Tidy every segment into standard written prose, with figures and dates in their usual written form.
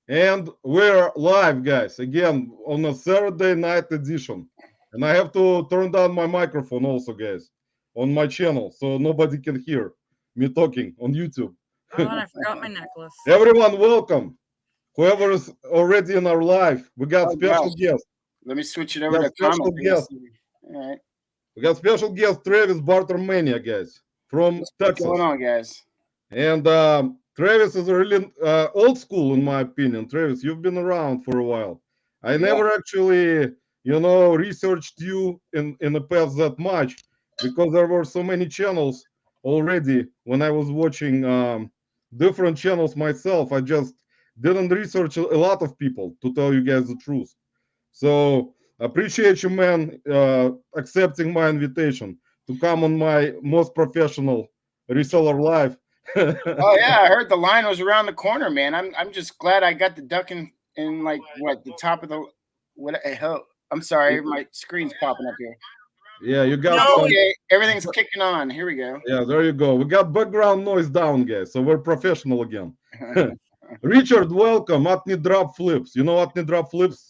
And we're live, guys, again on a Saturday night edition. And I have to turn down my microphone also, guys, on my channel so nobody can hear me talking on YouTube. Oh, and I forgot my necklace. Everyone, welcome. Whoever is already in our live, we got Oh, special gosh. guest. Let me switch it We over got to special comment. guest. All right. We got special guest Travis Barter Mania, guys, from What's going Texas. on, guys? And Travis is really old school, in my opinion. Travis, you've been around for a while. I Yeah. never actually, researched you in the past that much because there were so many channels already. When I was watching different channels myself, I just didn't research a lot of people, to tell you guys the truth. So appreciate you, man, accepting my invitation to come on my most professional reseller live. Oh yeah, I heard the line was around the corner, man. I'm just glad I got the duck in like what the top of the what hell. I'm sorry, my screen's popping up here. Yeah, you got No, some. Okay, everything's kicking on. Here we go. Yeah, there you go. We got background noise down, guys, so we're professional again. Richard, welcome. Atni Drop Flips. You know Atni Drop Flips,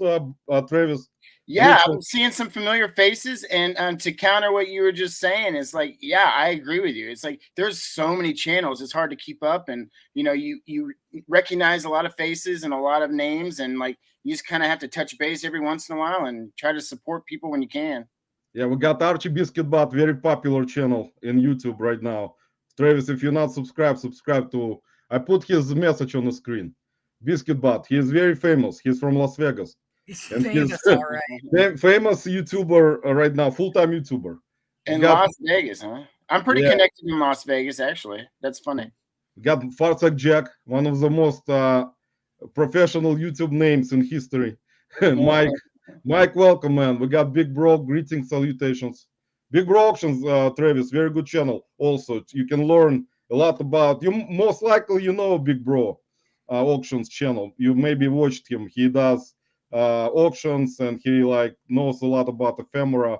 Travis? Yeah, Richard. I'm seeing some familiar faces, and to counter what you were just saying, it's like, yeah, I agree with you. It's like there's so many channels; it's hard to keep up, and you recognize a lot of faces and a lot of names, and like you just kind of have to touch base every once in a while and try to support people when you can. Yeah, we got Archie Biscuit Butt, very popular channel in YouTube right now. Travis, if you're not subscribed, subscribe to. I put his message on the screen. Biscuit Butt. He is very famous. He's from Las Vegas. he's And famous, he's all right. famous YouTuber right now, full-time YouTuber. We In got Las Vegas, huh? I'm pretty yeah, connected in Las Vegas, actually. That's funny. we got Farsak Jack, one of the most professional YouTube names in history. Mike, Mike, welcome, man. We got Big Bro, greetings, salutations. Big Bro Auctions, Travis, very good channel. Also, you can learn a lot about. You most likely you know Big Bro Auctions channel. You maybe watched him. He does auctions and he like knows a lot about ephemera,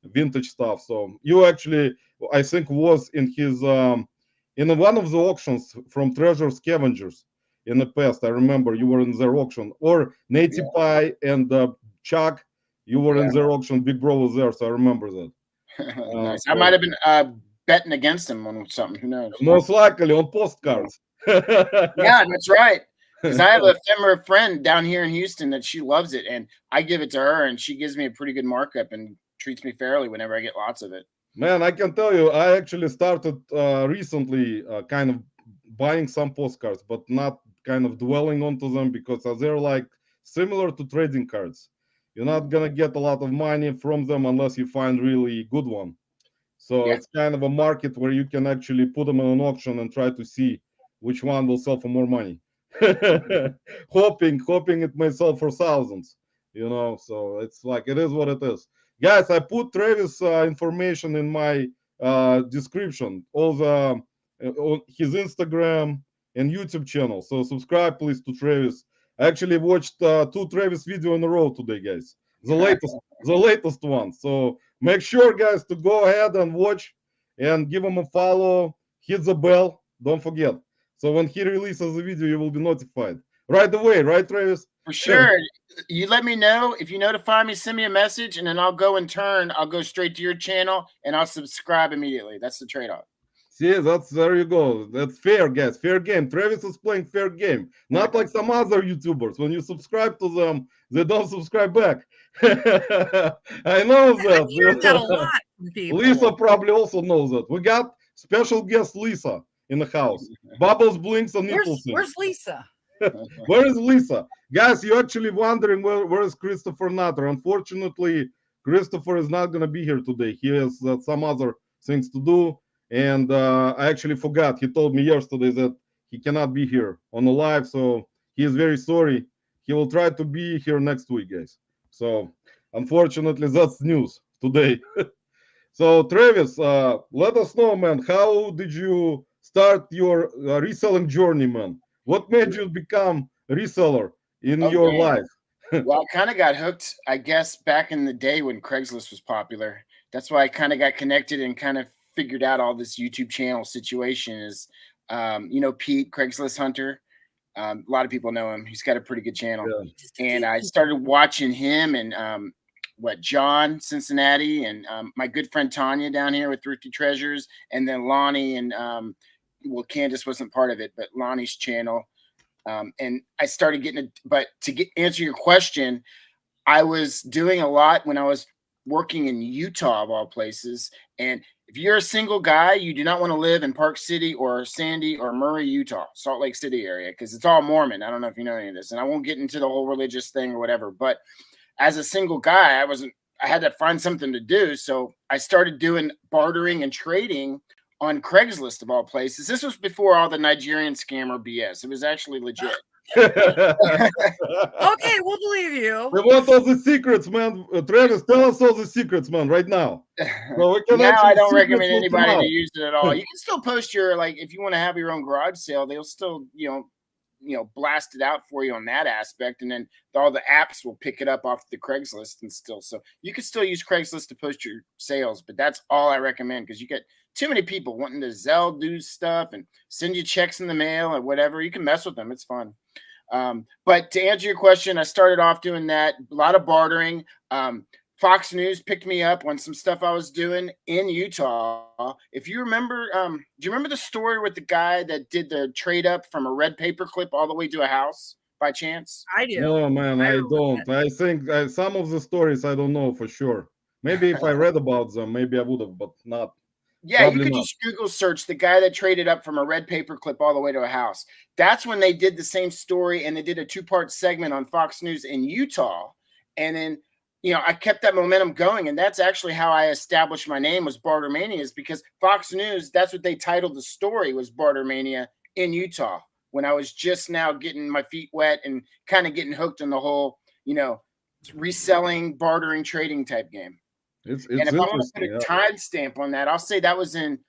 vintage stuff. So you actually, I think, was in his in one of the auctions from Treasure Scavengers in the past. I remember you were in their auction, or Native Yeah, Pie and Chuck, you were in yeah. their auction. Big Bro was there, so I remember that. Nice. I So might have been betting against him on something. Who knows? most likely on Yeah, postcards. yeah, that's right. Because I have a ephemera friend down here in Houston that she loves it, and I give it to her, and she gives me a pretty good markup and treats me fairly whenever I get lots of it. Man, I can tell you, I actually started recently kind of buying some postcards, but not kind of dwelling onto them because they're like similar to trading cards. You're not gonna get a lot of money from them unless you find really good one. So Yeah. it's kind of a market where you can actually put them on an auction and try to see which one will sell for more money. hoping it may sell for thousands, So it's like it is what it is. Guys, I put Travis information in my description, all the on his Instagram and YouTube channel. So subscribe, please, to Travis. I actually watched two Travis video in a row today, guys. The latest one. So make sure, guys, to go ahead and watch and give him a follow. Hit the bell. Don't forget. So when he releases the video, you will be notified right away, right, Travis? For sure. You let me know. If you notify me, send me a message, and then I'll go in turn. I'll go straight to your channel and I'll subscribe immediately. That's the trade-off. See, there you go. That's fair, guys. Fair game. Travis is playing fair game, not like some other YouTubers. When you subscribe to them, they don't subscribe back. I know I hear that a that. lot from people. Lisa probably also knows that. We got special guest Lisa in the house. Bubbles, Blinks, and Nicholson. Where's Lisa? Where is Lisa? Guys, you're actually wondering where is Christopher Nutter. Unfortunately, Christopher is not going to be here today. He has some other things to do. And I actually forgot. He told me yesterday that he cannot be here on the live. So he is very sorry. He will try to be here next week, guys. So unfortunately, that's news today. So Travis, let us know, man. How did you start your reselling journey, man? What made you become a reseller in Oh, your man. life? Well, I kind of got hooked, I guess, back in the day when Craigslist was popular. That's why I kind of got connected and kind of figured out all this YouTube channel situation is, Pete, Craigslist Hunter. A lot of people know him. He's got a pretty good channel. Yeah. And I started watching him and John Cincinnati and my good friend Tanya down here with Thrifty Treasures, and then Lonnie and well, Candace wasn't part of it, but Lonnie's channel. And I started getting it. But to answer your question, I was doing a lot when I was working in Utah, of all places. And if you're a single guy, you do not want to live in Park City or Sandy or Murray, Utah, Salt Lake City area, because it's all Mormon. I don't know if you know any of this, and I won't get into the whole religious thing or whatever. But as a single guy, I had to find something to do. So I started doing bartering and trading on Craigslist, of all places. This was before all the Nigerian scammer BS. It was actually legit. Okay, we'll believe you. We want all the secrets, man. Travis, tell us all the secrets, man, right now. So we can Now actually I don't secrets recommend will come anybody to out. use it at all. You can still post your, like, if you want to have your own garage sale, they'll still, blast it out for you on that aspect, and then all the apps will pick it up off the Craigslist and still. So you can still use Craigslist to post your sales, but that's all I recommend, because you get too many people wanting to Zelle do stuff and send you checks in the mail or whatever. You can mess with them. It's fun. But to answer your question, I started off doing that, a lot of bartering. Fox News picked me up on some stuff I was doing in Utah. If you remember, do you remember the story with the guy that did the trade up from a red paper clip all the way to a house by chance? I do. No, man, I remember don't. that. I think some of the stories I don't know for sure. Maybe if I read about them, maybe I would have, but not. Yeah, you Probably could not. just Google search the guy that traded up from a red paper clip all the way to a house. That's when they did the same story, and they did a 2-part segment on Fox News in Utah. And then, I kept that momentum going, and that's actually how I established my name was Barter Mania, is because Fox News, that's what they titled the story, was Barter Mania in Utah, when I was just now getting my feet wet and kind of getting hooked on the whole, reselling, bartering, trading type game. It's And if I want to put interesting. a Yeah. timestamp on that, I'll say that was in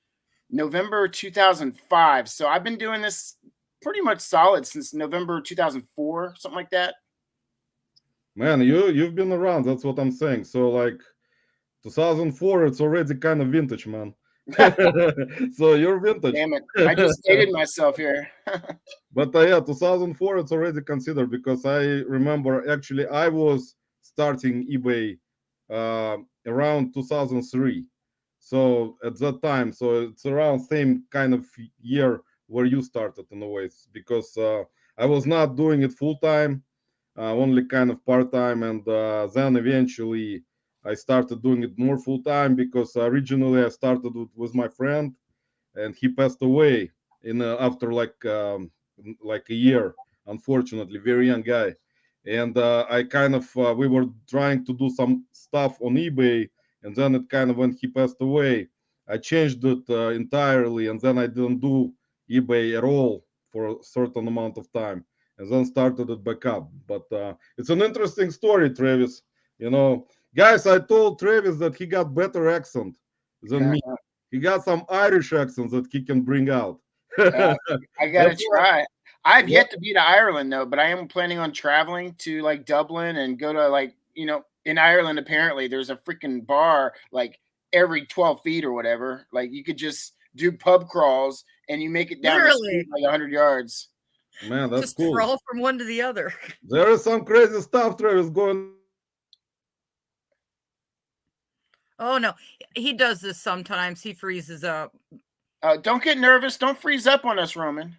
November 2005. So I've been doing this pretty much solid since November 2004, something like that. Man, you've been around. That's what I'm saying. So like 2004, it's already kind of vintage, man. So you're vintage. Damn it. I just dated myself here. But yeah, 2004, it's already considered, because I remember actually I was starting eBay around 2003. So at that time, so it's around same kind of year where you started in a way, because I was not doing it full time, only kind of part time, and then eventually I started doing it more full time, because originally I started with my friend, and he passed away in after like a year, unfortunately, very young guy. And I kind of we were trying to do some stuff on eBay, and then it kind of, when he passed away, I changed it entirely, and then I didn't do eBay at all for a certain amount of time, and then started it back up. But it's an interesting story, Travis. Guys, I told Travis that he got better accent than me. He got some Irish accents that he can bring out. I got to try. I've yet to be to Ireland, though, but I am planning on traveling to like Dublin and go to in Ireland, apparently there's a freaking bar like every 12 feet or whatever. Like you could just do pub crawls and you make it down the street like 100 yards. Man, that's Just cool. crawl from one to the other. There is some crazy stuff, Travis, going. Oh no, he does this sometimes. He freezes up. Don't get nervous. Don't freeze up on us, Roman.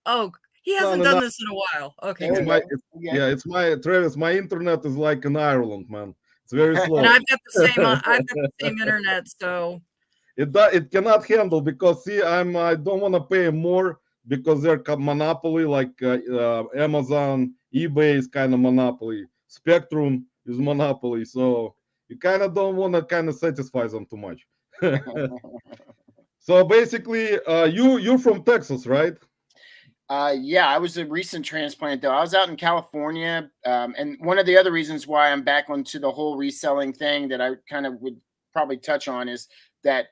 Oh, he hasn't done this in a while. Okay. It's my Travis. My internet is like in Ireland, man. It's very slow. And I've got the same internet, so it cannot handle, because see, I don't want to pay more, because they're monopoly, like Amazon, eBay is kind of monopoly, Spectrum is monopoly, so you kind of don't want to kind of satisfy them too much. So basically, you're from Texas, right? Yeah, I was a recent transplant, though. I was out in California, and one of the other reasons why I'm back onto the whole reselling thing that I kind of would probably touch on is that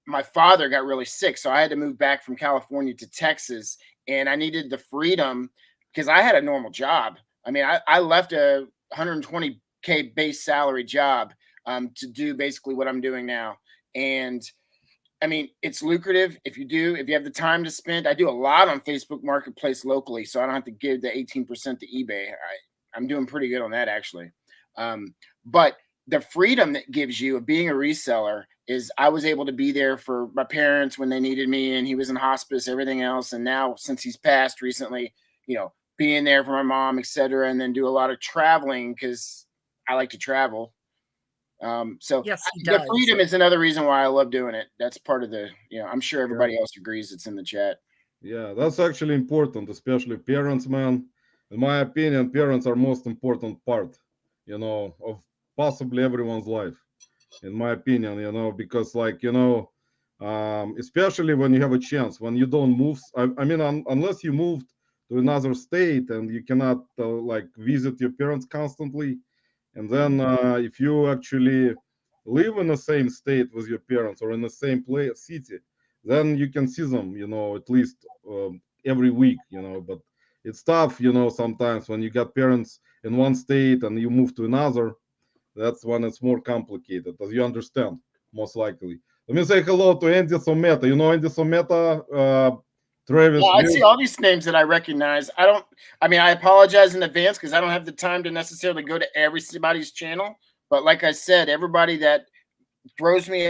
my father got really sick, so I had to move back from California to Texas, and I needed the freedom because I had a normal job. I mean, I left a 120K base salary job to do basically what I'm doing now, and I mean, it's lucrative if you have the time to spend. I do a lot on Facebook Marketplace locally, so I don't have to give the 18% to eBay. I'm doing pretty good on that, actually. But the freedom that gives you of being a reseller is I was able to be there for my parents when they needed me, and he was in hospice, everything else. And now, since he's passed recently, being there for my mom, etc., and then do a lot of traveling because I like to travel. So Yes, he the does. freedom is another reason why I love doing it. That's part of the, I'm sure everybody else agrees. It's in the chat. Yeah, that's actually important, especially parents, man. In my opinion, parents are most important part, of possibly everyone's life. In my opinion, because especially when you have a chance, when you don't move. I mean, unless you moved to another state and you cannot visit your parents constantly, and then if you actually live in the same state with your parents or in the same city, then you can see them, at least every week, but it's tough, sometimes when you got parents in one state and you move to another. That's when it's more complicated, as you understand, most likely. Let me say hello to Andy Someta. You know Andy Someta, Travis? Yeah, I see all these names that I recognize. I apologize in advance because I don't have the time to necessarily go to everybody's channel. But like I said, everybody that throws me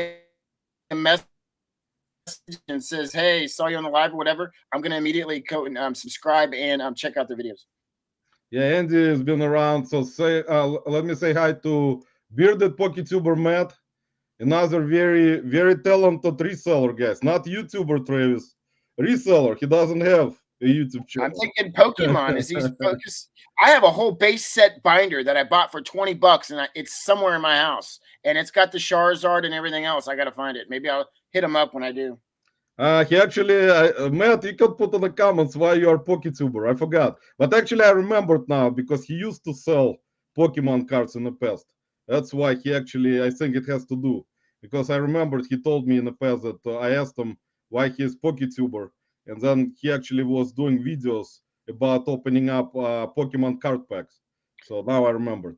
a message and says, "Hey, saw you on the live" or whatever, I'm going to immediately go and subscribe and check out their videos. Yeah, Andy has been around. So let me say hi to Bearded PokeTuber Matt, another very, very talented reseller, guys. Not YouTuber Travis, reseller. He doesn't have a YouTube channel. I'm thinking Pokemon. Is he focused? I have a whole base set binder that I bought for $20, and it's somewhere in my house, and it's got the Charizard and everything else. I got to find it. Maybe I'll hit him up when I do. He actually, Matt, you can put in the comments why you are PokeTuber. I forgot. But actually, I remembered now because he used to sell Pokemon cards in the past. That's why he actually, I think it has to do. Because I remembered he told me in the past that I asked him why he is PokeTuber. And then he actually was doing videos about opening up Pokemon card packs. So now I remembered.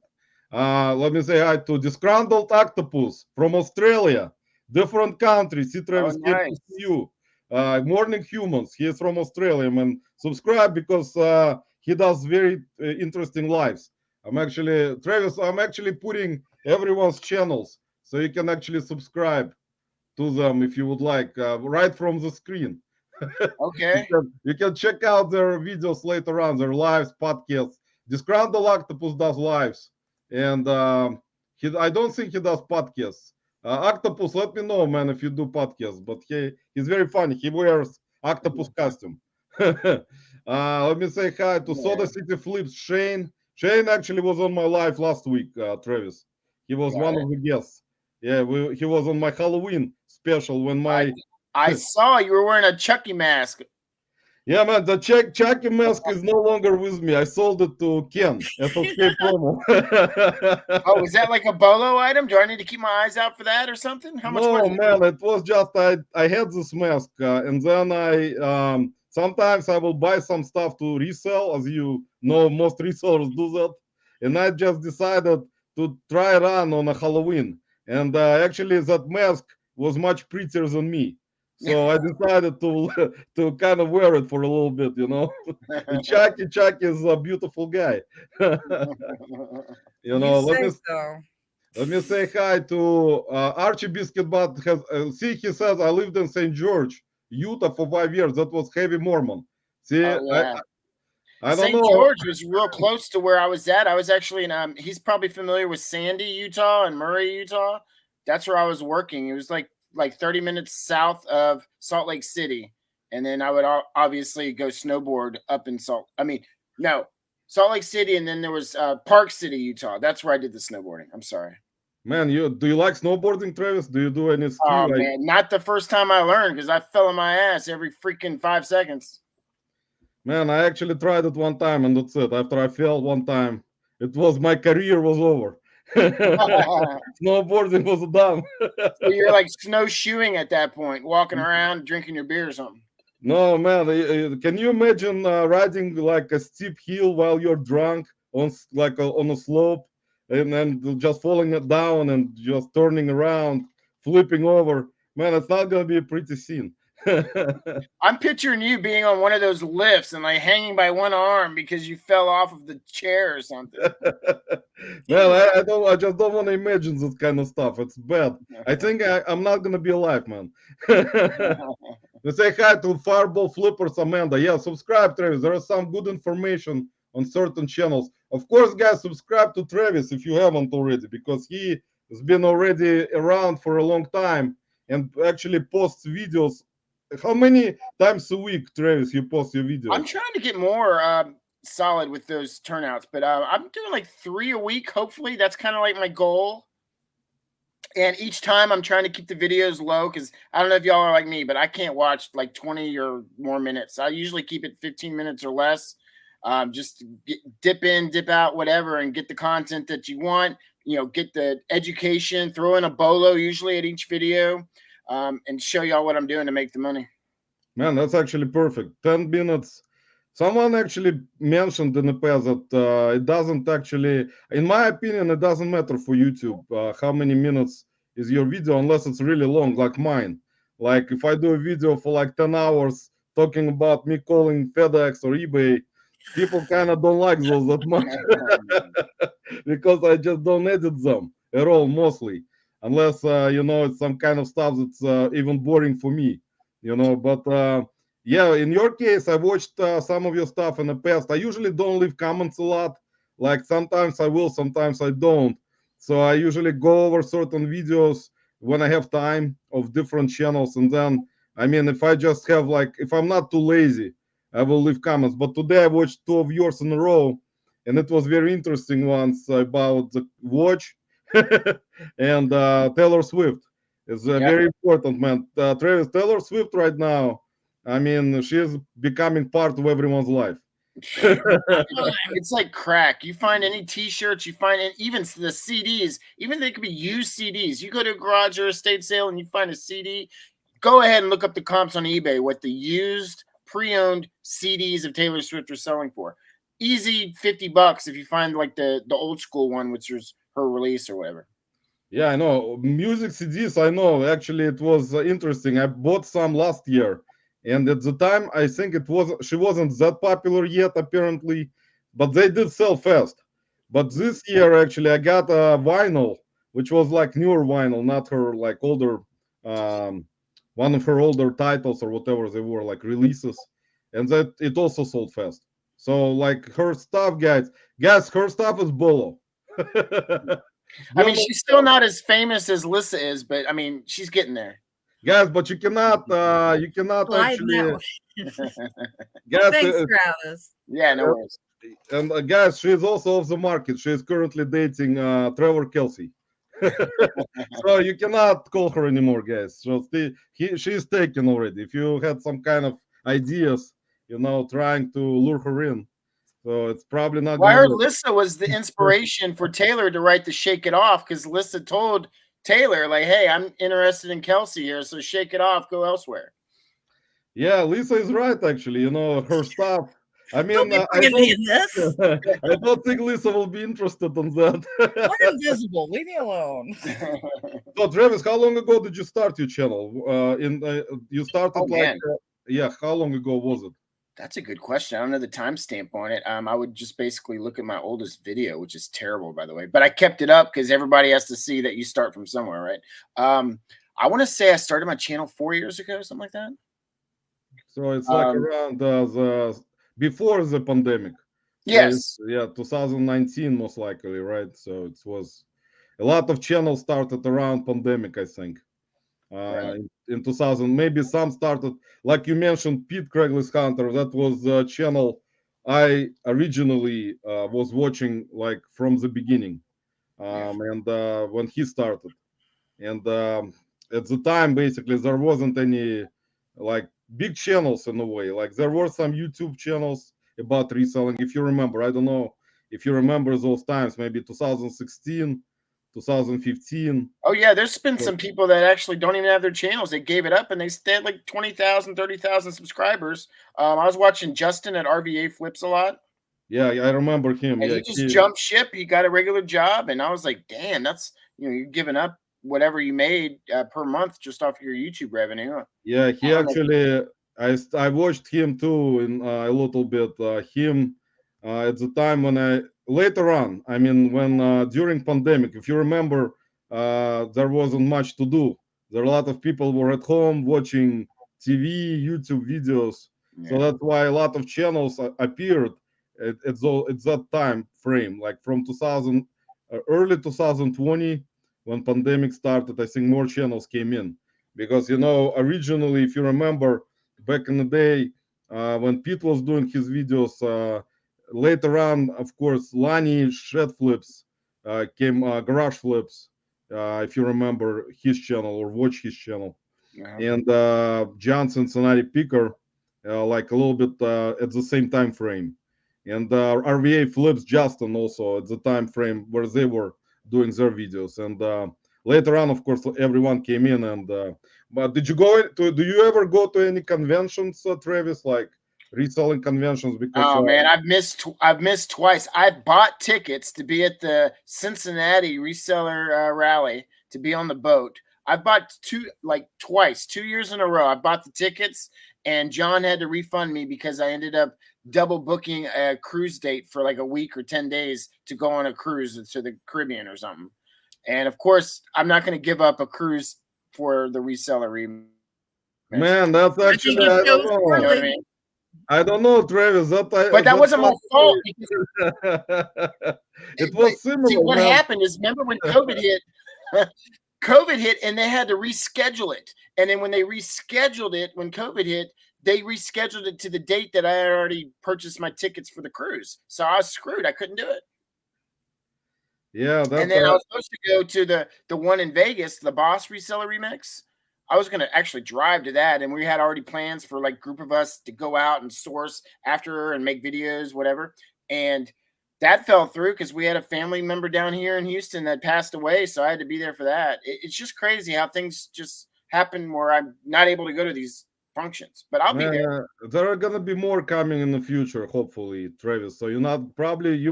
Let me say hi to Disgruntled Octopus from Australia. Different country. See, Travis, nice. you. Morning Humans. He is from Australia, man. Subscribe because he does very interesting lives. Travis, I'm actually putting everyone's channels so you can actually subscribe to them if you would like, right from the screen. Okay. You can check out their videos later on, their lives, podcasts. Disgruntled Octopus does lives, and I don't think he does podcasts. Octopus, let me know, man, if you do podcasts. But he's very funny. He wears octopus costume. Let me say hi to Soda City Flips, Shane. Shane actually was on my live last week, Travis. He was one of the guests. Yeah, he was on my Halloween special when my... I saw you were wearing a Chucky mask. Yeah, man, the Chucky mask is no longer with me. I sold it to Ken at OK Promo. Oh, is that like a bolo item? Do I need to keep my eyes out for that or something? How much was it? Man, it was just I had this mask, and then I sometimes I will buy some stuff to resell, as you know, most resellers do that. And I just decided to try it on a Halloween, and actually that mask was much prettier than me. So I decided to kind of wear it for a little bit, Chucky is a beautiful guy. Let me say hi to Archie Biscuit Butt. He says I lived in St. George, Utah for 5 years. That was heavy Mormon. See, I don't St. know. George was real close to where I was at. I was actually in he's probably familiar with Sandy, Utah, and Murray, Utah. That's where I was working. It was like 30 minutes south of Salt Lake City. And then I would obviously go snowboard up in Salt Lake City. And then there was Park City, Utah. That's where I did the snowboarding. I'm sorry. Man, do you like snowboarding, Travis? Do you do any ski? Oh, man, not the first time I learned because I fell on my ass every freaking 5 seconds. Man, I actually tried it one time and that's it. After I fell one time, my career was over. Snowboarding was done. So you're like snowshoeing at that point, walking around, drinking your beer or something. No, man. Can you imagine riding like a steep hill while you're drunk on a slope, and then just falling down and just turning around, flipping over? man, it's not gonna be a pretty scene. I'm picturing you being on one of those lifts and like hanging by one arm because you fell off of the chair or something. Well, I just don't want to imagine this kind of stuff. It's bad. I think I'm not gonna be alive, man. Let's say hi to Fireball Flippers Amanda. Yeah, subscribe, Travis. There is some good information on certain channels. Of course, guys, subscribe to Travis if you haven't already, because he has been already around for a long time and actually posts videos. How many times a week, Travis, you post your videos? I'm trying to get more solid with those turnouts, but I'm doing like 3 a week. Hopefully, that's kind of like my goal. And each time I'm trying to keep the videos low because I don't know if y'all are like me, but I can't watch like 20 or more minutes. I usually keep it 15 minutes or less. Just dip in, dip out, whatever, and get the content that you want. You know, get the education, throw in a bolo usually at each video, and show y'all what I'm doing to make the money. Man, that's actually perfect. 10 minutes. Someone actually mentioned in the past that it doesn't actually, in my opinion, it doesn't matter for YouTube how many minutes is your video unless it's really long, like mine. Like if I do a video for like 10 hours talking about me calling FedEx or eBay, people kind of don't like those that much because I just don't edit them at all, mostly, unless you know, it's some kind of stuff that's even boring for me, you know. But yeah, in your case, I watched some of your stuff in the past. I usually don't leave comments a lot. Like sometimes I will, sometimes I don't. So I usually go over certain videos when I have time of different channels, and then I mean, if I just have like, if I'm not too lazy, I will leave comments. But today I watched 2 of yours in a row, and it was very interesting ones about the watch and Taylor Swift. It's very important, man. Travis, Taylor Swift right now, I mean, she is becoming part of everyone's life. It's like crack. You find any T-shirts, you find even the CDs, even they could be used CDs. You go to a garage or estate sale and you find a CD. Go ahead and look up the comps on eBay what the used pre-owned CDs of Taylor Swift are selling for. Easy $50 if you find like the old school one, which was her release or whatever. Yeah, I know. Music CDs, I know. Actually, it was interesting. I bought some last year, and at the time, I think she wasn't that popular yet, apparently, but they did sell fast. But this year, actually, I got a vinyl, which was like newer vinyl, not her like older, one of her older titles or whatever they were, like releases, and that it also sold fast. So like her stuff, guys, her stuff is bolo. I mean, she's still not as famous as Lissa is, but I mean, she's getting there. Guys, but you cannot actually. Guys, thanks, Travis. Yeah, no worries. And guys, she is also off the market. She is currently dating Trevor Kelsey. So you cannot call her anymore, guys. So she's taken already. If you had some kind of ideas, you know, trying to lure her in, so it's probably not. Well, I heard Lissa was the inspiration for Taylor to write the "Shake It Off" because Lissa told Taylor, like, "Hey, I'm interested in Kelsey here, so shake it off, go elsewhere." Yeah, Lisa is right. Actually, you know, her stuff. I mean, I don't think Lisa will be interested in that. I'm invisible. Leave me alone. So, Travis, how long ago did you start your channel? You started yeah. How long ago was it? That's a good question. I don't know the timestamp on it. I would just basically look at my oldest video, which is terrible, by the way. But I kept it up because everybody has to see that you start from somewhere, right? I want to say I started my channel 4 years ago, something like that. So it's like around before the pandemic. So yes. Yeah, 2019 most likely, right? So it was a lot of channels started around pandemic, I think. Right. In 2000, maybe some started, like you mentioned, Pete Craigslist Hunter. That was a channel I originally was watching like from the beginning, and when he started, and at the time, basically, there wasn't any like big channels in a way. Like there were some YouTube channels about reselling, if you remember. I don't know if you remember those times, maybe 2016. 2015. Oh yeah, there's been some people that actually don't even have their channels. They gave it up and they had like 20,000, 30,000 subscribers. I was watching Justin at RVA Flips a lot. Yeah, I remember him. And yeah, he just jumped ship. He got a regular job, and I was like, damn, that's, you know, you're giving up whatever you made per month just off your YouTube revenue. Yeah, he actually, I watched him too in a little bit. Him at the time when later on, I mean, when during pandemic, if you remember, there wasn't much to do. There a lot of people were at home watching TV, YouTube videos. So Yeah. that's why a lot of channels appeared at that time frame, like from 2000, early 2020, when pandemic started. I think more channels came in because originally, if you remember, back in the day when Pete was doing his videos, later on, of course, Lani shed flips came, garage flips, if you remember his channel or watch his channel. And John Cincinnati Picker, like a little bit at the same time frame. And RVA Flips Justin also at the time frame where they were doing their videos. And later on, of course, everyone came in. And but do you ever go to any conventions, Travis, like reselling conventions? Because Oh man, I've missed twice. I bought tickets to be at the Cincinnati Reseller rally, to be on the boat. I bought twice, 2 years in a row. I bought the tickets, and John had to refund me because I ended up double booking a cruise date for like a week or 10 days to go on a cruise to the Caribbean or something. And of course, I'm not going to give up a cruise for the Reseller rematch. Man, that's actually, I don't know. You know what I mean? I don't know, Travis. But that wasn't my fault. It was similar. See, what man. happened is, remember when COVID hit? COVID hit, and they had to reschedule it. And then when they rescheduled it, when COVID hit, they rescheduled it to the date that I had already purchased my tickets for the cruise. So I was screwed. I couldn't do it. Yeah, that's and then I was supposed to go to the one in Vegas, the Boss Reseller Remix. I was going to actually drive to that, and we had already plans for like group of us to go out and source after and make videos, whatever. And that fell through because we had a family member down here in Houston that passed away, so I had to be there for that. It's just crazy how things just happen where I'm not able to go to these functions, but I'll be there. There are gonna be more coming in the future, hopefully, Travis. So you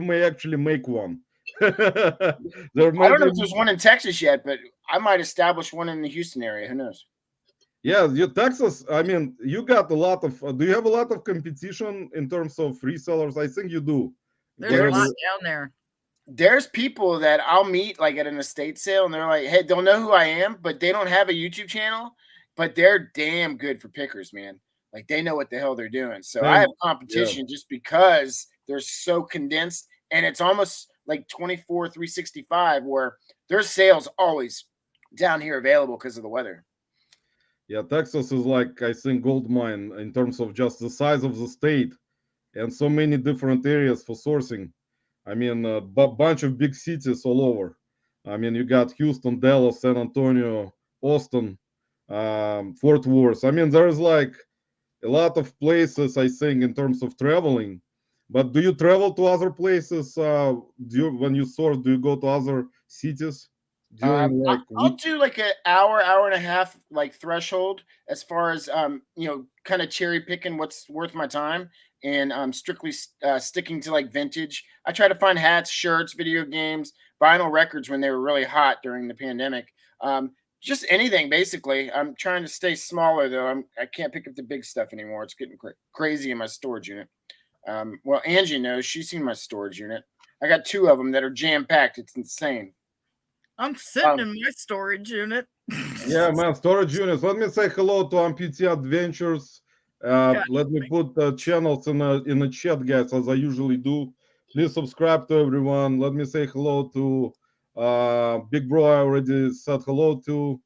may actually make one. I don't know if there's one in Texas yet, but I might establish one in the Houston area. Who knows? Yeah, Texas. I mean, you got a lot of. Do you have a lot of competition in terms of resellers? I think you do. There's a lot down there. There's people that I'll meet like at an estate sale, and they're like, "Hey, don't know who I am, but they don't have a YouTube channel, but they're damn good for pickers, man. Like they know what the hell they're doing." So I have competition just because they're so condensed, and it's almost like 24/365, where there's sales always down here available because of the weather. Yeah, Texas is like, I think, gold mine in terms of just the size of the state and so many different areas for sourcing. I mean, a bunch of big cities all over. I mean, you got Houston, Dallas, San Antonio, Austin, Fort Worth. I mean, there's like a lot of places, I think, in terms of traveling. But do you travel to other places? When you source, do you go to other cities? I'll do like an hour and a half like threshold as far as kind of cherry picking what's worth my time, and strictly sticking to like vintage. I try to find hats, shirts, video games, vinyl records when they were really hot during the pandemic. Just anything basically. I'm trying to stay smaller though. I can't pick up the big stuff anymore. It's getting crazy in my storage unit. Well, Angie knows. She's seen my storage unit. I got 2 of them that are jam packed. It's insane. I'm sitting in my storage unit. Yeah, man, storage units. Let me say hello to Amputee Adventures. Let me put the channels in the chat, guys, as I usually do. Please subscribe to everyone. Let me say hello to Big Bro. I already said hello to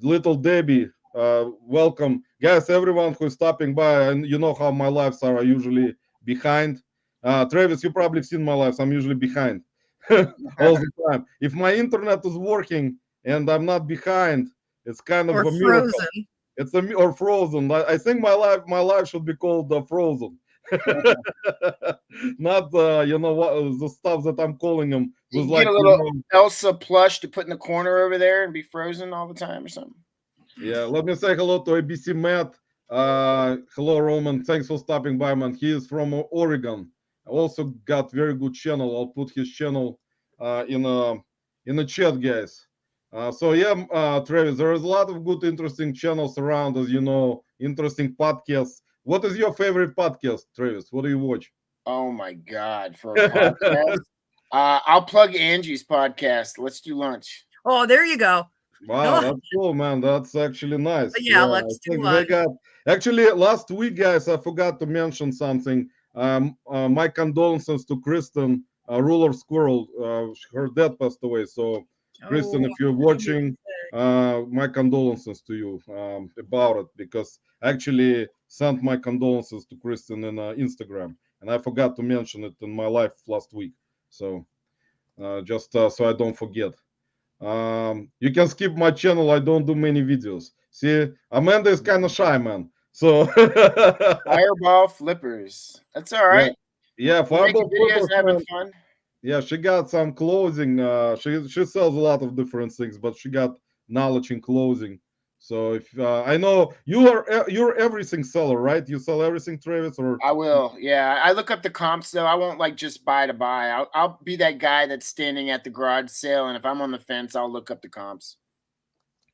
Little Debbie. Welcome, guys. Everyone who's stopping by, and you know how my lives are usually behind. Travis, you probably seen my lives. I'm usually behind. All the time. If my internet is working and I'm not behind, it's kind of a miracle. Frozen. It's or frozen. I think my life should be called frozen. Not what the stuff that I'm calling them. You get a little Elsa plush to put in the corner over there and be frozen all the time or something. Yeah, let me say hello to ABC Matt. Hello Roman. Thanks for stopping by, man. He is from Oregon. Also got very good channel. I'll put his channel in in the chat, guys. So yeah, Travis, there is a lot of good, interesting channels around, as you know, interesting podcasts. What is your favorite podcast, Travis? What do you watch? Oh my God, for a podcast. I'll plug Angie's podcast. Let's do lunch. Oh, there you go. Wow, that's cool, man. That's actually nice. Yeah, I let's do think they lunch. got actually last week, guys. I forgot to mention something. My condolences to Kristen, Ruler Squirrel. Her dad passed away. So, Kristen, Oh, if you're watching, my condolences to you about it, because I actually sent my condolences to Kristen in Instagram, and I forgot to mention it in my life last week. So, just so I don't forget. You can skip my channel. I don't do many videos. See, Amanda is kind of shy, man. So Fireball flippers. That's all yeah, right. yeah, We're making Fireball videos, Flippers, having man. fun. Yeah, she got some clothing. She sells a lot of different things, but she got knowledge in clothing. So if I know you're everything seller, right? You sell everything, Travis, or I will. Yeah, I look up the comps though. I won't like just buy to buy. I'll be that guy that's standing at the garage sale, and if I'm on the fence, I'll look up the comps.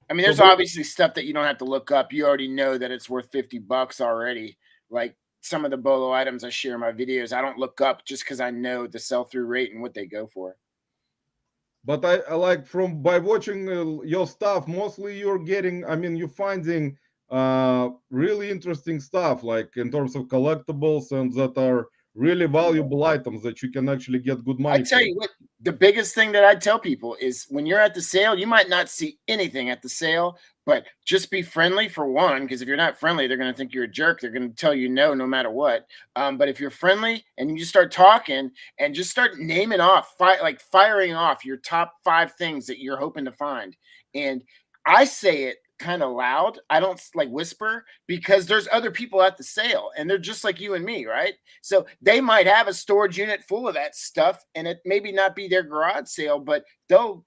I mean, so there's obviously stuff that you don't have to look up. You already know that it's worth $50 already. Like some of the bolo items I share in my videos, I don't look up just because I know the sell-through rate and what they go for. But I like from by watching your stuff, mostly you're getting, I mean, you're finding really interesting stuff, like in terms of collectibles, and that are really valuable items that you can actually get good money I tell for. you what, the biggest thing that I tell people is when you're at the sale, you might not see anything at the sale, but just be friendly for one, because if you're not friendly, they're going to think you're a jerk. They're going to tell you no, no matter what. But if you're friendly and you just start talking and just start naming off, like firing off your top 5 things that you're hoping to find. And I say it kind of loud. I don't like whisper because there's other people at the sale and they're just like you and me, right? So they might have a storage unit full of that stuff and it maybe not be their garage sale, but they'll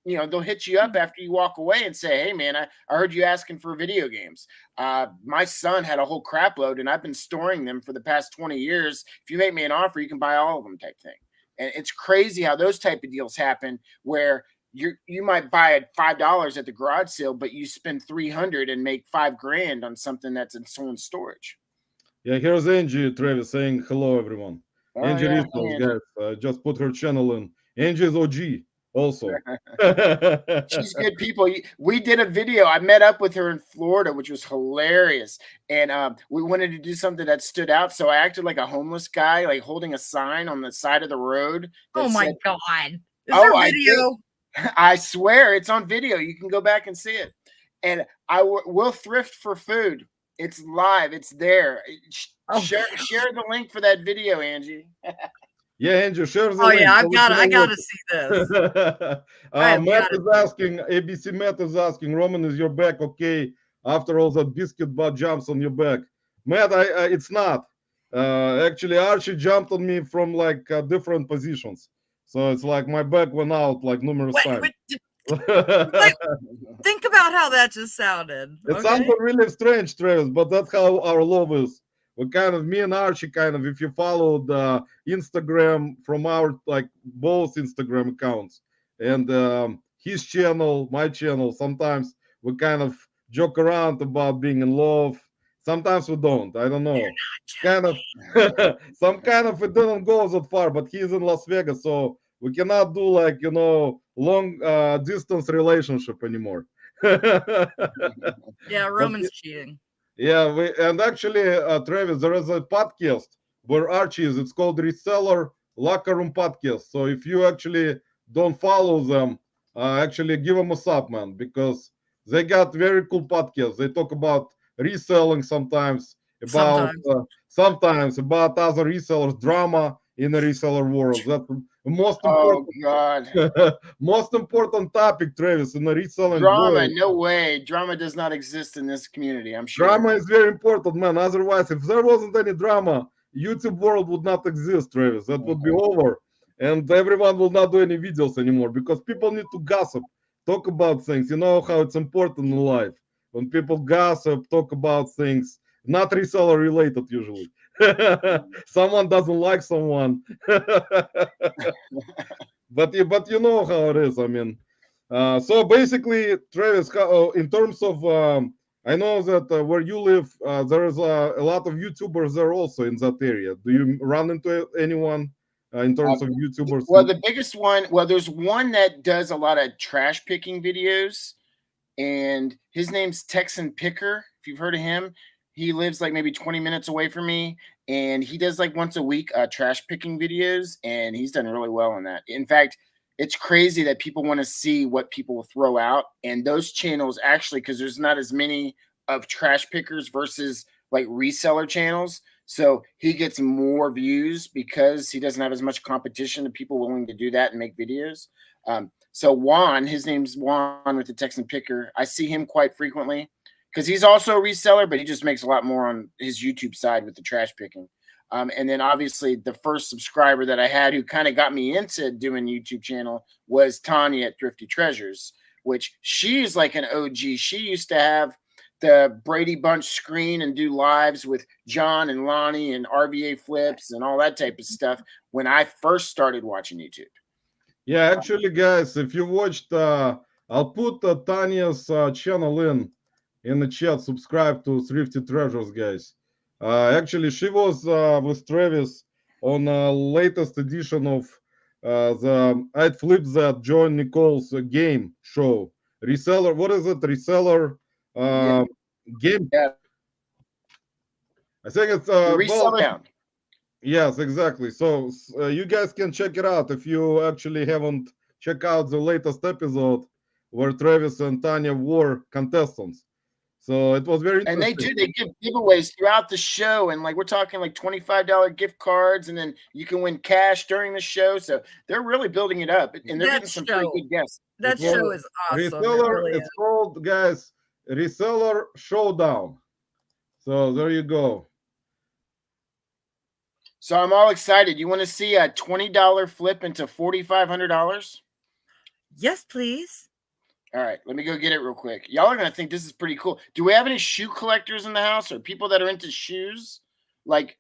hit you up after you walk away and say, hey man, I heard you asking for video games. My son had a whole crap load and I've been storing them for the past 20 years. If you make me an offer, you can buy all of them type thing. And it's crazy how those type of deals happen where you might buy at $5 at the garage sale, but you spend 300 and make $5,000 on something that's in someone's storage. Yeah, here's Angie, Travis, saying hello, everyone. Oh, Angie yeah. Rituals, guys. Just put her channel in. Angie's OG also. She's good people. We did a video. I met up with her in Florida, which was hilarious. And we wanted to do something that stood out. So I acted like a homeless guy, like holding a sign on the side of the road. Oh my God. Is there video? I swear it's on video. You can go back and see it. And we'll thrift for food. It's live. It's there. Share the link for that video, Angie. Yeah, Angie, share the link. Oh yeah, I gotta see this. Matt is asking, ABC Matt is asking, Roman, is your back okay after all that biscuit butt jumps on your back? Matt, it's not. Actually, Archie jumped on me from like different positions. So it's like my back went out like numerous times. Think about how that just sounded. It sounded really strange, Travis, but that's how our love is. We kind of, me and Archie kind of, if you follow the Instagram from our, like both Instagram accounts and his channel, my channel, sometimes we kind of joke around about being in love. Sometimes we don't. I don't know. Kind of, some kind of, it didn't go that far, but he's in Las Vegas, so we cannot do like, long distance relationship anymore. Yeah, Roman's cheating. Yeah, and actually, Travis, there is a podcast where Archie is. It's called Reseller Locker Room Podcast. So if you actually don't follow them, actually give them a sub, man, because they got very cool podcasts. They talk about reselling sometimes about other resellers, drama in the reseller world. That's the most important. Most important topic, Travis, in the reselling drama world. No way. Drama does not exist in this community, I'm sure. Drama is very important, man. Otherwise, if there wasn't any drama, YouTube world would not exist, Travis. That would be over, and everyone will not do any videos anymore because people need to gossip, talk about things. You know how it's important in life when people gossip, talk about things not reseller related usually. Someone doesn't like someone. but you know how it is. I mean, so basically, Travis, in terms of, I know that where you live, there is a lot of YouTubers there also in that area. Do you run into anyone in terms of YouTubers? Well, the biggest one, well, there's one that does a lot of trash picking videos, and his name's Texan Picker. If you've heard of him, he lives like maybe 20 minutes away from me, and he does like once a week trash picking videos, and he's done really well on that. In fact, it's crazy that people want to see what people throw out, and those channels actually, because there's not as many of trash pickers versus like reseller channels. So he gets more views because he doesn't have as much competition of people willing to do that and make videos. So Juan, his name's Juan with the Texan Picker. I see him quite frequently because he's also a reseller, but he just makes a lot more on his YouTube side with the trash picking. And then obviously the first subscriber that I had who kind of got me into doing YouTube channel was Tanya at Thrifty Treasures, which she's like an OG. She used to have the Brady Bunch screen and do lives with John and Lonnie and RVA flips and all that type of stuff when I first started watching YouTube. Yeah, actually, guys, if you watched, I'll put Tanya's channel in the chat. Subscribe to Thrifty Treasures, guys. Actually, she was with Travis on latest edition of the I'd Flip That John Nichols game show. Reseller, what is it? Reseller game. Yeah. I think it's Reseller down. Yes, exactly. So you guys can check it out if you actually haven't checked out the latest episode where Travis and Tanya were contestants. So it was very interesting. And they give giveaways throughout the show, and like we're talking like $25 gift cards, and then you can win cash during the show. So they're really building it up, and they're getting some pretty good guests. That show is awesome. Reseller, really it's called, guys, Reseller Showdown. So there you go. So I'm all excited. You want to see a $20 flip into $4,500? Yes, please. All right, let me go get it real quick. Y'all are going to think this is pretty cool. Do we have any shoe collectors in the house or people that are into shoes? Like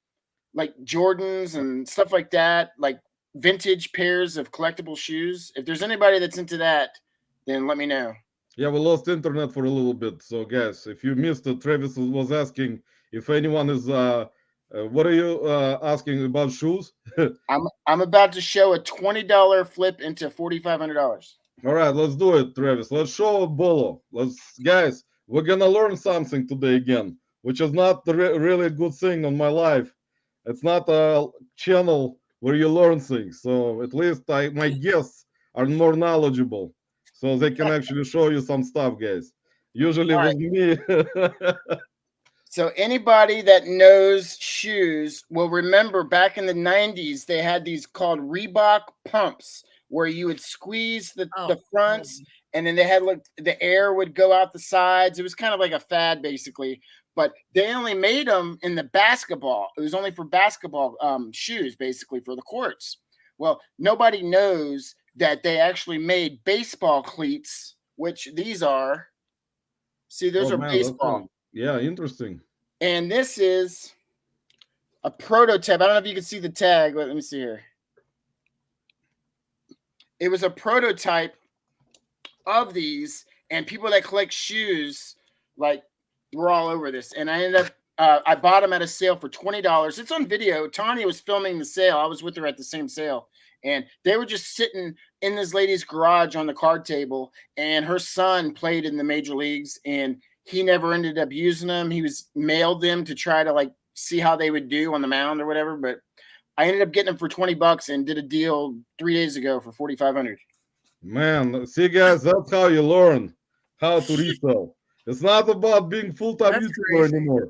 Jordans and stuff like that, like vintage pairs of collectible shoes? If there's anybody that's into that, then let me know. Yeah, we lost internet for a little bit. So, guys, if you missed it, Travis was asking if anyone is... what are you asking about shoes? I'm about to show a $20 flip into $4,500. All right, let's do it, Travis. Let's show Bolo. Guys, we're gonna learn something today again, which is not really a good thing on my life. It's not a channel where you learn things. So at least my guests are more knowledgeable, so they can actually show you some stuff, guys. Usually with me. So anybody that knows shoes will remember back in the 90s, they had these called Reebok pumps where you would squeeze the fronts and then they had like the air would go out the sides. It was kind of like a fad basically, but they only made them in the basketball. It was only for basketball shoes basically for the courts. Well, nobody knows that they actually made baseball cleats, which these are. See, those are baseball. Yeah, interesting. And this is a prototype. I don't know if you can see the tag. Let me see here. It was a prototype of these, and people that collect shoes, like, were all over this. And I ended up, I bought them at a sale for $20. It's on video. Tanya was filming the sale. I was with her at the same sale. And they were just sitting in this lady's garage on the card table, and her son played in the major leagues, and he never ended up using them. He was mailed them to try to like see how they would do on the mound or whatever. But I ended up getting them for $20 and did a deal 3 days ago for $4,500. Man, see, guys, that's how you learn how to resell. It's not about being full-time YouTuber anymore.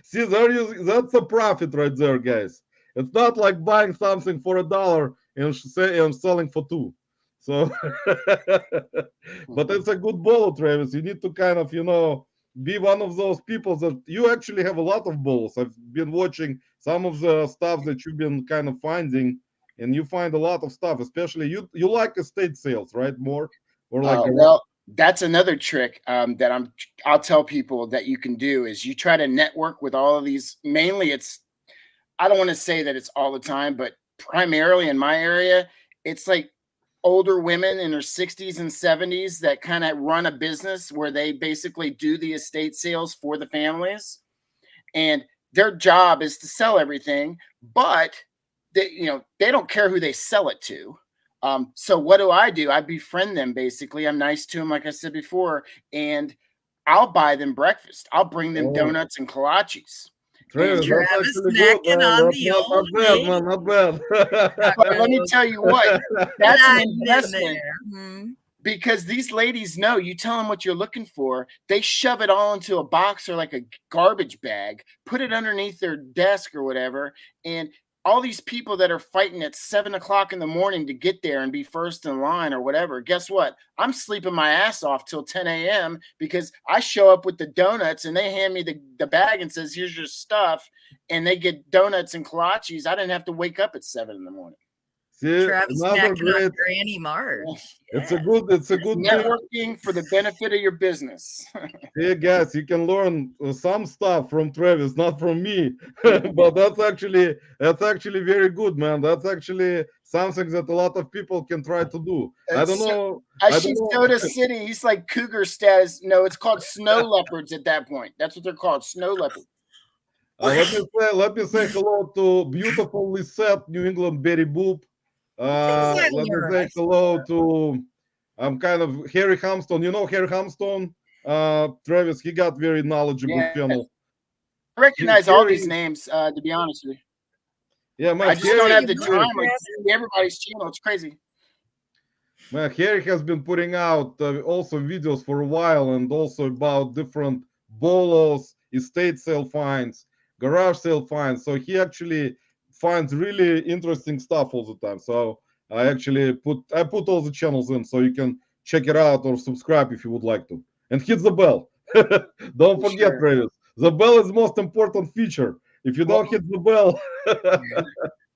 See, that's a profit right there, guys. It's not like buying something for $1 and selling for $2. So, but it's a good bolo, Travis. You need to kind of, be one of those people that you actually have a lot of bolos. I've been watching some of the stuff that you've been kind of finding, and you find a lot of stuff. Especially you like estate sales, right? More or like. Well, that's another trick that I'll tell people that you can do is you try to network with all of these. Mainly, I don't want to say that it's all the time, but primarily in my area, it's like older women in their 60s and 70s that kind of run a business where they basically do the estate sales for the families, and their job is to sell everything, but they don't care who they sell it to. So what do? I befriend them. Basically, I'm nice to them, like I said before, and I'll buy them breakfast. I'll bring them donuts and kolaches. Travis, that's Travis actually good, snacking man. on That's the not old bad, lady. man. Not bad. But let me tell you what, that's an I've been investment. there. Mhm. Because these ladies know, you tell them what you're looking for, they shove it all into a box or like a garbage bag, put it underneath their desk or whatever. And all these people that are fighting at 7 o'clock in the morning to get there and be first in line or whatever, guess what? I'm sleeping my ass off till 10 a.m. because I show up with the donuts and they hand me the bag and says, here's your stuff. And they get donuts and kolaches. I didn't have to wake up at 7 in the morning. See, Travis another snacking on great. Granny Marge. It's Yeah. a good thing. Networking for the benefit of your business. Hey guys, you can learn some stuff from Travis, not from me. But that's actually very good, man. That's actually something that a lot of people can try to do. I don't know. I don't know. Soda City, he's like cougar status. No, it's called snow leopards at that point. That's what they're called, snow leopards. Let me say hello to beautifully set New England Betty Boop. Let me say hello to kind of Harry Hamstone. You know Harry Hamstone? Travis, he got very knowledgeable channel. I recognize all these names, to be honest with you. Yeah, man. I just don't have the time. Like, everybody's channel. It's crazy. Man, Harry has been putting out also videos for a while, and also about different bolos, estate sale finds, garage sale finds. So he actually finds really interesting stuff all the time. So I actually put all the channels in, so you can check it out or subscribe if you would like to, and hit the bell. Don't forget, Travis. The bell is the most important feature. If you don't hit the bell.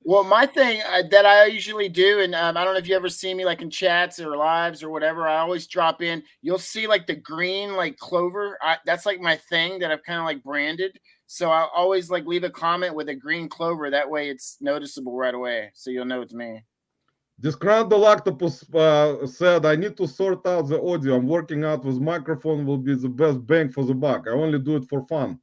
Well, my thing that I usually do, and I don't know if you ever see me like in chats or lives or whatever, I always drop in. You'll see like the green like clover. That's like my thing that I've kind of like branded. So I always like leave a comment with a green clover. That way it's noticeable right away. So you'll know it's me. Disgruntled Octopus said, I need to sort out the audio. I'm working out with microphone will be the best bang for the buck. I only do it for fun,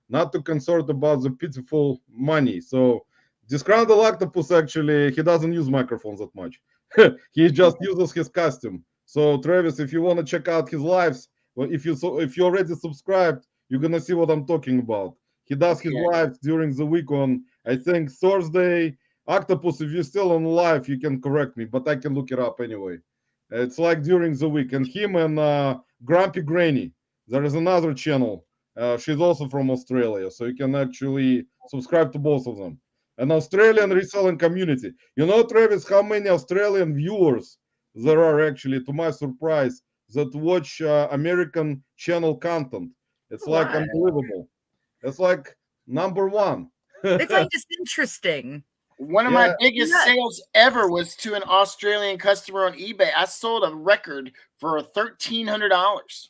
not to concern about the pitiful money. So Disgruntled Octopus, actually, he doesn't use microphones that much. He just uses his costume. So Travis, if you want to check out his lives, well, if you already subscribed, you're gonna see what I'm talking about. He does his lives during the week on, I think, Thursday. Octopus, if you're still on live, you can correct me, but I can look it up anyway. It's like during the week. And him and Grumpy Granny, there is another channel. She's also from Australia, so you can actually subscribe to both of them. An Australian reselling community. You know, Travis, how many Australian viewers there are actually, to my surprise, that watch American channel content? It's like unbelievable. It's like number one. They find this interesting. One of my biggest sales ever was to an Australian customer on eBay. I sold a record for $1,300.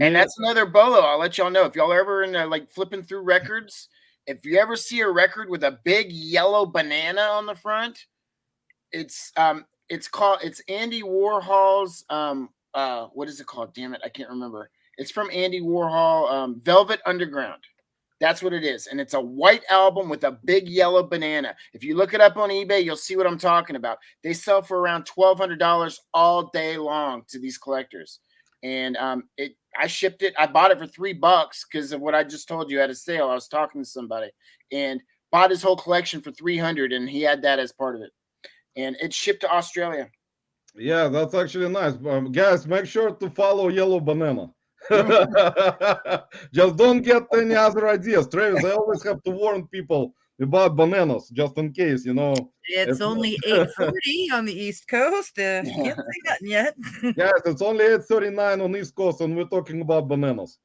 And that's another bolo. I'll let y'all know. If y'all are ever in there, like flipping through records, if you ever see a record with a big yellow banana on the front, it's Andy Warhol's what is it called? Damn it, I can't remember. It's from Andy Warhol, Velvet Underground. That's what it is. And it's a white album with a big yellow banana. If you look it up on eBay, you'll see what I'm talking about. They sell for around $1,200 all day long to these collectors. And I shipped it. I bought it for $3 because of what I just told you at a sale. I was talking to somebody and bought his whole collection for $300, and he had that as part of it. And it shipped to Australia. Yeah, that's actually nice. Guys, make sure to follow Yellow Banana. Just don't get any other ideas, Travis. I always have to warn people about bananas, just in case, you know. It's only 8:40 on the East Coast. Can't say nothing yet. Yes, it's only 8:39 on East Coast, and we're talking about bananas.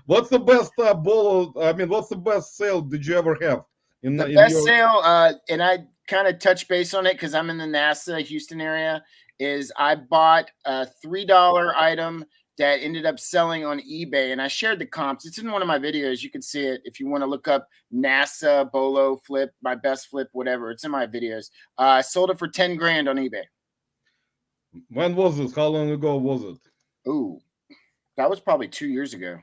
What's the best bolo? I mean, what's the best sale did you ever have? The best sale, and I kind of touch base on it because I'm in the NASA Houston area, is I bought a $3 item that ended up selling on eBay, and I shared the comps. It's in one of my videos. You can see it if you want to look up NASA Bolo flip, my best flip, whatever. It's in my videos. I sold it for 10 grand on eBay. When was this? How long ago was it? Ooh, that was probably 2 years ago.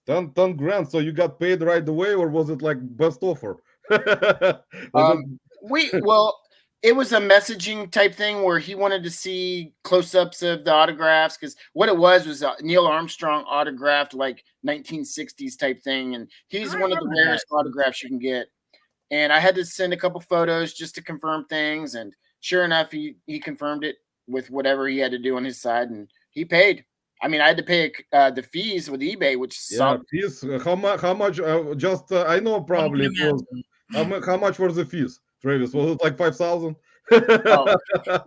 10 grand. So you got paid right away, or was it like best offer? It was a messaging type thing where he wanted to see close-ups of the autographs, because what it was Neil Armstrong autographed like 1960s type thing, and he's one of the rarest autographs you can get. And I had to send a couple photos just to confirm things, and sure enough, he confirmed it with whatever he had to do on his side, and he paid. I mean, I had to pay the fees with eBay, which sucked. Fees. How much? I know probably it was. How much were the fees, Travis? Was it like 5,000? Oh,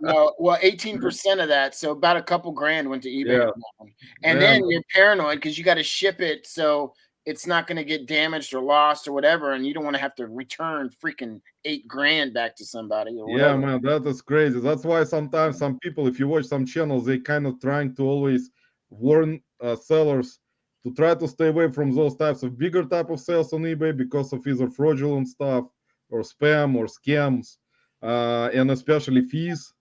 no, well, 18% of that, so about a couple grand went to eBay. Yeah. And then you're paranoid because you got to ship it, so it's not going to get damaged or lost or whatever, and you don't want to have to return freaking 8 grand back to somebody or whatever. Yeah, man, that is crazy. That's why sometimes some people, if you watch some channels, they kind of trying to always warn sellers to try to stay away from those types of bigger type of sales on eBay because of either fraudulent stuff or spam or scams, and especially fees.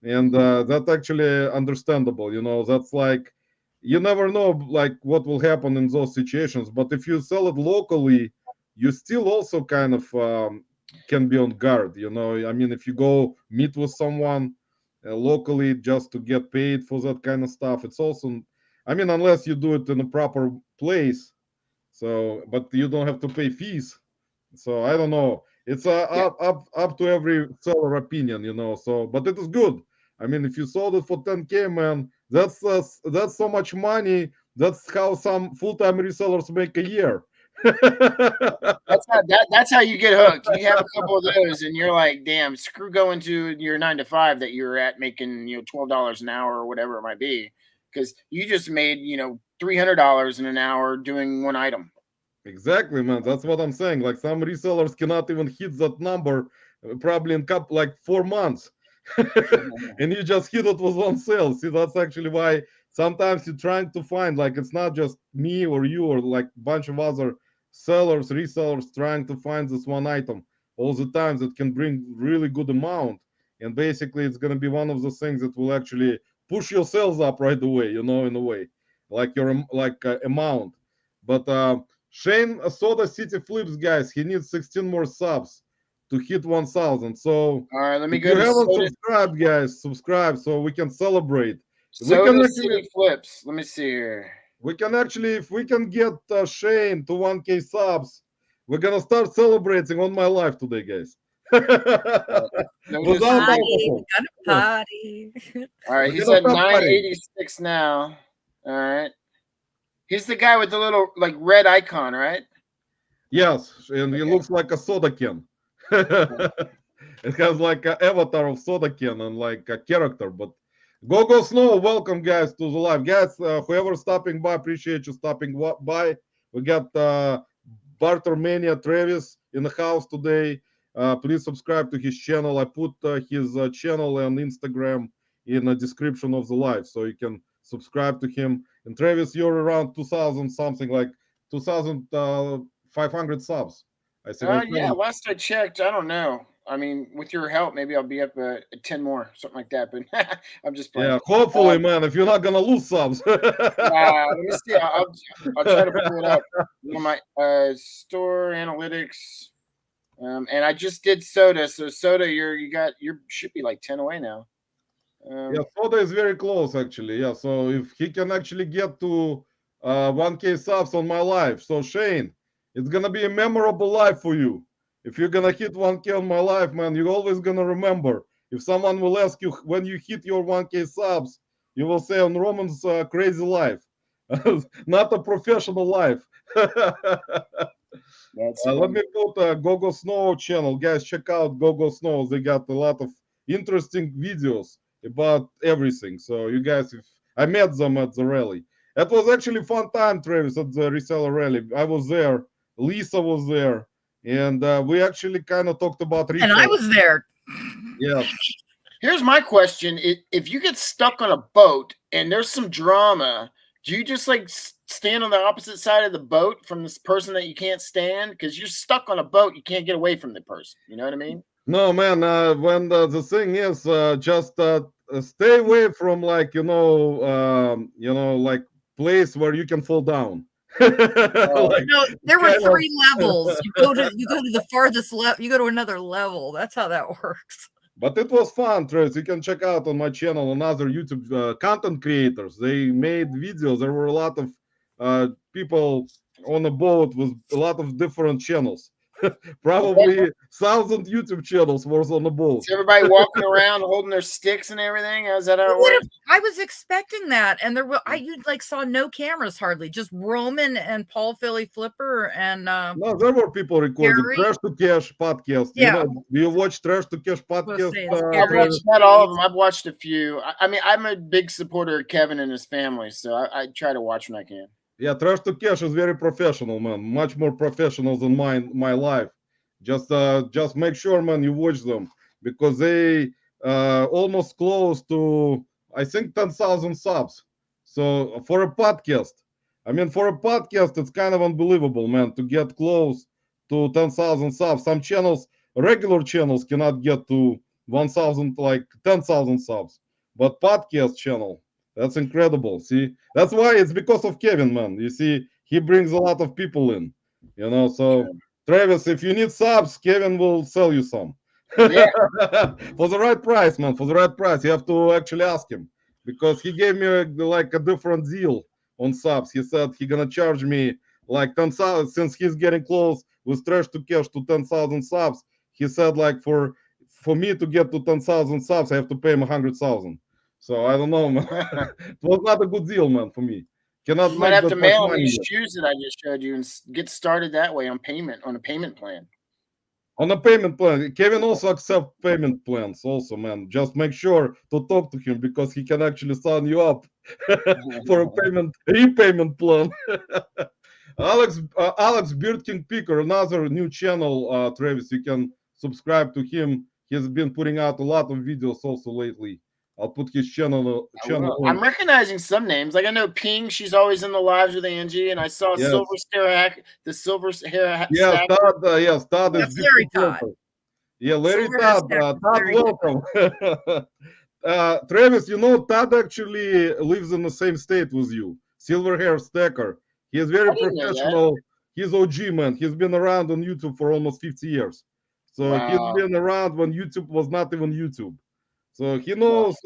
And that's actually understandable. That's like, you never know like what will happen in those situations. But if you sell it locally, you still also kind of can be on guard. I mean, if you go meet with someone locally just to get paid for that kind of stuff, it's also, I mean, unless you do it in a proper place, but you don't have to pay fees. So I don't know. It's up to every seller opinion, So, but it is good. I mean, if you sold it for 10K, man, that's so much money. That's how some full-time resellers make a year. That's how you get hooked. You have a couple of those, and you're like, damn, screw going to your 9 to 5 that you're at making $12 an hour or whatever it might be, because you just made $300 in an hour doing one item. Exactly, man. That's what I'm saying. Like some resellers cannot even hit that number, probably in like 4 months, and you just hit it with one sale. See, that's actually why sometimes you're trying to find, like, it's not just me or you or like a bunch of other sellers, resellers trying to find this one item all the time that can bring really good amount. And basically, it's going to be one of those things that will actually push your sales up right away, in a way, like your amount. But Shane Soda City Flips, guys, he needs 16 more subs to hit 1,000. So all right, let me if go. You haven't subscribed, guys. Subscribe so we can celebrate. Soda City Flips. Let me see here. We can actually, if we can get Shane to 1K subs, we're gonna start celebrating on my live today, guys. Without party. All right, he's at 986 now. All right. He's the guy with the little like red icon, right? Yes, and he looks like a soda can. It has like an avatar of soda can and like a character. But Go Snow, welcome guys to the live. Guys, whoever's stopping by, appreciate you stopping by. We got Barter Mania Travis in the house today. Please subscribe to his channel. I put his channel and Instagram in the description of the live, so you can subscribe to him. And Travis, you're around 2,000 something, like 2,500 subs. I think. Yeah, last I checked, I don't know. I mean, with your help, maybe I'll be up at 10 more, something like that. But I'm just playing. Yeah, hopefully, man. If you're not gonna lose subs. Let me see. I'll try to pull it up. My store analytics, and I just did Soda. So Soda, you should be like 10 away now. Yeah, Soda is very close actually. Yeah, so if he can actually get to 1K subs on my live, so Shane, it's gonna be a memorable live for you. If you're gonna hit 1K on my live, man, you're always gonna remember. If someone will ask you when you hit your 1K subs, you will say on Roman's crazy life, not a professional life. Let me put Go Snow channel, guys. Check out Go Snow. They got a lot of interesting videos about everything. So you guys, if I met them at the rally, that was actually a fun time, Travis, at the reseller rally. I was there, Lisa was there, and we actually kind of talked about reseller. And I was there. Yeah. Here's my question: if you get stuck on a boat and there's some drama, do you just like stand on the opposite side of the boat from this person that you can't stand? Because you're stuck on a boat, you can't get away from the person. You know what I mean? No, man. When the thing is, just stay away from like like place where you can fall down. Like, No, there were kind of- 3 levels. You go to the farthest level. You go to another level. That's how that works. But it was fun, Travis. You can check out on my channel and other YouTube content creators. They made videos. There were a lot of people on a boat with a lot of different channels. Probably 1,000 YouTube channels was on the boat. Is everybody walking around holding their sticks and everything? Is that how it works? I was expecting that, and you like saw no cameras hardly, just Roman and Paul Philly Flipper and No, there were people recording Gary? Trash to Cash podcast. Yeah. Do you watch Trash to Cash podcast? say it's I've Gary. watched not all of them. I've watched a few. I mean, I'm a big supporter of Kevin and his family, so I try to watch when I can. Yeah, Trash to Cash is very professional, man. Much more professional than my life. Just make sure, man, you watch them because they almost close to, I think, 10,000 subs. So for a podcast, it's kind of unbelievable, man, to get close to 10,000 subs. Some channels, regular channels, cannot get to 1,000, like 10,000 subs, but podcast channel, that's incredible. See, that's why it's because of Kevin, man. You see, he brings a lot of people in, so. Travis, if you need subs, Kevin will sell you some. Yeah. For the right price, man. For the right price, you have to actually ask him because he gave me a different deal on subs. He said he gonna charge me like 10,000 since he's getting close with Trash to Cash to 10,000 subs. He said like for me to get to 10,000 subs, I have to pay him 100,000. So I don't know, man. It was not a good deal, man, for me. Cannot You might make have that to much mail me money these yet. shoes that I just showed you and get started that way on a payment plan. On a payment plan, Kevin also accepts payment plans. Also, man, just make sure to talk to him because he can actually sign you up for a repayment plan. Alex Beard King Picker, another new channel. Travis, you can subscribe to him. He's been putting out a lot of videos also lately. I'll put his channel. I'm recognizing some names. Like I know Ping, she's always in the lives with Angie, and I saw Yes. Silver Hair, the Silver Hair. Yeah, Stack. Todd. Yes, Todd That's is Larry different. Todd. Yeah, Larry Silver Hair Todd. Stack is Todd, very welcome. Travis, Todd actually lives in the same state with you. Silver Hair Stacker. He is very I didn't know that. professional. He's OG, man. He's been around on YouTube for almost 50 years. So Wow. he's been around when YouTube was not even YouTube. So he knows,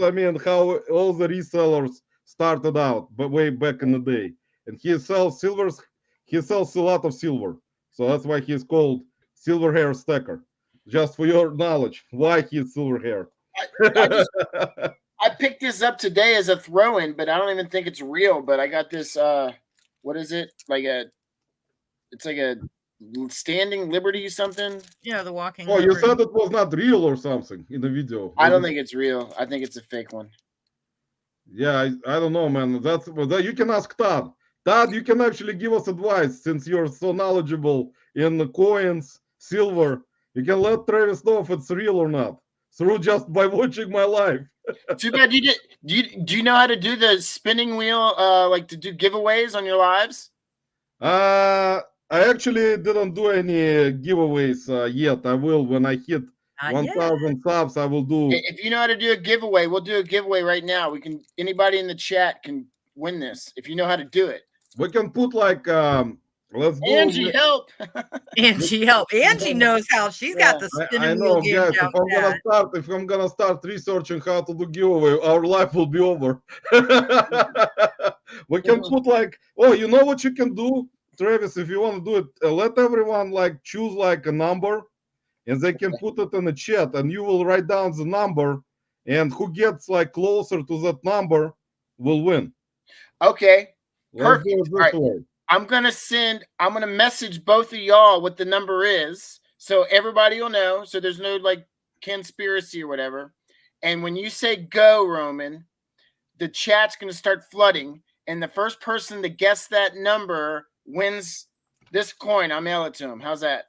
how all the resellers started out, but way back in the day. And he sells silvers. He sells a lot of silver. So that's why he's called Silver Hair Stacker. Just for your knowledge, why he's silver hair. I picked this up today as a throw-in, but I don't even think it's real. But I got this. What is it? It's like a standing liberty something. Yeah, the walking. Oh, you liberty. said it was not real or something in the video. I don't think it's real. I think it's a fake one. Yeah, I don't know, man. You can ask Todd. Todd, you can actually give us advice since you're so knowledgeable in the coins, silver. You can let Travis know if it's real or not through just by watching my live. Too bad you did. Do you know how to do the spinning wheel? Like to do giveaways on your lives? I actually didn't do any giveaways yet. I will when I hit 1,000 subs. I will do. If you know how to do a giveaway, we'll do a giveaway right now. Anybody in the chat can win this if you know how to do it. We can put like let's do. Angie, help! Angie, help! Angie knows how. She's got the spinning I know, wheel game guys. down If I'm gonna start researching how to do giveaway, our life will be over. We can put like, you know what you can do, Travis? If you want to do it, let everyone like choose like a number, and they can put it in the chat, and you will write down the number, and who gets like closer to that number will win. Okay. Let's do it this way. I'm gonna message both of y'all what the number is, so everybody will know. So there's no like conspiracy or whatever. And when you say go, Roman, the chat's gonna start flooding, and the first person to guess that number wins this coin. I'll mail it to him. How's that?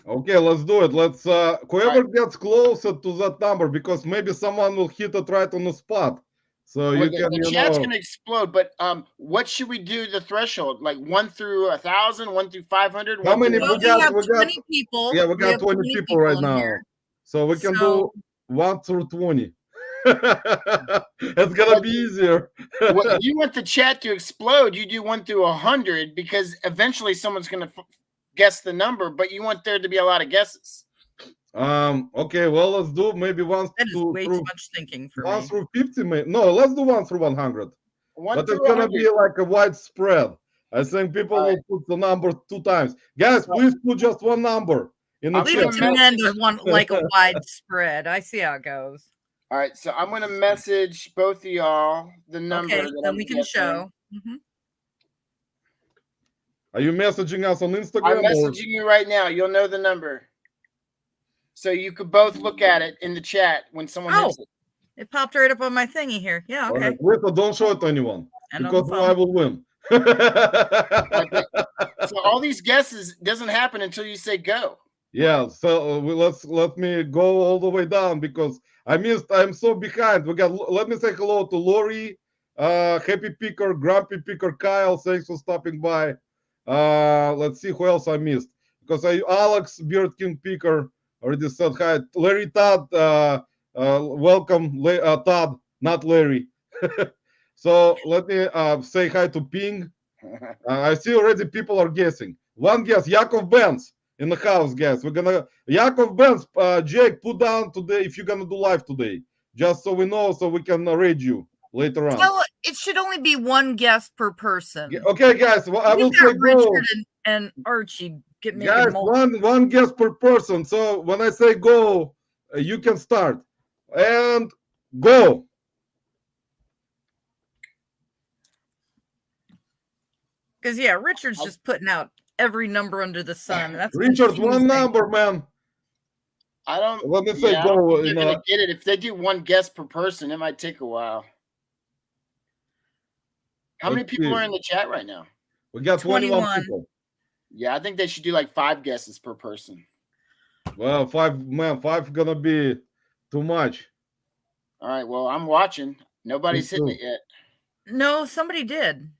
Okay, let's do it. Let's whoever gets closer to that number, because maybe someone will hit it right on the spot. So Well, you can, the chat's gonna explode. But what should we do? The threshold, like 1 through 1,000, 1 through 500. How many Well, we have 20 people. Yeah, we got have 20 people right in now. here. So we can do 1 through 20. It's gonna be easier. Well, if you want the chat to explode, you do 1 through 100 because eventually someone's gonna guess the number, but you want there to be a lot of guesses. Okay, well, let's do maybe 1 That is way through too much thinking for 1 me. through 50. No, let's do 1 through 100. But it's gonna be like a widespread. I think people will put the number 2 times. Guys, please put just one number in the Leave chat. it to men to want like a widespread. I see how it goes. All right, so I'm gonna message both of y'all the number. Okay, that then I'm we can guessing. show. Are you messaging us on Instagram? I'm messaging you right now. You'll know the number. So you could both look at it in the chat when someone hits it. It popped right up on my thingy here. Yeah, okay. Right, Rita, don't show it to anyone because I will win. So all these guesses doesn't happen until you say go. Yeah, so let me go all the way down because I'm so behind. Let me say hello to Lori, Happy Picker, Grumpy Picker, Kyle. Thanks for stopping by. Let's see who else I missed because Alex, Beard King Picker already said hi. Larry Todd, welcome, Todd, not Larry. So let me say hi to Ping. I see already people are guessing. One guess, Yakov Benz in the house, guys. We're gonna Yakov Benz, Jake, put down today if you're gonna do live today, just so we know, so we can raid you later on. Well, it should only be one guess per person. Okay, guys. Well, I will say go. Richard and Archie get guys, one guess per person. So when I say go, you can start and go. Because yeah, Richard's just putting out every number under the sun. That's Richard, one number, man. I don't. Let me say go. You're gonna get it if they do one guess per person. It might take a while. How many people are in the chat right now? We got 21 people. Yeah, I think they should do like 5 guesses per person. Well, 5 gonna be too much. All right. Well, I'm watching. Nobody's hitting it yet. No, somebody did.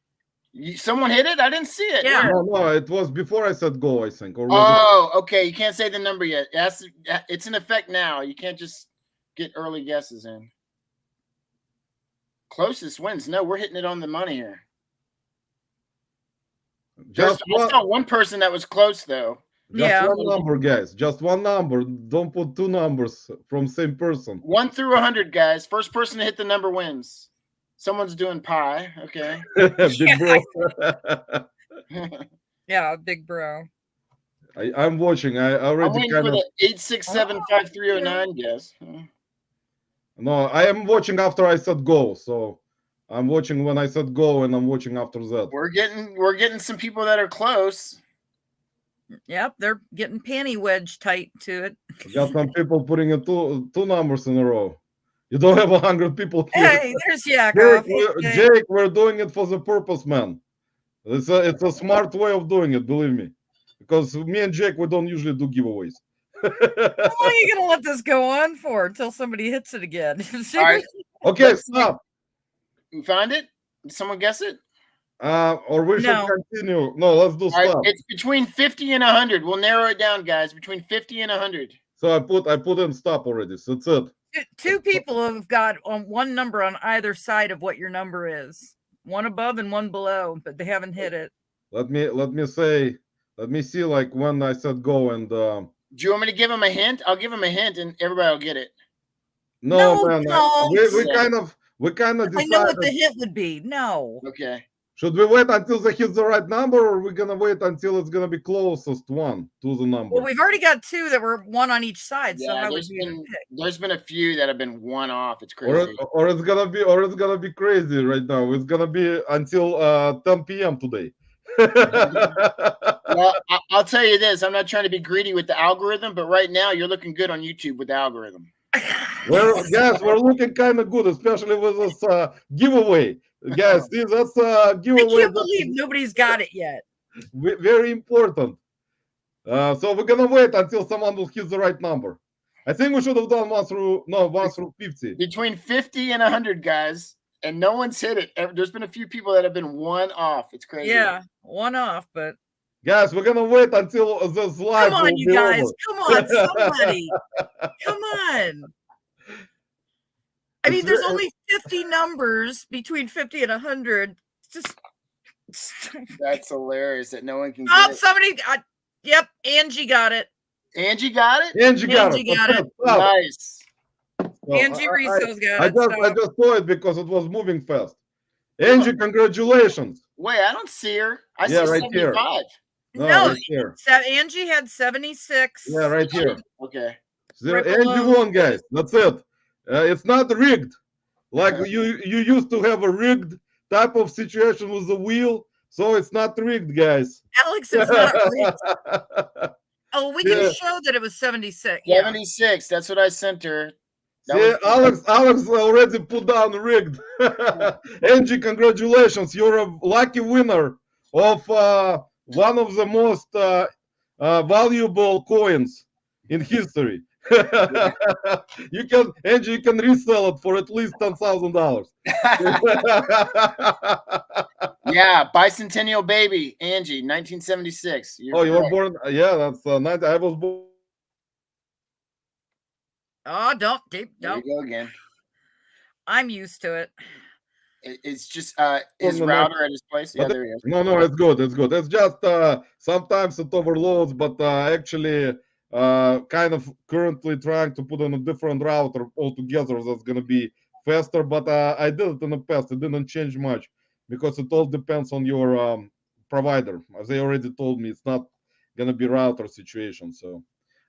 Someone hit it? I didn't see it. Yeah. No, it was before I said go, I think. Oh, okay. You can't say the number yet. It's in effect now. You can't just get early guesses in. Closest wins. No, we're hitting it on the money here. I saw one person that was close, though. Just one number, guys. Just one number. Don't put 2 numbers from same person. 1 through 100, guys. First person to hit the number wins. Someone's doing pie. Okay. Big bro. Yeah, big bro. I'm watching. I already I'm waiting for the 8675309 guess. No, I am watching after I said go. So I'm watching when I said go, and I'm watching after that. We're getting some people that are close. Yep, they're getting panty wedge tight to it. Got some people putting in two numbers in a row. You don't have 100 people here. Hey, there's Yakov. Jake, we're doing it for the purpose, man. It's a smart way of doing it, believe me. Because me and Jake, we don't usually do giveaways. How long are you gonna let this go on for until somebody hits it again? All right. Okay, stop. You found it? Did someone guess it? Or we should continue. No, let's do stop. It's between 50 and 100. We'll narrow it down, guys. Between 50 and 100. So I put in stop already. So that's it. 2 people have got one number on either side of what your number is. One above and one below, but they haven't hit it. Let me see like when I said go and do you want me to give them a hint? I'll give them a hint and everybody will get it. No, man. We kind of decided. I know what the hint would be. No. Okay. Should we wait until they hit the right number, or are we gonna wait until it's gonna be closest one to the number? Well, we've already got 2 that were one on each side. Yeah, so there's been a few that have been one off. It's crazy. Or it's gonna be crazy right now. It's gonna be until 10 p.m. today. Well, I'll tell you this. I'm not trying to be greedy with the algorithm, but right now you're looking good on YouTube with the algorithm. Well, guys, we're looking kind of good, especially with this giveaway. Guys, that's a giveaway. I can't believe nobody's got it yet. Very important. So we're gonna wait until someone will hit the right number. I think we should have done 1 through 50. Between 50 and 100, guys. and no one's hit it. There's been a few people that have been one off. It's crazy. Yeah, one off, but Guys, we're gonna wait until this live. come on, will you be guys. over. Come on, somebody. Come on. I mean, there's only 50 numbers between 50 and 100. Just That's hilarious that no one can oh, get it. somebody. Yep, Angie got it. Angie got it? Angie got Angie got it. Nice. So Angie Reso's got I it. just saw it because it was moving fast. Angie, congratulations. Wait, I don't see her. I Yeah, see right 75. here. No, right here. Angie had 76. Yeah, right here. Okay. Right Angie below. won, guys. That's it. It's not rigged. Like you used to have a rigged type of situation with the wheel, so it's not rigged, guys. Alex, it's not rigged. Oh, we can show that it was 76. 76. That's what I sent her. See, Alex already put down rigged. Angie, congratulations. You're a lucky winner of one of the most valuable coins in history. Angie, you can resell it for at least $10,000. Yeah, bicentennial baby, Angie, 1976. You were born? Yeah, that's 90. I was born. Oh, don't. There you go again. I'm used to it. It's just his router at his place. Yeah, there he is. No, it's good. It's good. It's just sometimes it overloads, but actually kind of currently trying to put on a different router altogether that's going to be faster. But I did it in the past. It didn't change much because it all depends on your provider. As they already told me, it's not going to be router situation. So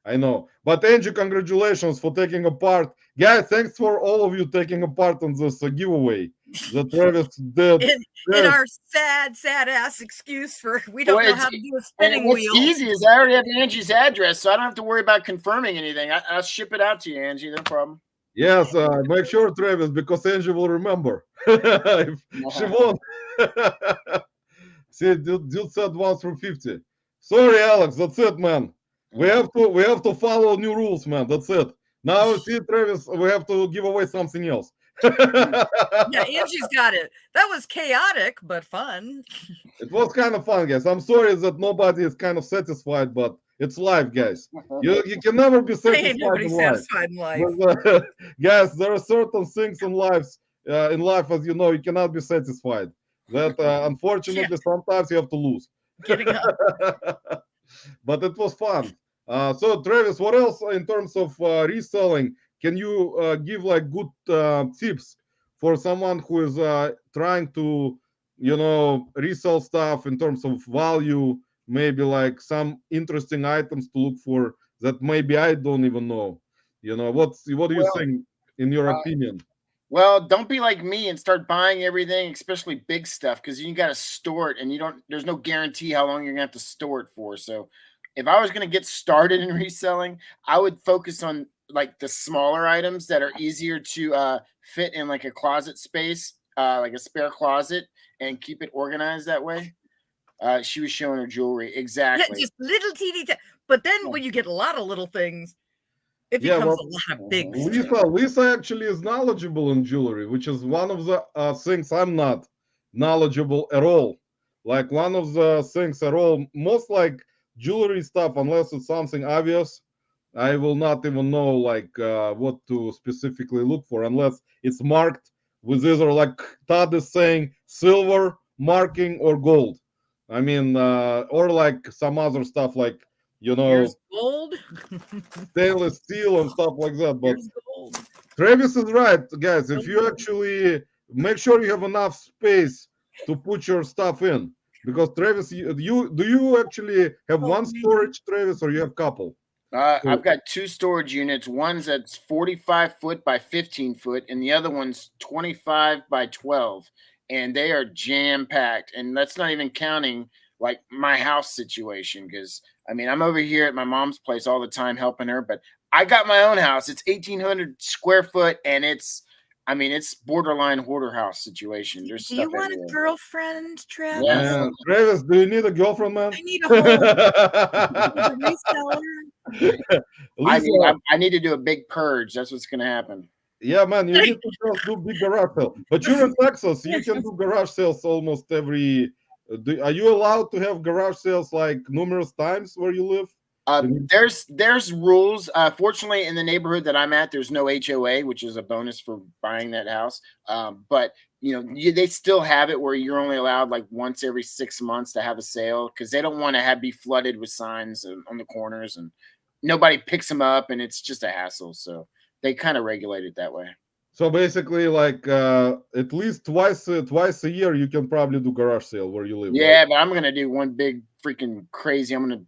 I know. But Angie, congratulations for taking a part. Guys, thanks for all of you taking a part in this giveaway that Travis did. In our sad ass excuse for we don't know how to do a spinning wheel. What's easy is I already have Angie's address, so I don't have to worry about confirming anything. I'll ship it out to you, Angie. No problem. Yes, make sure, Travis, because Angie will remember if she won't. See, dude said 1 through 50. Sorry, Alex, that's it, man. We have to follow new rules, man. That's it. Now, see, Travis, we have to give away something else. Yeah, Angie's got it. That was chaotic, but fun. It was kind of fun, guys. I'm sorry that nobody is kind of satisfied, but it's live, guys. You can never be satisfied in life. But, guys, there are certain things in life, as you know, you cannot be satisfied. That unfortunately, sometimes you have to lose. Getting up. But it was fun. So, Travis, what else in terms of reselling? Can you give like good tips for someone who is trying to, resell stuff in terms of value? Maybe like some interesting items to look for that maybe I don't even know. What do you think in your opinion? Well, don't be like me and start buying everything, especially big stuff, because you got to store it, and there's no guarantee how long you're gonna have to store it for. So, if I was gonna get started in reselling, I would focus on like the smaller items that are easier to fit in like a closet space, like a spare closet, and keep it organized that way. She was showing her jewelry. Exactly. Yeah, just little teeny. But then when you get a lot of little things, it becomes a lot of big stuff. Lisa actually is knowledgeable in jewelry, which is one of the things I'm not knowledgeable at all. Like one of the things at all, most like jewelry stuff, unless it's something obvious, I will not even know like what to specifically look for unless it's marked with either like Todd is saying silver marking or gold. I mean, or like some other stuff like, Here's gold, stainless steel and stuff like that. But Travis is right, guys. If you actually make sure you have enough space to put your stuff in, because Travis, do you actually have one storage, Travis, or you have a couple? I've got 2 storage units. One's that's 45 foot by 15 foot, and the other one's 25 by 12. And they are jam packed. And that's not even counting like my house situation. Because I mean, I'm over here at my mom's place all the time helping her, but I got my own house. It's 1,800 square foot, and it's borderline hoarder house situation. There's do you want a girlfriend, Travis? Yeah. Travis, do you need a girlfriend, man? I need a reseller. I need to do a big purge. That's what's going to happen. Yeah, man, you need to just do big garage sale. But you're in Texas, you can do garage sales almost every. Are you allowed to have garage sales like numerous times where you live? There's rules. Fortunately, in the neighborhood that I'm at, there's no HOA, which is a bonus for buying that house. But they still have it where you're only allowed like once every 6 months to have a sale because they don't want to be flooded with signs on the corners and nobody picks them up and it's just a hassle. So they kind of regulate it that way. So basically, like at least twice a year, you can probably do garage sale where you live. Yeah, right? but I'm gonna do one big freaking crazy. I'm gonna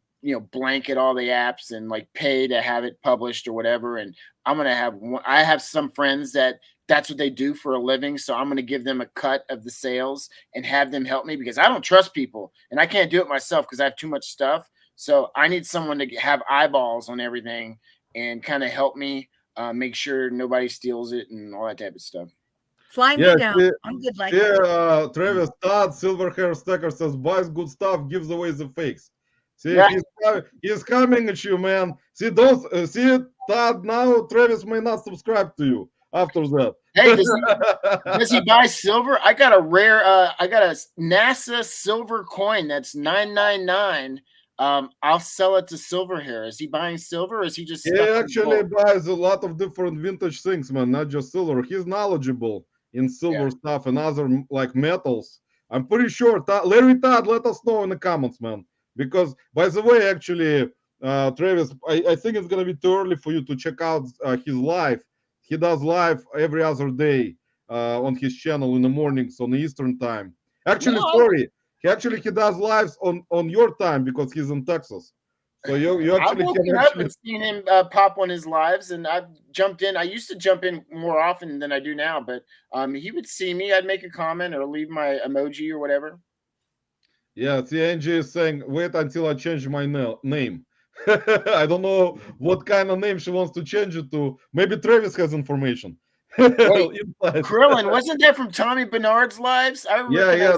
blanket all the apps and like pay to have it published or whatever. And I'm gonna have one. I have some friends that's what they do for a living. So I'm gonna give them a cut of the sales and have them help me because I don't trust people and I can't do it myself because I have too much stuff. So I need someone to have eyeballs on everything and kind of help me make sure nobody steals it and all that type of stuff. Fly me down. I'm good like that. Travis Todd, Silver Hair Stacker says, buys good stuff, gives away the fakes. See, Yeah. he's coming at you, man. See, see, Todd, now Travis may not subscribe to you after that. Hey, does he buy silver? I got a rare, I got a NASA silver coin that's $9.99. I'll sell it to Silver Hair. Is he buying silver or is he just He actually buys a lot of different vintage things, man, not just silver. He's knowledgeable in silver stuff and other like metals. I'm pretty sure Larry Todd, let us know in the comments, man. Because by the way, actually, Travis, I think it's gonna be too early for you to check out his live. He does live every other day on his channel in the mornings on the Eastern time. Actually, sorry. He does lives on your time because he's in Texas. So you actually can up and seen him pop on his lives, and I've jumped in. I used to jump in more often than I do now, but he would see me. I'd make a comment or leave my emoji or whatever. Yeah, see, Angie is saying, wait until I change my name. I don't know what kind of name she wants to change it to. Maybe Travis has information. Wait, Krillin, wasn't that from Tommy Bernard's lives? Yeah.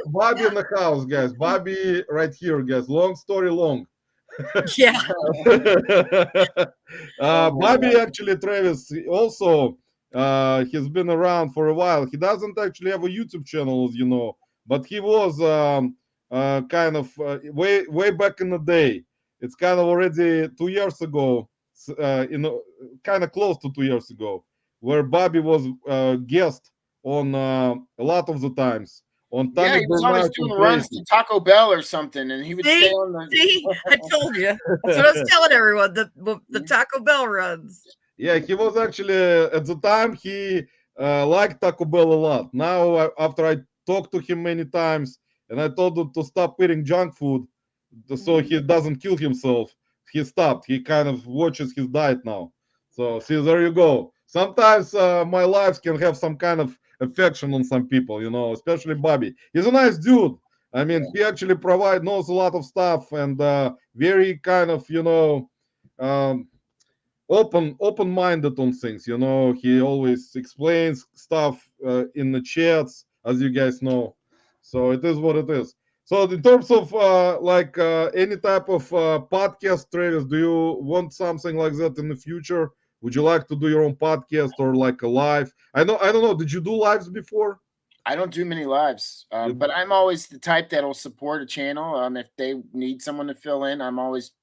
Bobby in the house, guys. Bobby right here, guys. Long story long. Yeah. Bobby, actually, Travis, also, he's been around for a while. He doesn't actually have a YouTube channel, as you know, but he was kind of way back in the day. It's kind of already 2 years ago, kind of close to 2 years ago, where Bobby was guest on a lot of the times. On Tommy he was always doing runs to Taco Bell or something, and he would stay on the. See, I told you. That's what I was telling everyone. The Taco Bell runs. Yeah, he was actually at the time he liked Taco Bell a lot. Now, after I talked to him many times and I told him to stop eating junk food, so he doesn't kill himself, he stopped. He kind of watches his diet now. So see, there you go. Sometimes my lives can have some kind of affection on some people, especially Bobby. He's a nice dude. I mean, he actually knows a lot of stuff and very kind of, open-minded on things. He always explains stuff in the chats, as you guys know. So it is what it is. So in terms of any type of podcast, Travis, do you want something like that in the future? Would you like to do your own podcast or like a live? I don't know. Did you do lives before? I don't do many lives, but I'm always the type that'll support a channel. If they need someone to fill in, I'm always,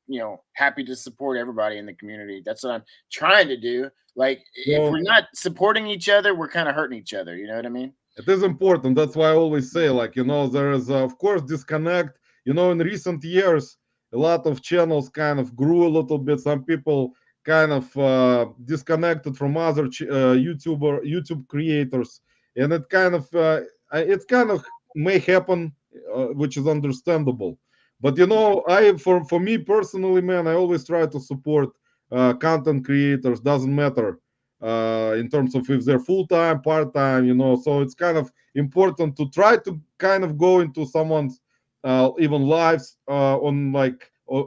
happy to support everybody in the community. That's what I'm trying to do. Like, if we're not supporting each other, we're kind of hurting each other. You know what I mean? It is important. That's why I always say, there is, of course, disconnect. In recent years, a lot of channels kind of grew a little bit. Some people kind of disconnected from other YouTube creators, and it kind of may happen, which is understandable. But for me personally, man, I always try to support content creators. Doesn't matter in terms of if they're full-time, part-time, so it's kind of important to try to kind of go into someone's even lives on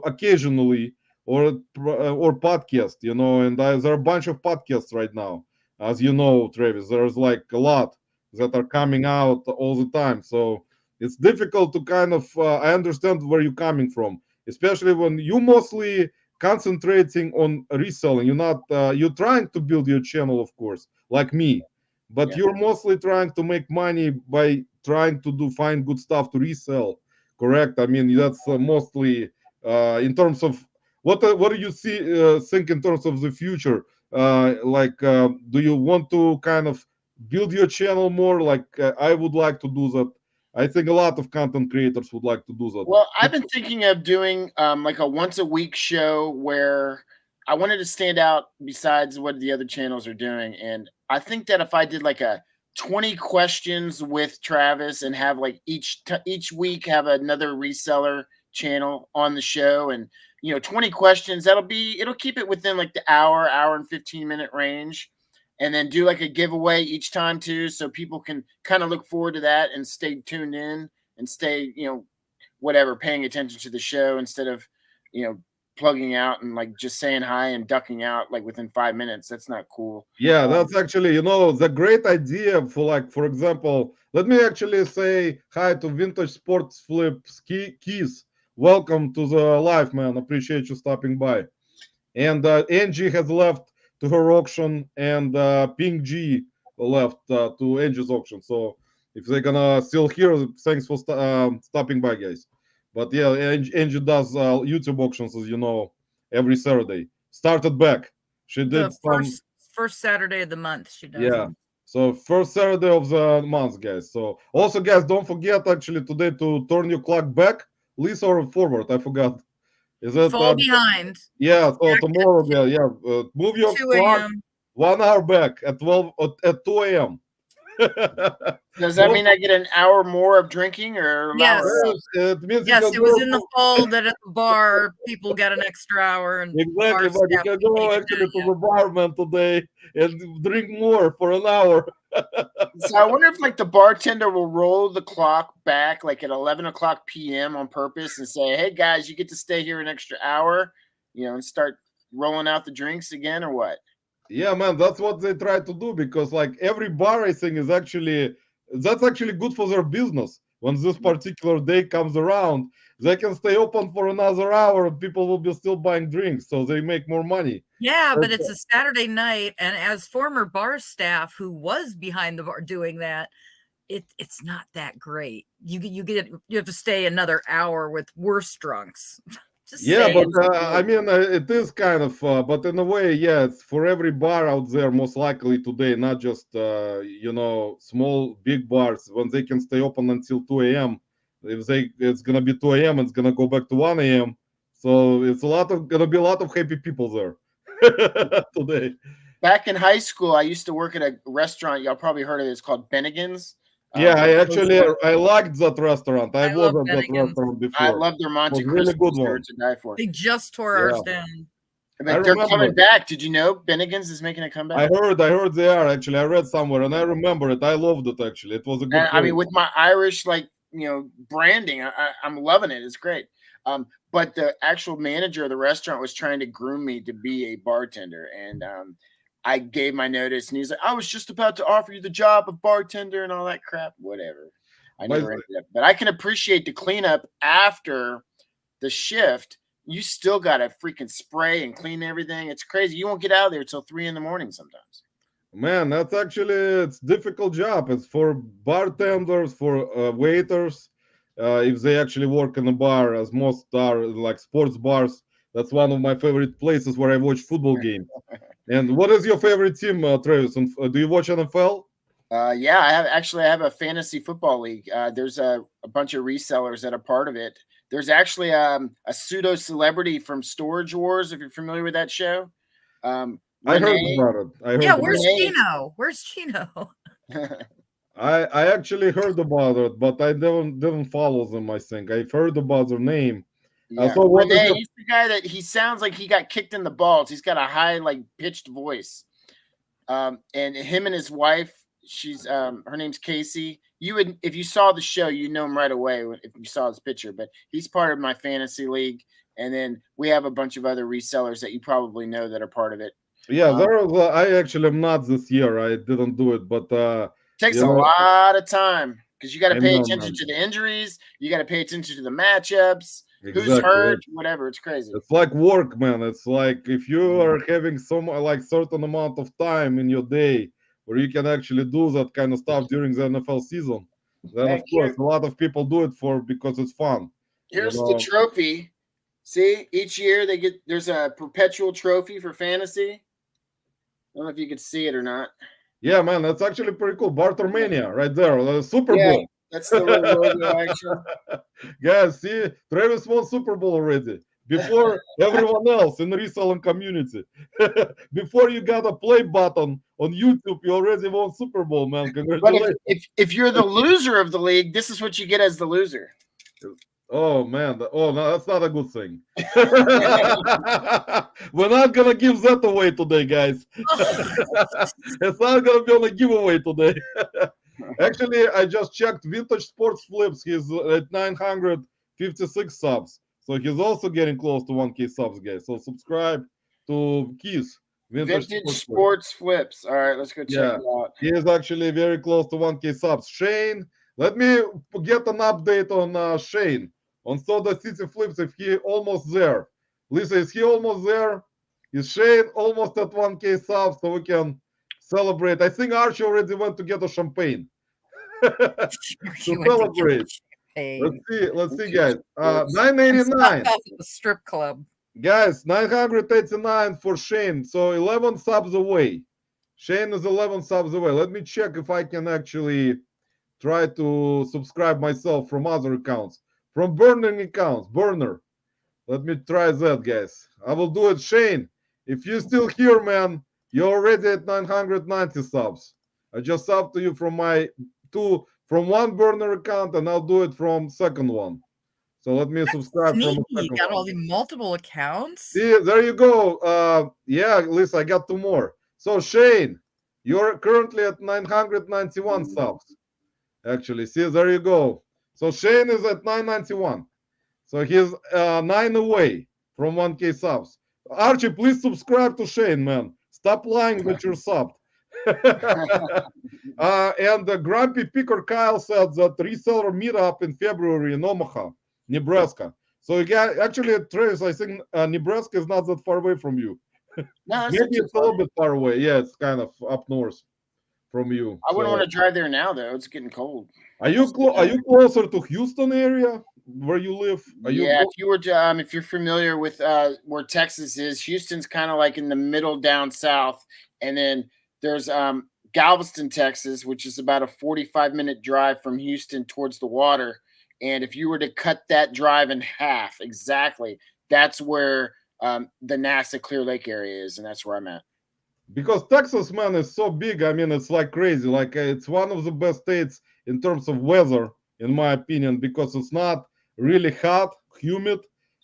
occasionally or podcast, and there are a bunch of podcasts right now, as you know, Travis. There's like a lot that are coming out all the time, so it's difficult to kind of I understand where you're coming from, especially when you mostly concentrating on reselling. You're not you're trying to build your channel, of course, like me, but Yeah. you're mostly trying to make money by trying to find good stuff to resell. Correct? I mean, that's mostly in terms of what do you think in terms of the future? Do you want to kind of build your channel more? Like I would like to do that. I think a lot of content creators would like to do that. Well, I've been thinking of doing like a once a week show where I wanted to stand out besides what the other channels are doing. And I think that if I did like a 20 questions with Travis and have like each week have another reseller channel on the show, and 20 questions, it'll keep it within like the hour and 15-minute range, and then do like a giveaway each time too, so people can kind of look forward to that and stay tuned in and stay whatever, paying attention to the show instead of plugging out and like just saying hi and ducking out like within 5 minutes. That's not cool. Yeah, that's actually, the great idea for example, let me actually say hi to Vintage Sports Flip Keys. Welcome to the live, man. Appreciate you stopping by. And Angie has left to her auction, and Ping G left to Angie's auction. So if they're gonna still here, thanks for stopping by, guys. But yeah, Angie does YouTube auctions, as you know, every Saturday. Started back. She did the first Saturday of the month. She does. Yeah. So first Saturday of the month, guys. So also, guys, don't forget actually today to turn your clock back, Lisa, or forward. I forgot. Is it fall behind? Yeah. So tomorrow, move your clock 1 hour back at 2 a.m. Does that mean I get an hour more of drinking, or yes? It means yes, it was in the fall that at the bar people got an extra hour. And exactly, but you can go actually to the barman today and drink more for an hour. So I wonder if like the bartender will roll the clock back like at 11 o'clock p.m. on purpose and say, "Hey guys, you get to stay here an extra hour," and start rolling out the drinks again, or what? Yeah, man, that's what they try to do, because like every bar, I think, that's actually good for their business. When this particular day comes around, they can stay open for another hour and people will be still buying drinks, so they make more money. Yeah, but it's a Saturday night, and as former bar staff who was behind the bar doing that, it's not that great. You have to stay another hour with worse drunks. Yeah, but I mean, it is kind of, but in a way, yeah, it's for every bar out there, most likely today, not just, small, big bars, when they can stay open until 2 a.m. It's going to be 2 a.m., it's going to go back to 1 a.m. So it's going to be a lot of happy people there today. Back in high school, I used to work at a restaurant. Y'all probably heard of it. It's called Bennigan's. Yeah, I liked that restaurant. I was at that restaurant before. I love their Monte Cristo. Really good one. To die for. They just tore ours down. But they're coming back. Did you know Bennigan's is making a comeback? I heard they are actually. I read somewhere and I remember it. I loved it actually. It was a good. I mean, with my Irish branding, I'm loving it. It's great. But the actual manager of the restaurant was trying to groom me to be a bartender, and I gave my notice, and he's like, "I was just about to offer you the job of bartender and all that crap." Whatever. I never ended up. But I can appreciate the cleanup after the shift. You still got to freaking spray and clean everything. It's crazy. You won't get out of there till 3 a.m. sometimes. Man, that's actually, it's a difficult job. It's for bartenders, for waiters, if they actually work in a bar, as most are like sports bars. That's one of my favorite places where I watch football games. And what is your favorite team, Travis? Do you watch NFL? Yeah, I have a fantasy football league. There's a bunch of resellers that are part of it. There's actually a pseudo celebrity from Storage Wars, if you're familiar with that show. I heard about it. Where's Chino? Where's Chino? I actually heard about it, but I didn't follow them. I think I've heard about their name. Yeah. He's the guy that he sounds like he got kicked in the balls. He's got a high, pitched voice. And him and his wife, she's her name's Casey. If you saw the show, you know him right away if you saw his picture. But he's part of my fantasy league, and then we have a bunch of other resellers that you probably know that are part of it. Yeah, I actually am not this year. I didn't do it, but takes a lot of time because you got to pay attention to the injuries. You got to pay attention to the matchups. who's Exactly. hurt, whatever. It's crazy. It's like work, man. It's like if you are having some like certain amount of time in your day where you can actually do that kind of stuff during the NFL season, then Heck, of course a lot of people do it for because it's fun. here's the trophy. See, each year there's a perpetual trophy for fantasy. I don't know if you could see it or not. Yeah, man, that's actually pretty cool. Barter Mania right there. Super Bowl. That's the little logo action. Guys, see, Travis won Super Bowl already. Before everyone else in the reselling community. Before you got a play button on YouTube, you already won Super Bowl, man. Congratulations. But if you're the loser of the league, this is what you get as the loser. Oh man, no, that's not a good thing. We're not gonna give that away today, guys. It's not gonna be on a giveaway today. Actually, I just checked Vintage Sports Flips. He's at 956 subs, so he's also getting close to 1K subs, guys. So subscribe to Keys. Vintage Sports Flips. All right, let's go check it out. He is actually very close to 1K subs. Shane, let me get an update on Shane on Soda City Flips if he almost there. Lisa, is he almost there? Is Shane almost at 1K subs so we can celebrate? I think Archie already went to get a champagne to celebrate. Let's see, guys. 989. The strip club. Guys, 989 for Shane. So 11 subs away. Shane is 11 subs away. Let me check if I can actually try to subscribe myself from other accounts. From burning accounts. Burner. Let me try that, guys. I will do it. Shane, if you're still here, man, you're already at 990 subs. I just subbed to you from from one burner account, and I'll do it from second one. So let me subscribe from a second got one. all the multiple accounts. See, there you go. Yeah, Lisa, I got 2 more. So Shane, you're currently at 991 subs. Actually, see, there you go. So Shane is at 991. So he's 9 away from 1K subs. Archie, please subscribe to Shane, man. Stop lying that you're subbed. And the Grumpy Picker Kyle said that reseller meetup in February in Omaha, Nebraska. So actually, Travis, I think Nebraska is not that far away from you. No, maybe it's a little bit far away. Yeah, it's kind of up north from you. I wouldn't want to drive there now, though. It's getting cold. Are you closer to Houston area where you live? If you're familiar with where Texas is, Houston's kind of like in the middle down south, and then there's Galveston, Texas, which is about a 45-minute drive from Houston towards the water. And if you were to cut that drive in half, exactly, that's where the NASA Clear Lake area is, and that's where I'm at. Because Texas, man, is so big. I mean, it's like crazy. Like it's one of the best states in terms of weather, in my opinion, because it's not really hot, humid.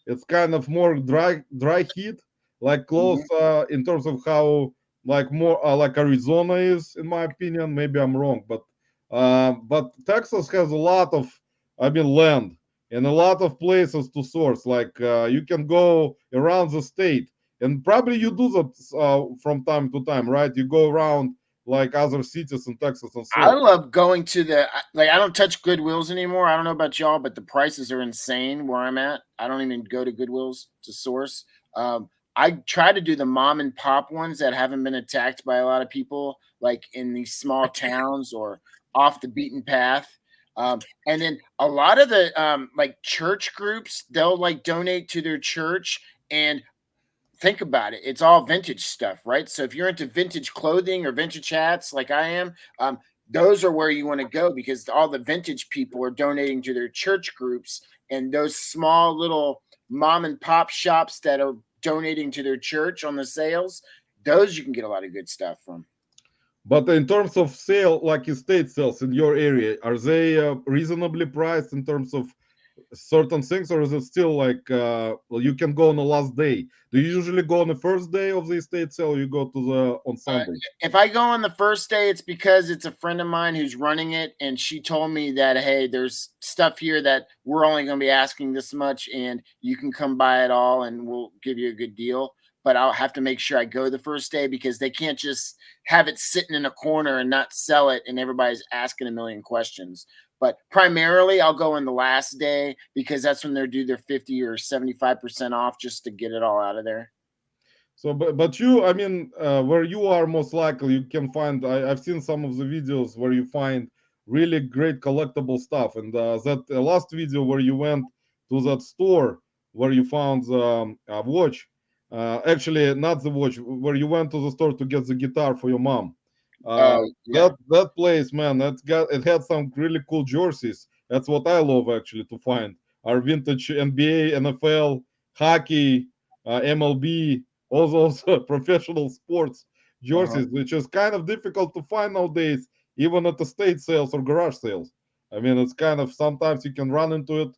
It's kind of more dry heat, like close in terms of how like more like Arizona is, in my opinion. Maybe I'm wrong, but Texas has a lot of, land and a lot of places to source. Like you can go around the state. And probably you do that from time to time, right? You go around like other cities in Texas and so. I love going to I don't touch Goodwills anymore. I don't know about y'all, but the prices are insane where I'm at. I don't even go to Goodwills to source. I try to do the mom and pop ones that haven't been attacked by a lot of people, like in these small towns or off the beaten path. And then a lot of the like church groups, they'll like donate to their church, and think about it. It's all vintage stuff, right? So if you're into vintage clothing or vintage hats like I am, those are where you want to go, because all the vintage people are donating to their church groups, and those small little mom and pop shops that are donating to their church on the sales, those you can get a lot of good stuff from. But in terms of sale, like estate sales in your area, are they reasonably priced in terms of certain things, or is it still like you can go on the last day? Do you usually go on the first day of the estate sale, or you go to on Sunday? If I go on the first day, it's because it's a friend of mine who's running it, and she told me that, hey, there's stuff here that we're only going to be asking this much, and you can come buy it all and we'll give you a good deal. But I'll have to make sure I go the first day, because they can't just have it sitting in a corner and not sell it and everybody's asking a million questions. but primarily I'll go on the last day because that's when they're do their 50 or 75% off just to get it all out of there. So, but you, I mean, where you are most likely, you can find. I've seen some of the videos where you find really great collectible stuff, and that last video where you went to that store where you found a watch, actually not the watch, where you went to the store to get the guitar for your mom. Yeah. That place, man, it had some really cool jerseys. That's what I love actually to find. Our vintage NBA, NFL, hockey, MLB, all those professional sports jerseys, which is kind of difficult to find nowadays, even at the state sales or garage sales. I mean, it's kind of sometimes you can run into it,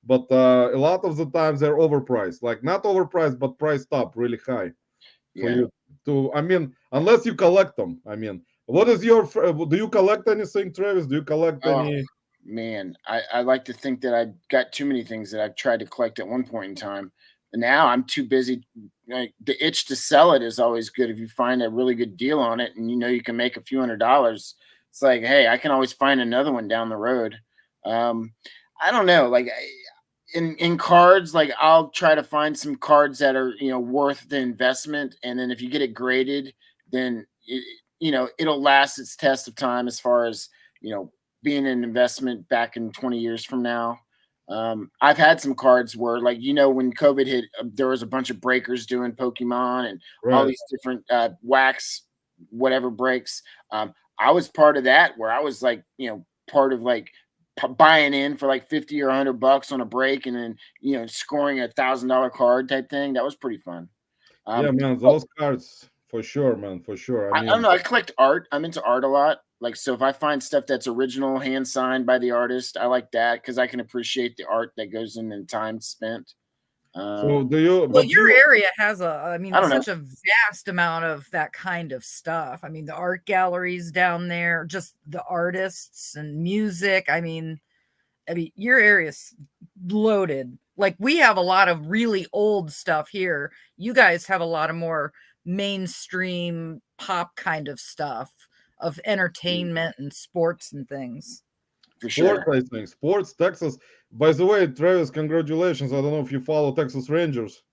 but a lot of the times they're overpriced. Like not overpriced, but priced up really high for you to. I mean, unless you collect them. I mean, what is your? Do you collect anything, Travis? Do you collect any? Man, I like to think that I got too many things that I've tried to collect at one point in time. And now I'm too busy. Like the itch to sell it is always good if you find a really good deal on it and you know you can make a few $100s. It's like, hey, I can always find another one down the road. I don't know, like in cards, like I'll try to find some cards that are worth the investment, and then if you get it graded, then it'll last its test of time as far as being an investment back in 20 years from now. I've had some cards where, like, when COVID hit, there was a bunch of breakers doing Pokemon and all these different wax, whatever breaks. I was part of that where I was like, part of like buying in for like 50 or $100 on a break and then, scoring $1,000 card type thing. That was pretty fun. Yeah, man, those cards for sure, man, for sure. I don't know. I collect art. I'm into art a lot. Like, so if I find stuff that's original, hand signed by the artist, I like that because I can appreciate the art that goes in and time spent. So do you? Well, your area has such know. a vast amount of that kind of stuff. I mean, the art galleries down there, just the artists and music. I mean, your area's loaded. Like we have a lot of really old stuff here. You guys have a lot of more mainstream pop kind of stuff of entertainment and sports and things. For sure. Sports, I think. Sports, Texas. By the way, Travis, congratulations. I don't know if you follow Texas Rangers,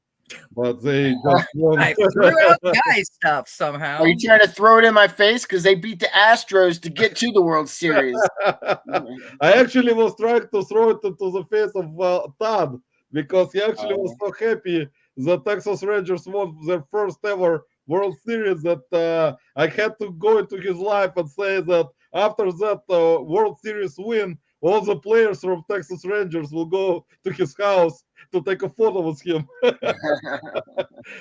but they just won. I threw out guy stuff somehow. Are you trying to throw it in my face? Because they beat the Astros to get to the World Series. I actually was trying to throw it into the face of Todd because he actually was so happy the Texas Rangers won their first ever World Series that I had to go into his life and say that after that World Series win, all the players from Texas Rangers will go to his house to take a photo with him.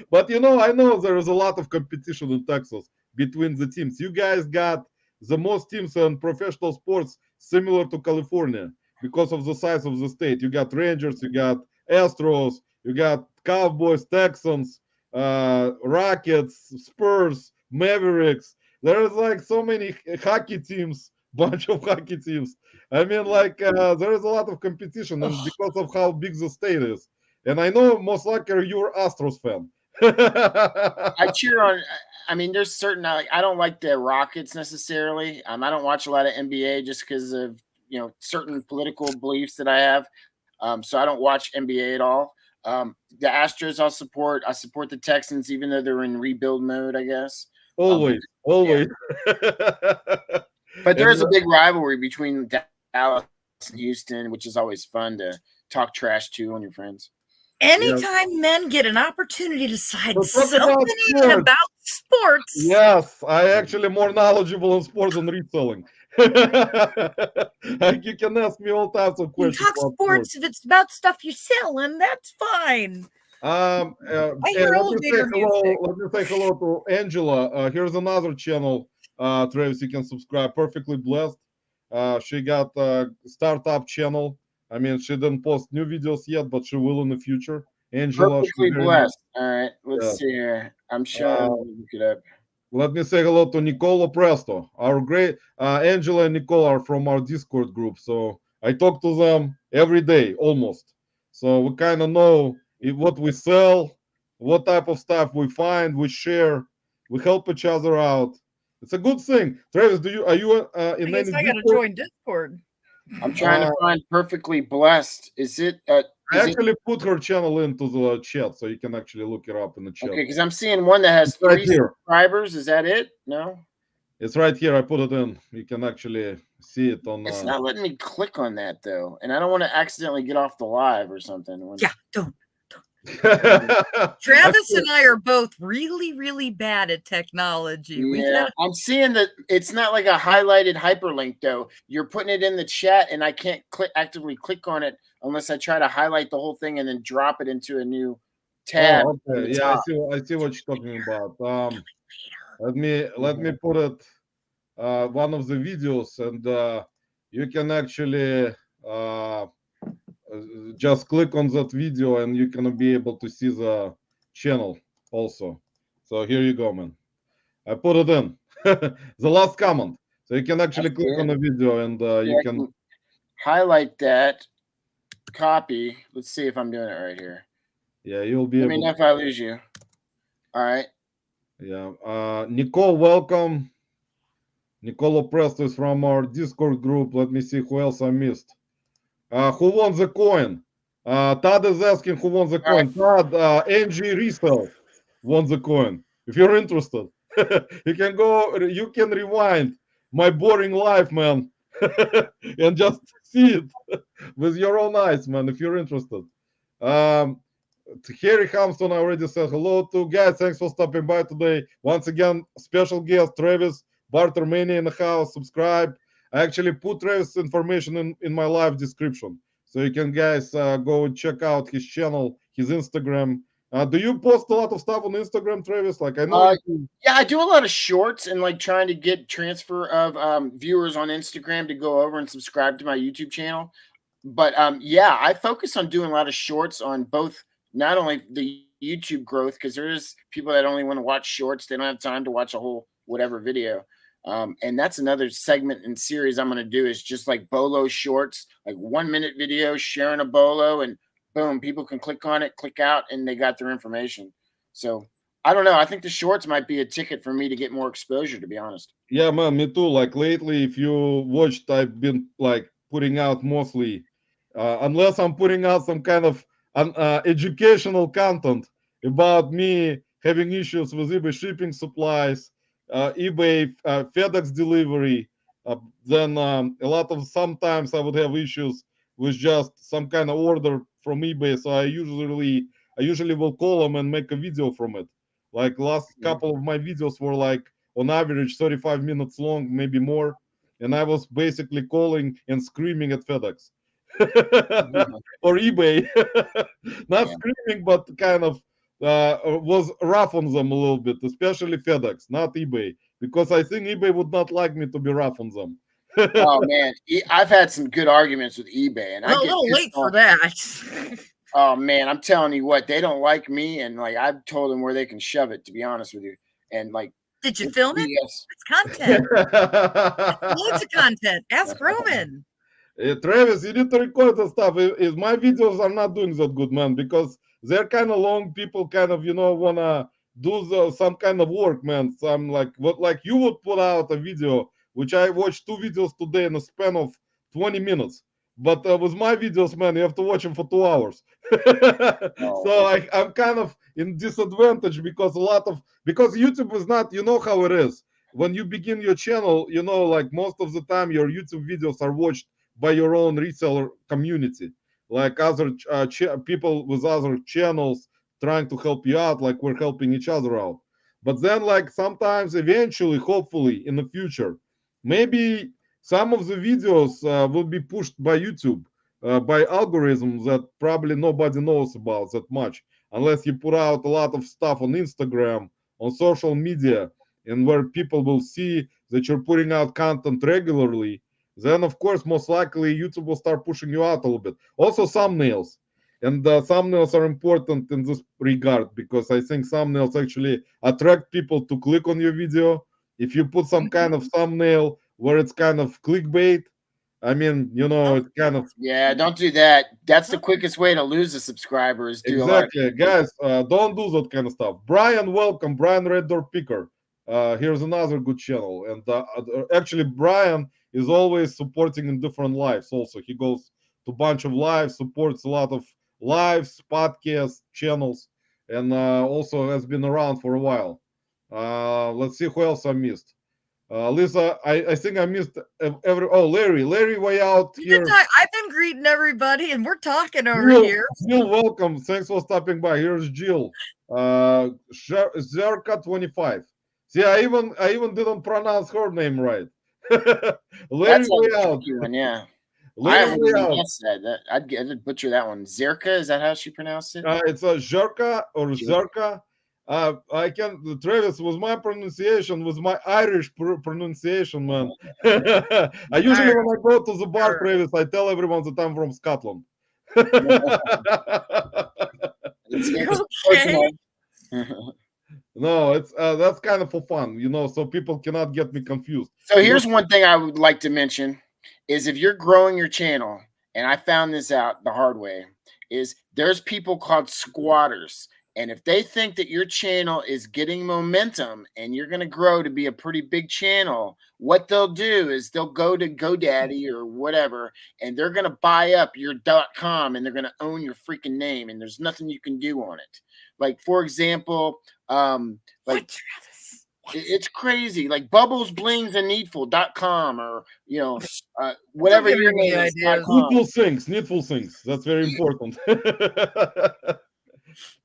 But I know there is a lot of competition in Texas between the teams. You guys got the most teams in professional sports similar to California because of the size of the state. You got Rangers, you got Astros, you got Cowboys, Texans, Rockets, Spurs, Mavericks. There's like so many hockey teams, bunch of hockey teams. I mean, like there is a lot of competition, and because of how big the state is. And I know most likely you're Astros fan. I cheer on. I mean, there's certain. I don't like the Rockets necessarily. I don't watch a lot of NBA just because of certain political beliefs that I have. So I don't watch NBA at all. The Astros I'll support. I support the Texans even though they're in rebuild mode, I guess. Always. But there's a big rivalry between Dallas and Houston, which is always fun to talk trash to on your friends. Anytime men get an opportunity to decide something about sports. Yes, I actually more knowledgeable in sports than reselling. Like you can ask me all types of questions. You talk sports if it's about stuff you sell, and that's fine. Let me say hello to Angela. Here's another channel, Travis, you can subscribe. Perfectly Blessed. She got a startup channel. I mean, she didn't post new videos yet, but she will in the future. Angela. Perfectly Blessed. All right, let's see here. I'm sure look it up. Let me say hello to Nicola Presto. Our great Angela and Nicola are from our Discord group. So I talk to them every day, almost. So we kind of know what we sell, what type of stuff we find, we share, we help each other out. It's a good thing. Travis, are you in any I gotta join Discord. I'm trying to find Perfectly Blessed. Is it? I actually put her channel into the chat, so you can actually look it up in the chat. Okay, because I'm seeing one that has 3 subscribers. Is that it? No? It's right here. I put it in. You can actually see it on. It's not letting me click on that, though. And I don't want to accidentally get off the live or something. Yeah, don't. Travis and I are both really, really bad at technology. Yeah, I'm seeing that it's not like a highlighted hyperlink, though. You're putting it in the chat, and I can't actively click on it unless I try to highlight the whole thing and then drop it into a new tab. Oh, okay. Yeah, I see what you're talking about. Let me put it one of the videos, and you can actually just click on that video, and you're gonna be able to see the channel also. So here you go, man. I put it in the last comment, so you can actually click on the video, and you can highlight that, copy. Let's see if I'm doing it right here. Yeah, you'll be. Let me know if I lose you. All right. Yeah, Nicole, welcome. Nicolo Presto is from our Discord group. Let me see who else I missed. Who won the coin? Todd is asking who won the coin. Todd, Angie Resell won the coin. If you're interested, you can go. You can rewind my boring life, man, and just see it with your own eyes, man. If you're interested. Harry Hampton already said hello to guys. Thanks for stopping by today. Once again, special guest Travis Barter Mania in the house. Subscribe. I actually put Travis information in my live description, so you can guys go check out his channel, his Instagram. Do you post a lot of stuff on Instagram, Travis? Like I know. Yeah, I do a lot of shorts and like trying to get transfer of viewers on Instagram to go over and subscribe to my YouTube channel. But yeah, I focus on doing a lot of shorts on both. Not only the YouTube growth, because there's people that only want to watch shorts. They don't have time to watch a whole whatever video. And that's another segment and series I'm going to do is just like bolo shorts, like 1 minute video sharing a bolo, and boom, people can click on it, click out, and they got their information. So I don't know. I think the shorts might be a ticket for me to get more exposure, to be honest. Yeah, man, me too. Like lately, if you watched, I've been like putting out mostly, unless I'm putting out some kind of educational content about me having issues with eBay shipping supplies, eBay FedEx delivery, then a lot of sometimes I would have issues with just some kind of order from eBay. So I usually will call them and make a video from it. Like last couple of my videos were like on average 35 minutes long, maybe more, and I was basically calling and screaming at FedEx. Or eBay. Not screaming, but kind of was rough on them a little bit, especially FedEx, not eBay, because I think eBay would not like me to be rough on them. Oh man, I've had some good arguments with eBay, and I get a little late for that. Oh man, I'm telling you what, they don't like me, and like I've told them where they can shove it. To be honest with you, and like, did you film it? Yes, it's content. Loads of content. Ask Roman. Travis, you need to record the stuff. My videos are not doing that good, man, because they're kind of long. People kind of, wanna do some kind of work, man. So I'm like, like you would put out a video, which I watched 2 videos today in a span of 20 minutes. But with my videos, man, you have to watch them for 2 hours. So I'm kind of in disadvantage because YouTube is not, you know how it is. When you begin your channel, like most of the time your YouTube videos are watched by your own reseller community, like other people with other channels trying to help you out, like we're helping each other out. But then, like sometimes, eventually, hopefully, in the future, maybe some of the videos will be pushed by YouTube, by algorithms that probably nobody knows about that much, unless you put out a lot of stuff on Instagram, on social media, and where people will see that you're putting out content regularly. Then, of course, most likely YouTube will start pushing you out a little bit. Also, thumbnails. And thumbnails are important in this regard because I think thumbnails actually attract people to click on your video. If you put some kind of thumbnail where it's kind of clickbait, I mean, it's kind of... Yeah, don't do that. That's the quickest way to lose the subscribers. Exactly. Guys, don't do that kind of stuff. Brian, welcome. Brian Red Door Picker. Here's another good channel. And actually, Brian is always supporting in different lives. Also, he goes to a bunch of lives, supports a lot of lives, podcasts, channels, and also has been around for a while. Let's see who else I missed. Lisa, I think I missed every. Oh, Larry, way out here. I've been greeting everybody, and we're talking over Jill, here. Jill, welcome. Thanks for stopping by. Here's Jill. Zerka 25. See, I even didn't pronounce her name right. Larry That's way a out. tricky one, yeah. I Larry haven't way even out. guessed that. I'd butcher that one. Zerka, is that how she pronounced it? It's a Zerka or Zerka. I can Travis with my pronunciation, with my Irish pronunciation, man. I usually when I go to the bar, Travis, I tell everyone that I'm from Scotland. It's Okay. No, it's that's kind of for fun, you know, so people cannot get me confused. So here's one thing I would like to mention is if you're growing your channel, and I found this out the hard way, is there's people called squatters. And if they think that your channel is getting momentum and you're going to grow to be a pretty big channel, what they'll do is they'll go to GoDaddy or whatever, and they're going to buy up your .com and they're going to own your freaking name, and there's nothing you can do on it. Like, for example, like it's crazy, like bubblesblingsandneedful.com or whatever your name is. Needful things. That's very important.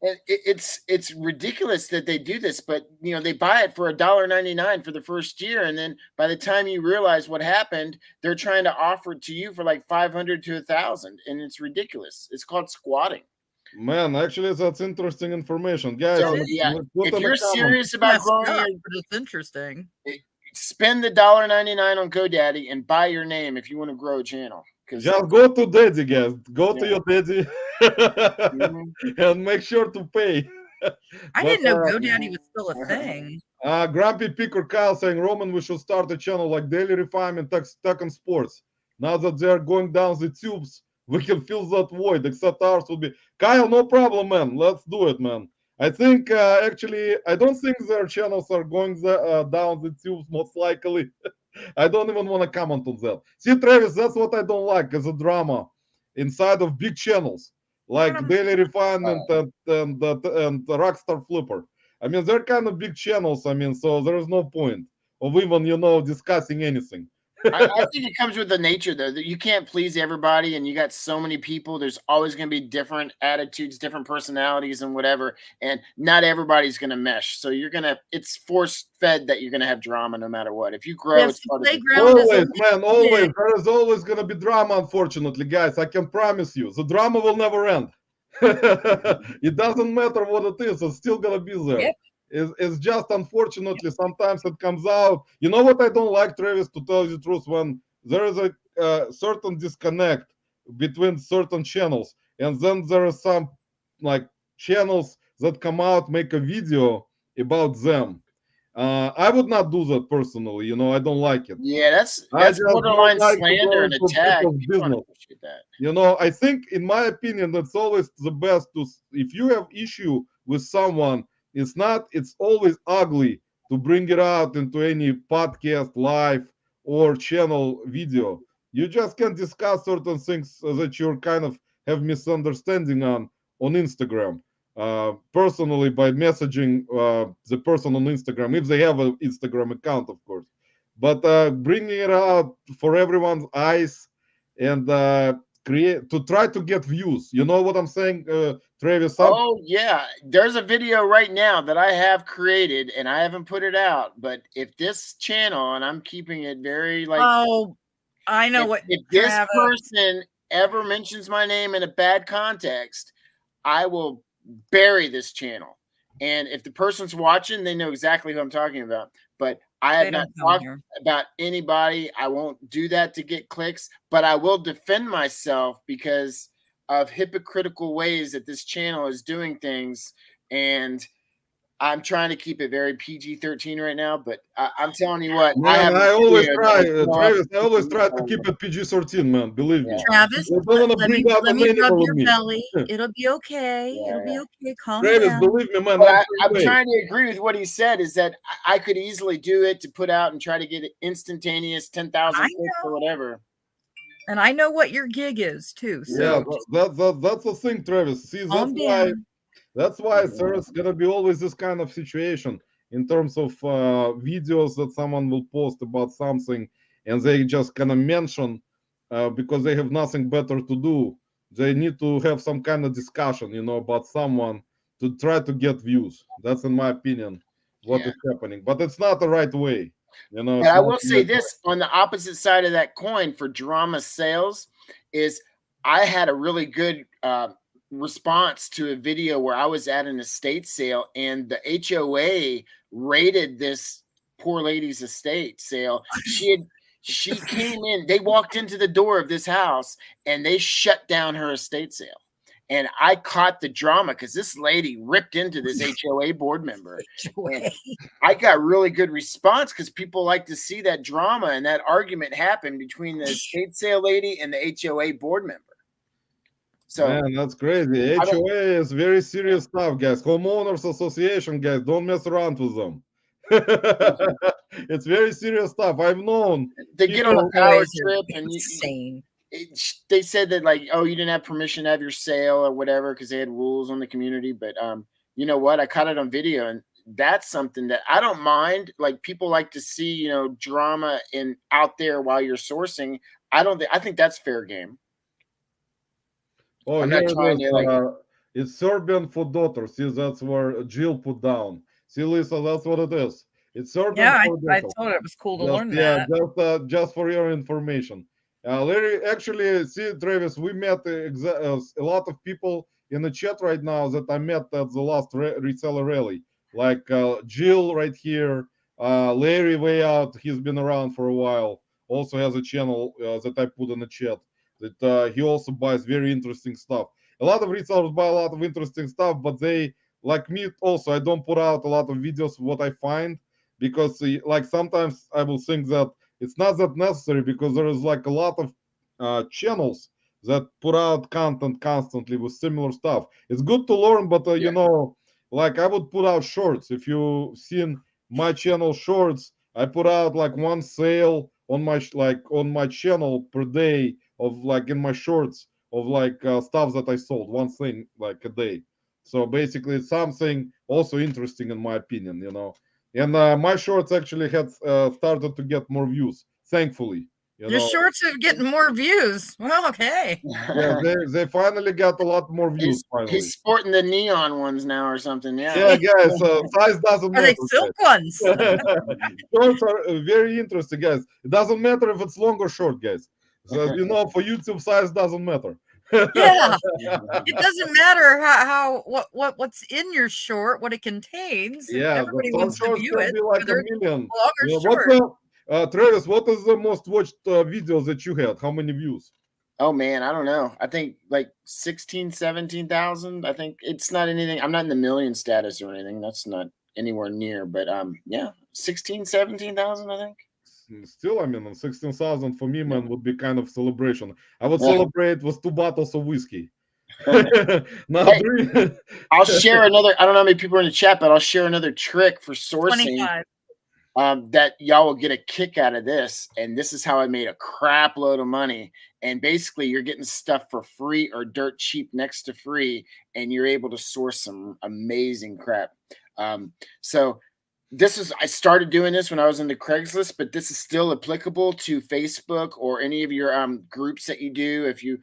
It's ridiculous that they do this, but they buy it for $1.99 for the first year, and then by the time you realize what happened, they're trying to offer it to you for like $500 to $1,000, and it's ridiculous. It's called squatting. Man, actually, that's interesting information, guys. So, yeah, if you're serious about growing, it's interesting. Spend the $1.99 on GoDaddy and buy your name if you want to grow a channel. Just go to Daddy, guys. Go to your Daddy and make sure to pay. I didn't know GoDaddy was still a thing. Grumpy Picker Kyle saying, Roman, we should start a channel like Daily Refinement, Tech and Sports. Now that they are going down the tubes, we can fill that void, except ours will be. Kyle, no problem, man. Let's do it, man. I think, actually, I don't think their channels are going down the tubes, most likely. I don't even want to comment on that. See, Travis, that's what I don't like as a drama inside of big channels like Daily Refinement and Rockstar Flipper. I mean, they're kind of big channels. I mean, so there is no point of even, discussing anything. I think it comes with the nature, though, that you can't please everybody, and you got so many people. There's always going to be different attitudes, different personalities, and whatever. And not everybody's going to mesh. So it's force fed that you're going to have drama no matter what. If you grow, it's always. There is always going to be drama, unfortunately, guys. I can promise you. The drama will never end. It doesn't matter what it is. It's still going to be there. Yep. It's just, unfortunately, sometimes it comes out. You know what I don't like, Travis, to tell you the truth, when there is a certain disconnect between certain channels, and then there are some like channels that come out, make a video about them. I would not do that personally. I don't like it. Yeah, that's borderline slander and attack. I think, in my opinion, that's always the best. If you have issue with someone, it's always ugly to bring it out into any podcast, live, or channel video. You just can discuss certain things that you kind of have misunderstanding on Instagram. Personally, by messaging the person on Instagram, if they have an Instagram account, of course. But bringing it out for everyone's eyes and try to get views. You know what I'm saying, Travis? Oh yeah, there's a video right now that I have created and I haven't put it out. But if this channel, and I'm keeping it very like, I know if this person ever mentions my name in a bad context, I will bury this channel. And if the person's watching, they know exactly who I'm talking about. But I have not talked about anybody. I won't do that to get clicks, but I will defend myself because of hypocritical ways that this channel is doing things. And I'm trying to keep it very PG-13 right now, but I'm telling you what, Man, I always try, Travis. I always try to to keep it PG-13, man. Believe me. Travis, I don't want to let bring me out let an me rub animal your in me. belly. It'll be okay. Yeah, It'll be okay. Calm Travis, down. believe me, man. But I'm trying to agree with what he said. Is that I could easily do it to put out and try to get it instantaneous 10,000 I clicks or whatever. And I know what your gig is too. So Yeah, that's the thing, Travis. See, calm down. that's why there's gonna be always this kind of situation in terms of videos that someone will post about something, and they just gonna mention because they have nothing better to do. They need to have some kind of discussion, about someone to try to get views. That's, in my opinion, what is happening. But it's not the right way. But It's I not will the say right this on the opposite side of that coin for drama sales is I had a really good response to a video where I was at an estate sale and the HOA rated this poor lady's estate sale. She came in, they walked into the door of this house and they shut down her estate sale. And I caught the drama because this lady ripped into this HOA board member. And I got really good response because people like to see that drama and that argument happen between the estate sale lady and the HOA board member. So, man, that's crazy. HOA is very serious stuff, guys. Homeowners Association, guys, don't mess around with them. It's very serious stuff. I've known they get on a power Boys are trip and insane. they said that like, oh, you didn't have permission to have your sale or whatever because they had rules on the community. But you know what? I caught it on video, and that's something that I don't mind. Like people like to see, drama out there while you're sourcing. I think that's fair game. Oh, I'm here not trying it is. to It's Serbian for daughter. See, that's where Jill put down. See, Lisa, that's what it is. It's Serbian Yeah, for I daughter. told her it was cool to Just, learn yeah, that. just for your information. Larry, actually, see, Travis, we met a lot of people in the chat right now that I met at the last reseller rally, like Jill right here, Larry way out. He's been around for a while. Also has a channel that I put in the chat. That he also buys very interesting stuff. A lot of resellers buy a lot of interesting stuff, but they, like me also, I don't put out a lot of videos what I find, because like sometimes I will think that it's not that necessary, because there is like a lot of channels that put out content constantly with similar stuff. It's good to learn, but like I would put out shorts. If you've seen my channel shorts, I put out like one sale on my channel per day, of like in my shorts, of like stuff that I sold, one thing like a day. So basically it's something also interesting in my opinion, and my shorts actually had started to get more views, thankfully. Your shorts are getting more views. Well, okay. Yeah, they finally got a lot more views. He's sporting the neon ones now or something. Yeah, guys. Size doesn't matter. Are they silk ones? Shorts are very interesting, guys. It doesn't matter if it's long or short, guys. So for YouTube, size doesn't matter. Yeah, it doesn't matter what's in your short, what it contains. Yeah, everybody some wants to shorts view can it. be like whether a million. it's long or short. Travis, what is the most watched videos that you had? How many views? Oh man, I don't know. I think like 16, 17,000. I think it's not anything. I'm not in the million status or anything. That's not anywhere near, but yeah, 16, 17,000, I think. Still, I mean, 16,000 for me, man, would be kind of celebration. I would celebrate with 2 bottles of whiskey. Now, hey, I'll share another. I don't know how many people are in the chat, but I'll share another trick for sourcing. 25. That y'all will get a kick out of this. And this is how I made a crap load of money. And basically, you're getting stuff for free or dirt cheap next to free, and you're able to source some amazing crap. So I started doing this when I was into Craigslist, but this is still applicable to Facebook or any of your groups that you do. If you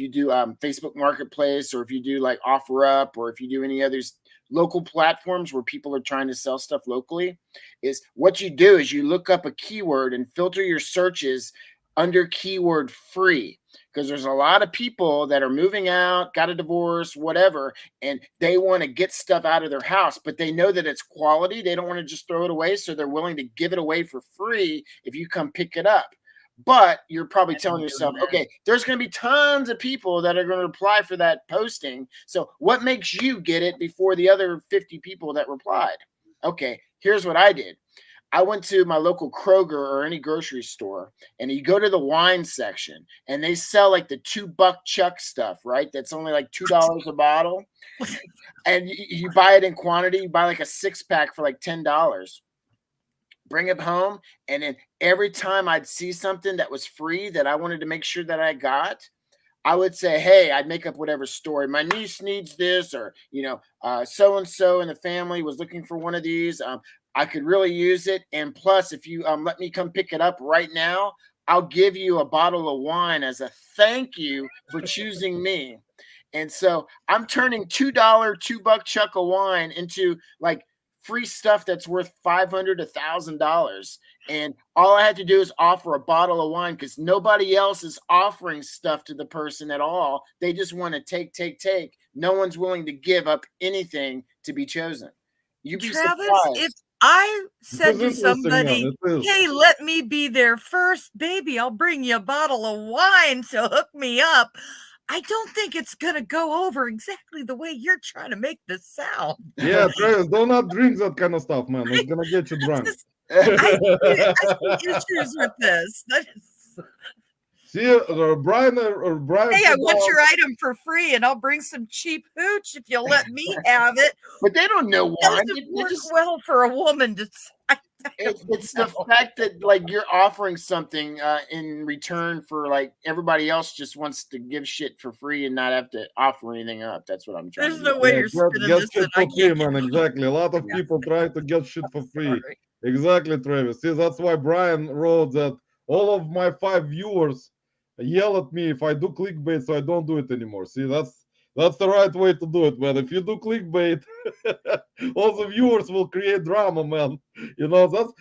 do Facebook Marketplace, or if you do like OfferUp, or if you do any others local platforms where people are trying to sell stuff locally, is what you do is you look up a keyword and filter your searches under keyword free, because there's a lot of people that are moving out, got a divorce, whatever, and they want to get stuff out of their house, but they know that it's quality. They don't want to just throw it away, so they're willing to give it away for free if you come pick it up. But you're probably telling yourself, okay, there's going to be tons of people that are going to reply for that posting. So what makes you get it before the other 50 people that replied? Okay, here's what I did. I went to my local Kroger or any grocery store, and you go to the wine section, and they sell like the $2 Chuck stuff, right? That's only like $2 a bottle, and you buy it in quantity. You buy like a 6-pack for like $10. Bring it home, and then every time I'd see something that was free that I wanted to make sure that I got, I would say, hey, I'd make up whatever story. My niece needs this, or, so-and-so in the family was looking for one of these. I could really use it. And plus, if you let me come pick it up right now, I'll give you a bottle of wine as a thank you for choosing me. And so I'm turning $2 $2 Chuck of wine into like free stuff that's worth $500 to $1,000. And all I had to do is offer a bottle of wine, because nobody else is offering stuff to the person at all. They just want to take. No one's willing to give up anything to be chosen. You'd be Travis, surprised. if I said to This is interesting, man. somebody, It is. hey, let me be there first, baby, I'll bring you a bottle of wine to hook me up, I don't think it's going to go over exactly the way you're trying to make this sound. Yeah, Travis, do not drink that kind of stuff, man. It's gonna get you drunk. I see issues with this. See, Brian, Hey, I want your item for free, and I'll bring some cheap hooch if you'll let me have it. But they don't know wine. Doesn't work well for a woman to. It's the fact that like you're offering something in return for like everybody else just wants to give shit for free and not have to offer anything up. That's what I'm trying There's to no do. way you're spinning get this. shit And I for free, can't man. get Exactly. A lot of Yeah. people try to get shit for free. Sorry. Exactly, Travis. See, that's why Brian wrote that all of my 5 viewers yell at me if I do clickbait, so I don't do it anymore. See, that's the right way to do it, man. If you do clickbait, all the viewers will create drama, man.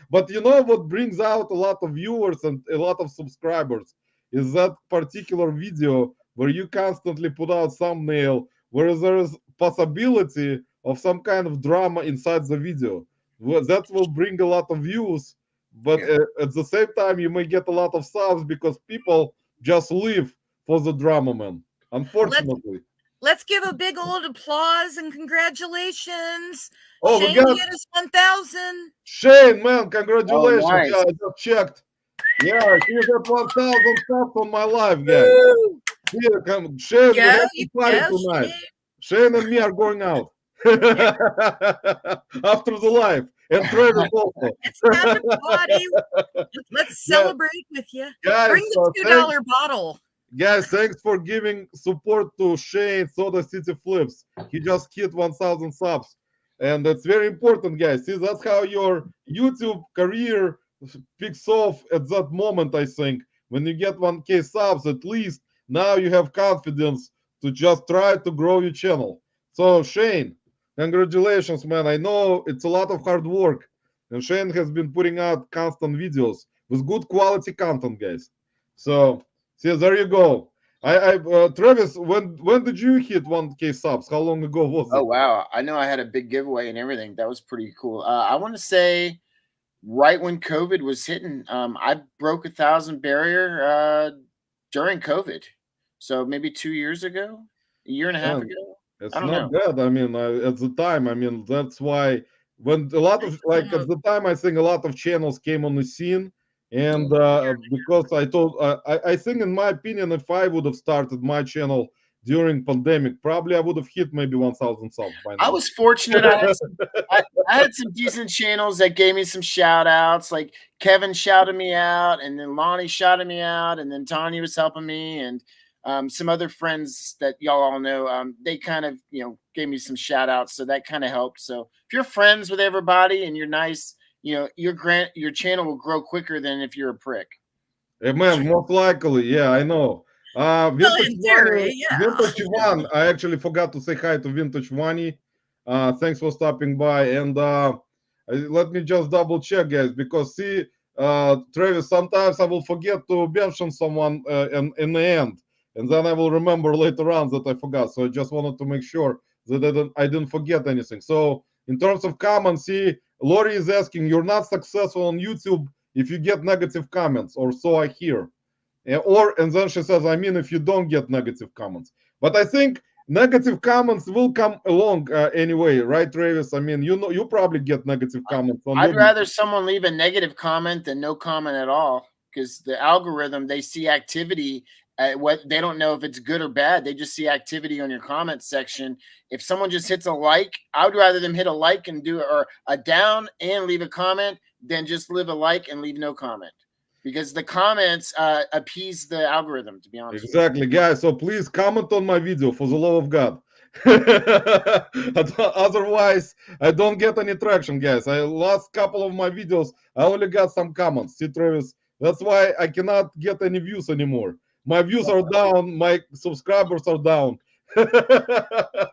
But you know what brings out a lot of viewers and a lot of subscribers is that particular video where you constantly put out thumbnail where there is possibility of some kind of drama inside the video. Well, that will bring a lot of views, but at the same time you may get a lot of subs because people just live for the drama, man. Unfortunately. Let's give a big old applause and congratulations. Oh, Shane we got hit us 1,000. Shane, man, congratulations. Oh, nice. Yeah, I just checked. Yeah, he's at 1,000 subs on my live, guys. Woo! Here, come, Shane, we Go, have you to party go, tonight. Shane. Shane and me are going out after the live, and Travis also. It's time to party. Let's celebrate with you. Guys, Bring the $2 bottle. Guys, thanks for giving support to Shane Soda City Flips. He just hit 1,000 subs, and that's very important, guys. See, that's how your YouTube career picks off at that moment. I think when you get 1K subs, at least now you have confidence to just try to grow your channel. So Shane, congratulations, man. I know it's a lot of hard work, and Shane has been putting out constant videos with good quality content, guys. So see, there you go. Travis, when did you hit 1K subs? How long ago was it? Oh wow, I know I had a big giveaway and everything. That was pretty cool. I want to say right when COVID was hitting, I broke 1,000 barrier during COVID. So maybe 2 years ago, a year and a half ago. It's I don't not know. bad. I mean, at the time, I mean, that's why when a lot of like at the time, I think a lot of channels came on the scene, and because I think, in my opinion, if I would have started my channel during pandemic, probably I would have hit maybe 1,000 subs by now. I was fortunate. I had some decent channels that gave me some shout outs. Like Kevin shouted me out, and then Lonnie shouted me out, and then Tanya was helping me, and some other friends that y'all all know, they kind of, gave me some shout outs. So that kind of helped. So if you're friends with everybody and you're nice, your channel will grow quicker than if you're a prick. Hey, man, most likely. Yeah, I know. Vintage One, I actually forgot to say hi to Vintage Vani. Thanks for stopping by. And let me just double check, guys, because see, Travis, sometimes I will forget to mention someone in the end, and then I will remember later on that I forgot. So I just wanted to make sure that I didn't forget anything. So in terms of comments, see, Lori is asking, you're not successful on YouTube if you get negative comments, or so I hear. And then she says, I mean, if you don't get negative comments. But I think negative comments will come along anyway, right, Travis? I mean, you probably get negative comments. I'd rather someone leave a negative comment than no comment at all, because the algorithm, they see activity. What they don't know if it's good or bad. They just see activity on your comment section. If someone just hits a like, I would rather them hit a like and do or a down and leave a comment than just leave a like and leave no comment, because the comments appease the algorithm, to be honest. Exactly, guys. So please comment on my video for the love of God. Otherwise, I don't get any traction, guys. Last couple of my videos, I only got some comments. See, Travis, that's why I cannot get any views anymore. My views are down, my subscribers are down. But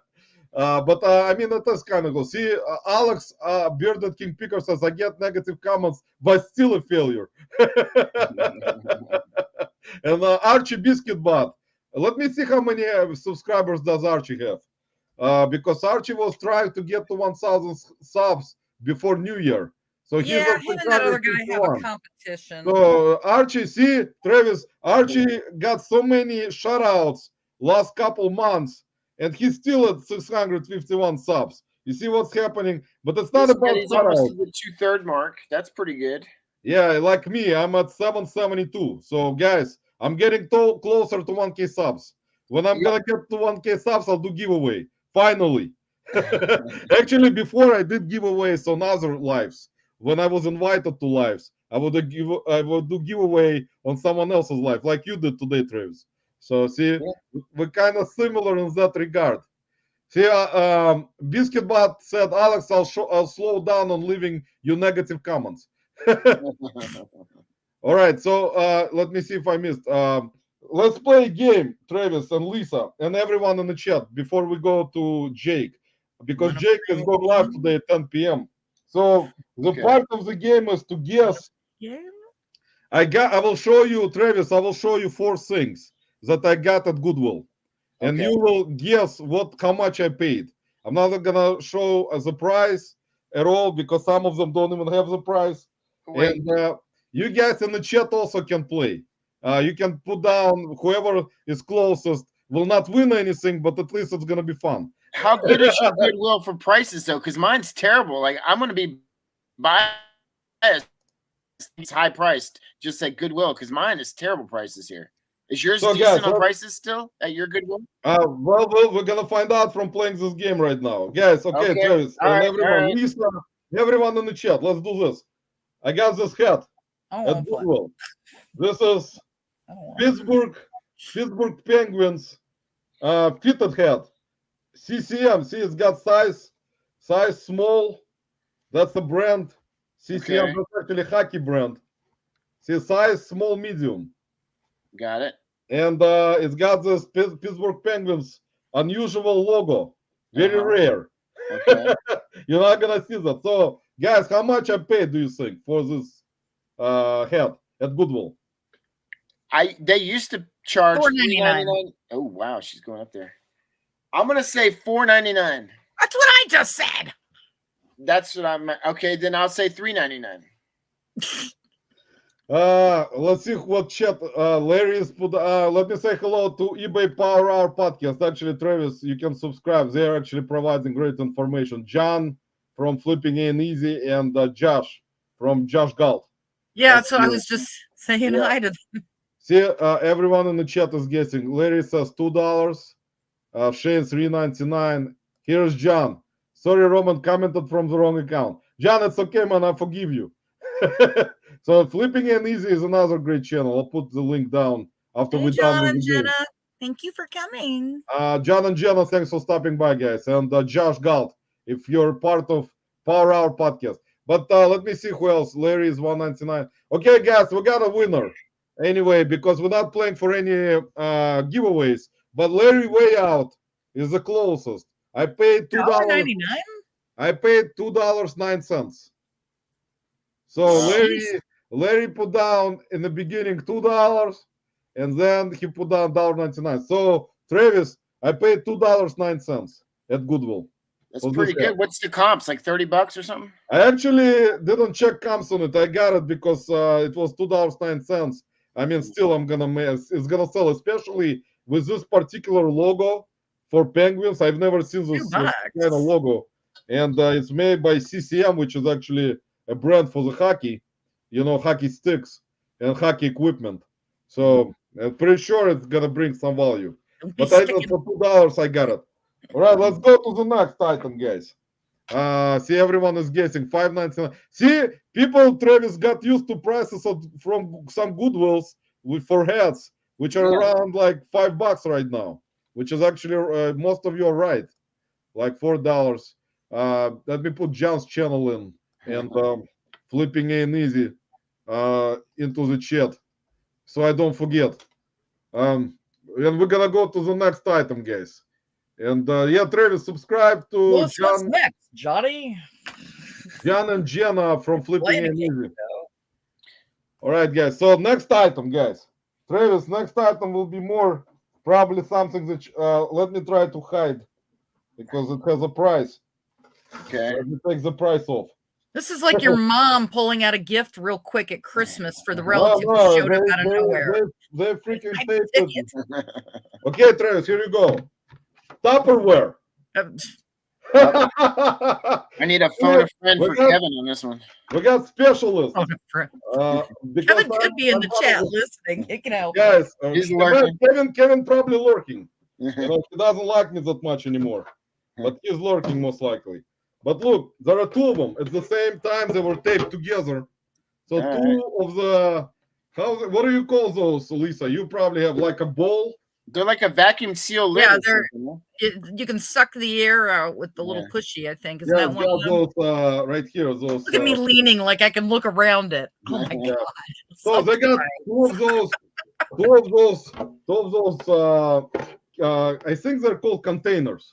I mean, that is kind of cool. See, Alex Bearded King Picker says, I get negative comments, but still a failure. And Archie Biscuit Bot, let me see how many subscribers does Archie have. Because Archie was trying to get to 1,000 subs before New Year. So he's yeah, him and that other guy have a competition. So Archie, see, Travis, Archie got so many shoutouts last couple months, and he's still at 651 subs. You see what's happening? But it's not about he's almost to the 2/3 mark. That's pretty good. Yeah, like me, I'm at 772. So guys, I'm getting closer to 1K subs. When I'm gonna get to 1K subs, I'll do giveaway. Finally. Actually, before I did giveaways on other lives. When I was invited to lives, I would do giveaway on someone else's life, like you did today, Travis. So see, we're kind of similar in that regard. See, Biscuitbot said, Alex, I'll slow down on leaving you negative comments. All right, so let me see if I missed. Let's play a game, Travis and Lisa and everyone in the chat before we go to Jake, because Jake is going live today at 10 p.m. So the part of the game is to guess. Yeah. I will show you, Travis. I will show you 4 things that I got at Goodwill, and you will guess how much I paid. I'm not gonna show the price at all because some of them don't even have the price. Wait. And you guys in the chat also can play. You can put down whoever is closest will not win anything, but at least it's gonna be fun. How good is your Goodwill for prices though? Because mine's terrible. Like I'm gonna be biased. It's high priced, just like Goodwill, because mine is terrible prices here. Is yours decent on prices still at your Goodwill? Well, we're gonna find out from playing this game right now, guys. Okay, Travis, and everyone, Lisa, everyone in the chat. Let's do this. I got this hat at Goodwill. This is Pittsburgh Penguins fitted hat. CCM. See, it's got size small. That's the brand. CCM is actually hockey brand. See, size small, medium. Got it. And it's got this Pittsburgh Penguins unusual logo. Very rare. Okay. You're not gonna see that. So, guys, how much I paid, do you think, for this hat at Goodwill? They used to charge $4.99. Oh wow, she's going up there. I'm gonna say $4.99. That's what I just said. That's what I'm okay. Then I'll say $3.99. Let's see what chat Larry is put. Let me say hello to eBay Power Hour podcast. Actually, Travis, you can subscribe. They're actually providing great information. John from Flipping in Easy and Josh from Josh Galt. Yeah, so I was just saying hi to them. See, everyone in the chat is guessing. Larry says $2. Shane $3.99. Here's John. Sorry, Roman commented from the wrong account. John, it's okay, man. I forgive you. So Flipping and Easy is another great channel. I'll put the link down after we're done with the Jenna, game. thank you for coming. John and Jenna, thanks for stopping by, guys. And Josh Galt, if you're part of Power Hour podcast. But let me see who else. Larry is $1.99. Okay, guys, we got a winner. Anyway, because we're not playing for any giveaways. But Larry Way Out is the closest. I paid $2.99. I paid $2.09. So Larry put down in the beginning $2, and then he put down $1.99. So Travis, I paid $2.09 at Goodwill. That's pretty good. What's the comps? Like $30 or something? I actually didn't check comps on it. I got it because it was $2.09. I mean, still, it's gonna sell, especially with this particular logo. for penguins. I've never seen this kind of logo, and it's made by CCM, which is actually a brand for the hockey, hockey sticks and hockey equipment. So I'm pretty sure it's gonna bring some value. But I know for $2 I got it. All right, let's go to the next item, guys. See, everyone is guessing $5.99. See, people, Travis, got used to prices from some Goodwills for hats, which are around like $5 right now, which is actually most of you are right, like $4. Let me put John's channel in and flipping in easy into the chat so I don't forget. And we're gonna go to the next item, guys. And yeah, Travis, subscribe to what's next, Johnny? John and Jenna from Flipping and Easy. All right, guys. So next item, guys. Travis, next item will be more probably something that let me try to hide because it has a price. Okay. Let me take the price off. This is like your mom pulling out a gift real quick at Christmas for the relative who showed up out of nowhere. They freaking taped it. Okay, Travis, here you go. Tupperware. I need a phone a friend for Kevin on this one. We got specialists. Kevin could be in the chat listening. Guys, he's lurking. Kevin probably lurking. He doesn't like me that much anymore, but he's lurking most likely. But look, there are two of them at the same time. They were taped together. So of the what do you call those, Lisa? You probably have like a bowl. They're like a vacuum seal lid. Yeah, you can suck the air out with the little pushy, I think. Isn't that one of them? Those, right here. Those. Look at me leaning like I can look around it. Oh my God. So they got two of those. I think they're called containers.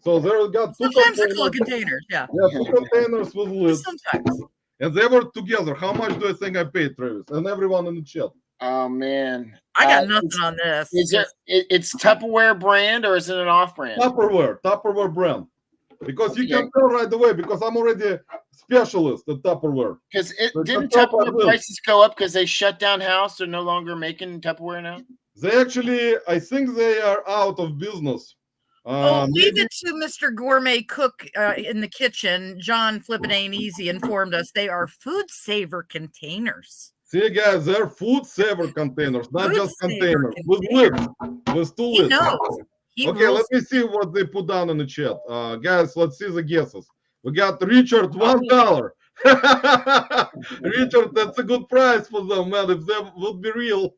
So they got two. Sometimes they're called containers. Yeah. Yeah, two containers with lids. Sometimes. And they were together. How much do you think I paid, Travis? And everyone in the chat. Oh man, I got nothing on this. It's Tupperware brand or is it an off brand? Tupperware brand. Because you can tell right away because I'm already a specialist at Tupperware. Because didn't Tupperware prices go up because they shut down house? They're no longer making Tupperware now. They actually, I think they are out of business. Leave it to Mr. Gourmet Cook in the kitchen. John Flippin' Ain't Easy informed us they are food saver containers. See, guys, they're food saver containers, not just containers. With lids, with two lids. Okay, let me see what they put down in the chat. Guys, let's see the guesses. We got Richard, $1. Richard, that's a good price for them, man, if they would be real.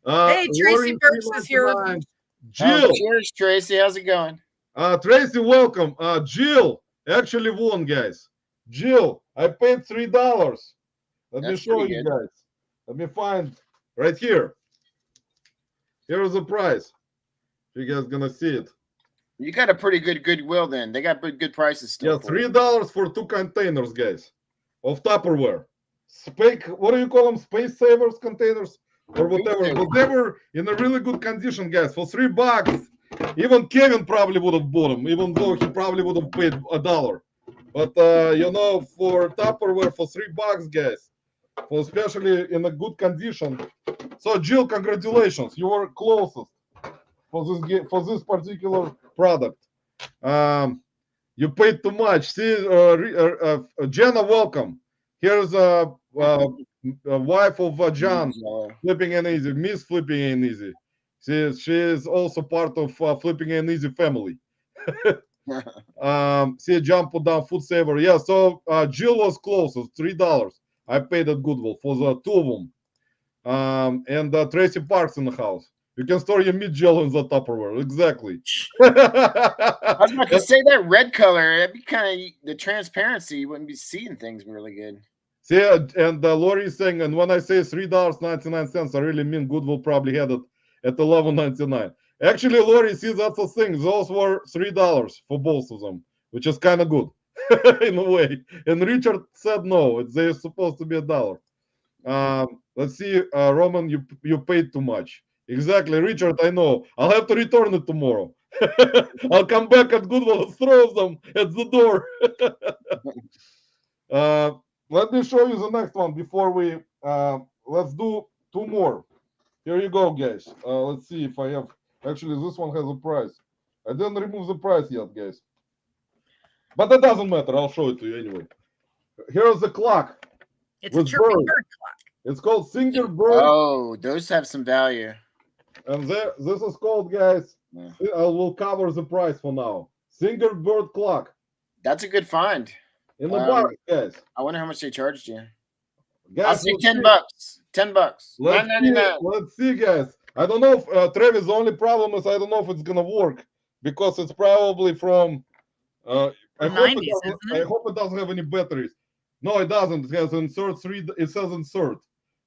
Hey, Tracy Burks is here. Jill. Cheers, Tracy. How's it going? Tracy, welcome. Jill actually won, guys. Jill, I paid $3. Let me show you guys. Let me find right here. Here's the price. You guys gonna see it. You got a pretty good goodwill then. They got good prices still. Yeah, $3 for two containers, guys, of Tupperware. What do you call them? Space savers containers or whatever. But they were in a really good condition, guys. For $3, even Kevin probably would have bought them, even though he probably would have paid $1. But for Tupperware for $3, guys. Especially in a good condition. So Jill, congratulations, you were closest for this particular product. You paid too much. See, Jenna, welcome. Here's a wife of John, Flipping and Easy, Miss Flipping and Easy. She is also part of Flipping and Easy family. See, John put down food saver. Yeah, so Jill was closest, $3. I paid at Goodwill for the two of them. And Tracy Parks in the house. You can store your meat gel in the Tupperware. Exactly. I was about to say that red color. That'd be kind of the transparency. You wouldn't be seeing things really good. See, and Lori is saying, and when I say $3.99, I really mean Goodwill probably had it at $11.99. Actually, Lori, see, that's the thing. Those were $3 for both of them, which is kind of good. In a way, and Richard said no. They're supposed to be $1. Let's see, Roman, you paid too much. Exactly, Richard. I know. I'll have to return it tomorrow. I'll come back at Goodwill and throw them at the door. Let me show you the next one before we. Let's do two more. Here you go, guys. Let's see if I have. Actually, this one has a price. I didn't remove the price yet, guys. But that doesn't matter. I'll show it to you anyway. Here's the clock. It's a with chirping bird. bird clock. It's called Singer Bird. Oh, those have some value. And this is called, guys, I will cover the price for now. Singer Bird clock. That's a good find. In the box, guys. I wonder how much they charged you. Guys, I'll say $10. $10. Let's see, guys. I don't know if Travis, the only problem is I don't know if it's gonna work because it's probably from I hope it doesn't have any batteries. No, it doesn't. It has insert 3. It says insert.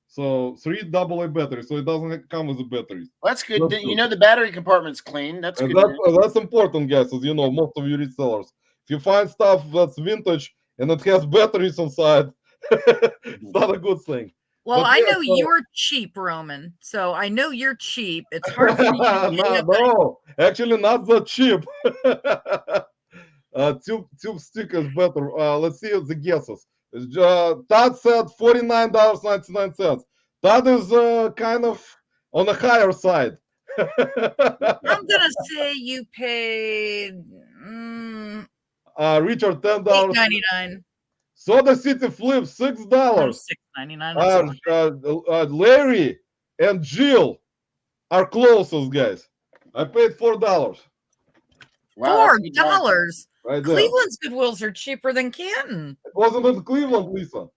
So 3 AA batteries. So it doesn't come with the batteries. Well, that's good. You know the battery compartment's clean. That's good. That's important, guys, as you know, most of you resellers. If you find stuff that's vintage and it has batteries inside, it's not a good thing. Well, I know you're cheap, Roman. So I know you're cheap. It's hard for me to no, actually not that cheap. Tube stickers better. Let's see the guesses. Todd said $49.99. That is kind of on the higher side. I'm gonna say you paid Richard $10. $8.99. Soda City Flip $6. $6.99. Larry and Jill are closest, guys. I paid $4. Wow, $4. Right there. Cleveland's Goodwills are cheaper than Canton. It wasn't in Cleveland, Lisa.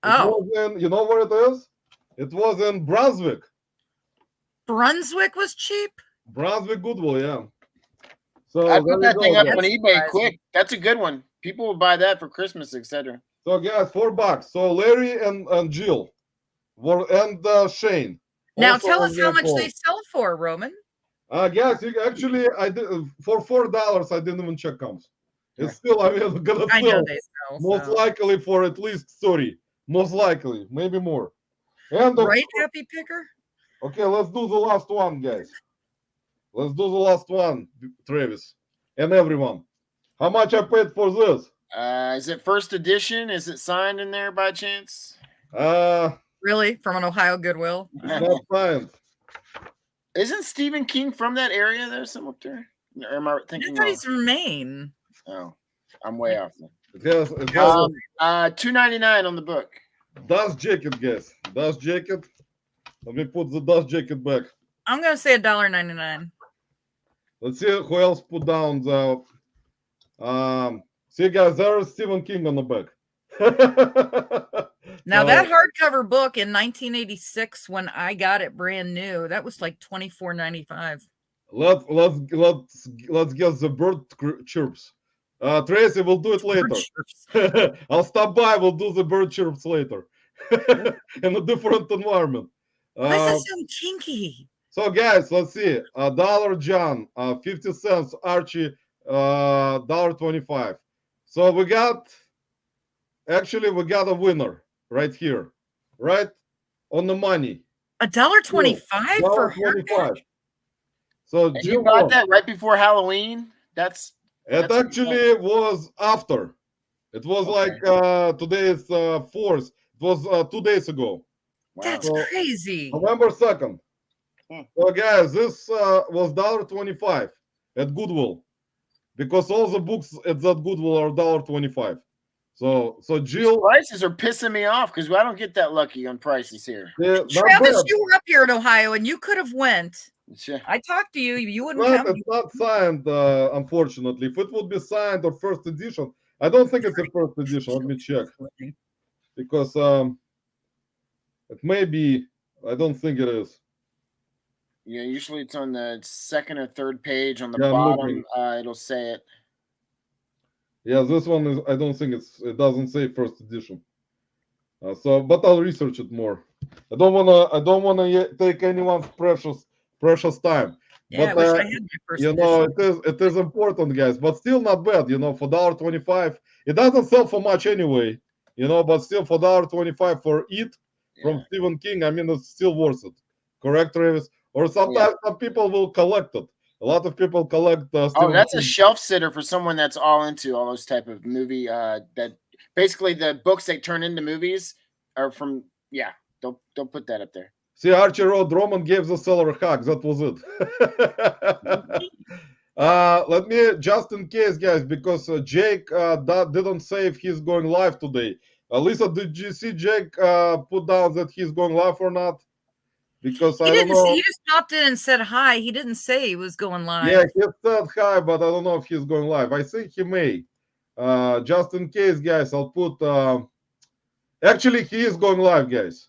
You know where it is? It was in Brunswick. Brunswick was cheap? Brunswick Goodwill, yeah. So I put that thing up on eBay quick. That's a good one. People will buy that for Christmas, etc. So guys, $4. So Larry and Jill and Shane. Now tell us how much they sell for, Roman. Guys, actually, I did for $4. I didn't even check comps. It's still, I mean, gonna sell. I know they sell. Most likely for at least 30. Most likely, maybe more. And right, Happy Picker? Okay, let's do the last one, guys. Let's do the last one, Travis, and everyone. How much I paid for this? Is it first edition? Is it signed in there by chance? Really? From an Ohio Goodwill? Not signed. Isn't Stephen King from that area there, somewhere up there? Or am I thinking? I thought he's from Maine. Oh, I'm way off then. Yes, $2.99 on the book. Dust jacket, guys. Dust jacket. Let me put the dust jacket back. I'm gonna say $1.99. Let's see who else put down the. See, guys, there is Stephen King on the back. Now that hardcover book in 1986, when I got it brand new, that was like $24.95. Let's get the bird chirps. Tracy, we'll do it later. I'll stop by. We'll do the bird chirps later in a different environment. Why does that sound kinky? So, guys, let's see. $1 John, 50 cents Archie, $1.25. So we got a winner right here, right on the money. $1.25 for hardback. So and you got that right before Halloween. It actually was after. It was like today is 4th. It was 2 days ago. Wow. That's crazy. November 2nd. So guys, this was $1.25 at Goodwill, because all the books at that Goodwill are $1.25. So Jill, these prices are pissing me off because I don't get that lucky on prices here. Yeah, Travis, you were up here in Ohio and you could have went. I talked to you. You wouldn't come. It's not signed, unfortunately. If it would be signed or first edition, I don't think it's a first edition. Let me check, because it may be. I don't think it is. Yeah, usually it's on the second or third page on the bottom. It'll say it. Yeah, this one is. I don't think it doesn't say first edition. But I'll research it more. I don't wanna take anyone's precious time. Yeah, but I wish I had my first edition. it is important, guys. But still not bad. For $1.25, it doesn't sell for much anyway. But still for $1.25 for it from Stephen King, I mean, it's still worth it. Correct, Travis? Or sometimes some people will collect it. A lot of people collect. That's King. A shelf sitter for someone that's all into all those type of movie. That basically the books they turn into movies are from. Yeah, don't put that up there. See, Archie wrote, Roman gave the seller a hug. That was it. Let me, just in case, guys, because Jake didn't say if he's going live today. Lisa, did you see Jake put down that he's going live or not? Because I don't know. He just popped in and said hi. He didn't say he was going live. Yeah, he said hi, but I don't know if he's going live. I think he may. Just in case, guys, I'll put. Actually, he is going live, guys.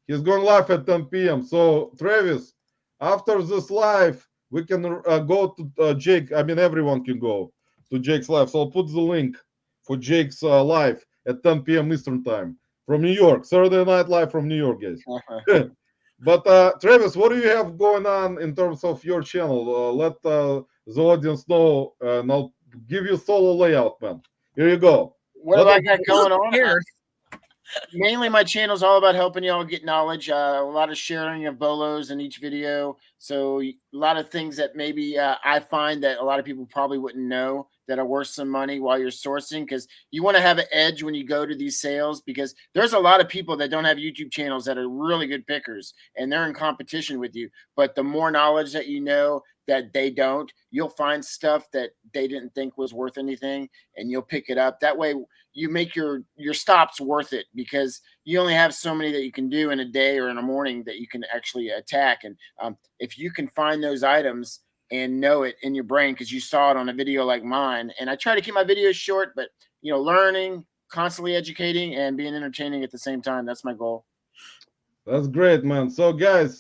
He's going live at 10 p.m. So, Travis, after this live, we can go to Jake. I mean, everyone can go to Jake's live. So, I'll put the link for Jake's live at 10 p.m. Eastern Time from New York. Saturday Night Live from New York, guys. But, Travis, what do you have going on in terms of your channel? Let the audience know, and I'll give you solo layout, man. Here you go. What have I got going on here? Mainly my channel is all about helping y'all get knowledge, a lot of sharing of bolos in each video. So a lot of things that maybe I find that a lot of people probably wouldn't know that are worth some money while you're sourcing, because you want to have an edge when you go to these sales, because there's a lot of people that don't have YouTube channels that are really good pickers and they're in competition with you. But the more knowledge that you know that they don't, you'll find stuff that they didn't think was worth anything and you'll pick it up. That way you make your stops worth it, because you only have so many that you can do in a day or in a morning that you can actually attack. And if you can find those items and know it in your brain because you saw it on a video like mine, and I try to keep my videos short, but learning, constantly educating, and being entertaining at the same time. That's my goal. That's great, man. So guys,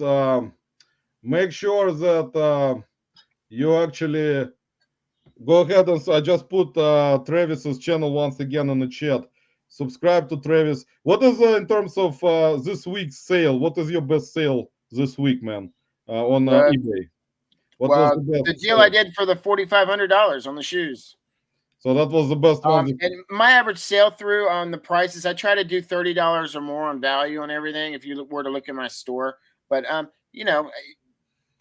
make sure that you actually go ahead and I just put Travis's channel once again in the chat. Subscribe to Travis. What is in terms of this week's sale? What is your best sale this week, man, on eBay? What was the deal I did for the $4,500 on the shoes. So that was the best one. And my average sale through on the prices, I try to do $30 or more on value on everything if you were to look at my store. But $100,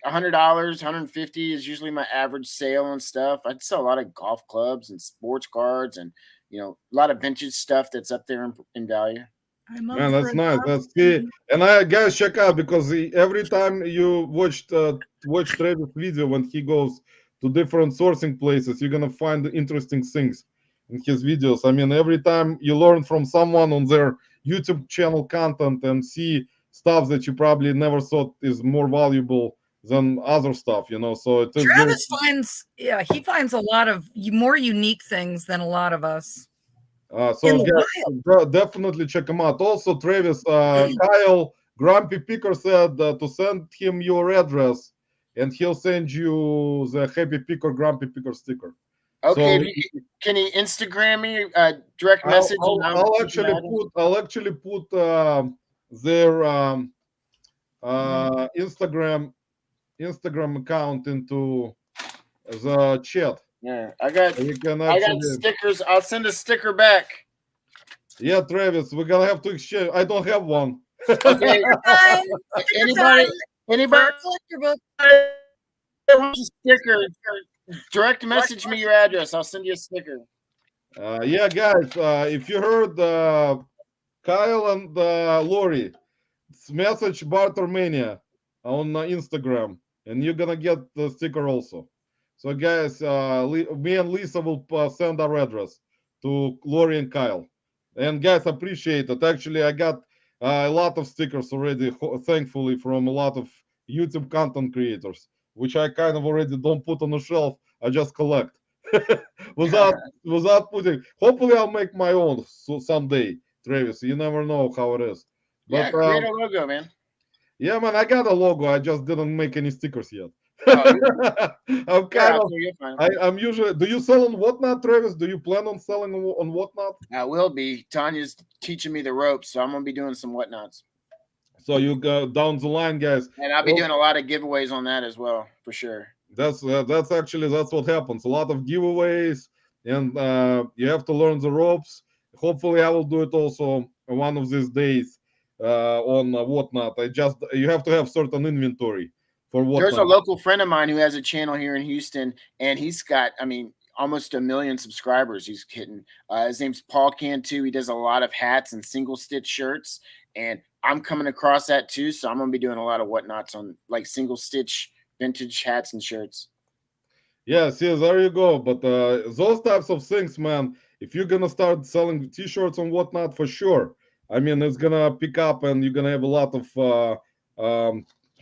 $150 is usually my average sale and stuff. I sell a lot of golf clubs and sports cards and a lot of vintage stuff that's up there in value. Man, that's nice. That's key. And I guys check out, because every time you watch Travis' video when he goes to different sourcing places, you're gonna find interesting things in his videos. I mean, every time you learn from someone on their YouTube channel content and see stuff that you probably never thought is more valuable than other stuff, So it is Travis he finds a lot of more unique things than a lot of us. So guys, definitely check him out. Also, Travis, Kyle Grumpy Picker said to send him your address, and he'll send you the Happy Picker Grumpy Picker sticker. Okay, so, can you Instagram me direct message? I'll actually put their Instagram account into the chat. Yeah, I got stickers. I'll send a sticker back. Yeah, Travis, we're gonna have to exchange. I don't have one. Okay. Anybody wants a sticker, direct message me your address. I'll send you a sticker. Yeah, guys, if you heard Kyle and Lori, message Barter Mania on Instagram, and you're gonna get the sticker also. So, guys, me and Lisa will send our address to Lori and Kyle. And, guys, appreciate it. Actually, I got a lot of stickers already, thankfully, from a lot of YouTube content creators, which I kind of already don't put on the shelf. I just collect without putting. Hopefully, I'll make my own someday, Travis. You never know how it is. But, create a logo, man. Yeah, man, I got a logo. I just didn't make any stickers yet. I'm usually. Do you sell on Whatnot, Travis? Do you plan on selling on Whatnot? I will be. Tanya's teaching me the ropes, so I'm gonna be doing some Whatnots. So you go down the line, guys, and I'll be doing a lot of giveaways on that as well, for sure. That's actually what happens. A lot of giveaways, and you have to learn the ropes. Hopefully, I will do it also one of these days on Whatnot. You have to have certain inventory. There's a local friend of mine who has a channel here in Houston, and he's got, almost 1 million subscribers. He's hitting. His name's Paul Cantu. He does a lot of hats and single stitch shirts, and I'm coming across that too. So I'm gonna be doing a lot of Whatnots on like single stitch vintage hats and shirts. Yes, yes, there you go. But those types of things, man, if you're gonna start selling t-shirts and whatnot, for sure. I mean, it's gonna pick up, and you're gonna have a lot of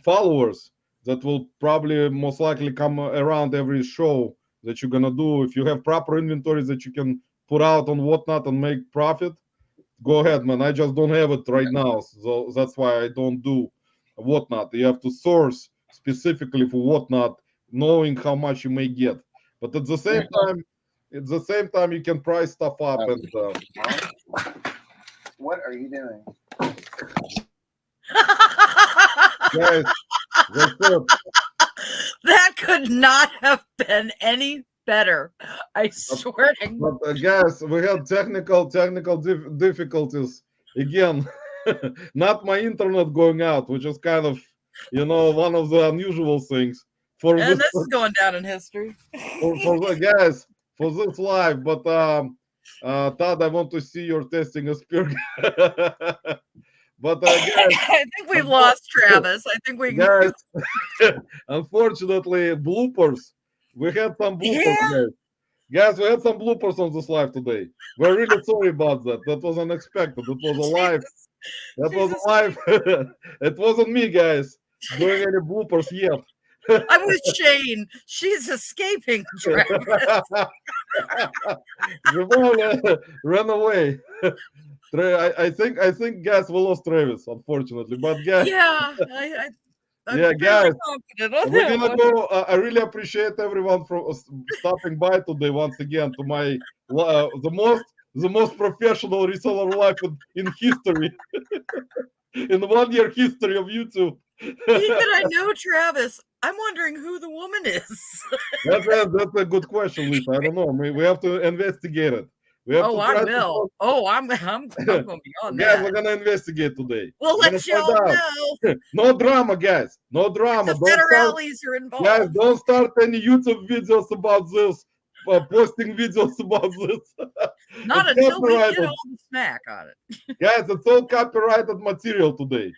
followers that will probably most likely come around every show that you're gonna do. If you have proper inventories that you can put out on whatnot and make profit, go ahead, man. I just don't have it right now, so that's why I don't do whatnot. You have to source specifically for whatnot, knowing how much you may get. But at the same time, you can price stuff up. And what are you doing? guys, that's it. That could not have been any better. I swear to God. But guys, we had technical difficulties again. Not my internet going out, which is kind of, one of the unusual things for And this is going down in history. for the guys for this live. But Todd, I want to see your testing a spear. But guys, I think we've lost Travis. I think we guys, unfortunately, bloopers. We had some bloopers, Yeah. guys. We had some bloopers on this live today. We're really sorry about that. That was unexpected. It was a live. That was a live. It wasn't me, guys, doing any bloopers yet. I'm with Shane. She's escaping Travis. Ramon ran away. I think, guys, we lost Travis, unfortunately. But guys, Yeah, I'm yeah, fairly guys, confident on we're that gonna one. go. I really appreciate everyone for stopping by today once again to my the most professional reseller life in history, in 1 year history of YouTube. Being that I know Travis, I'm wondering who the woman is. That's a good question, Lisa. I don't know. We have to investigate it. We have to Oh, I try will. Oh, I'm gonna be on Guys, we're that. gonna investigate today. We'll We're gonna let y'all find out. know. No drama, guys. No drama. The Don't start, federales are involved. guys, don't start any YouTube videos about this. Posting videos about this. Not It's until we get copyrighted. all the smack on it. Guys, it's all copyrighted material today.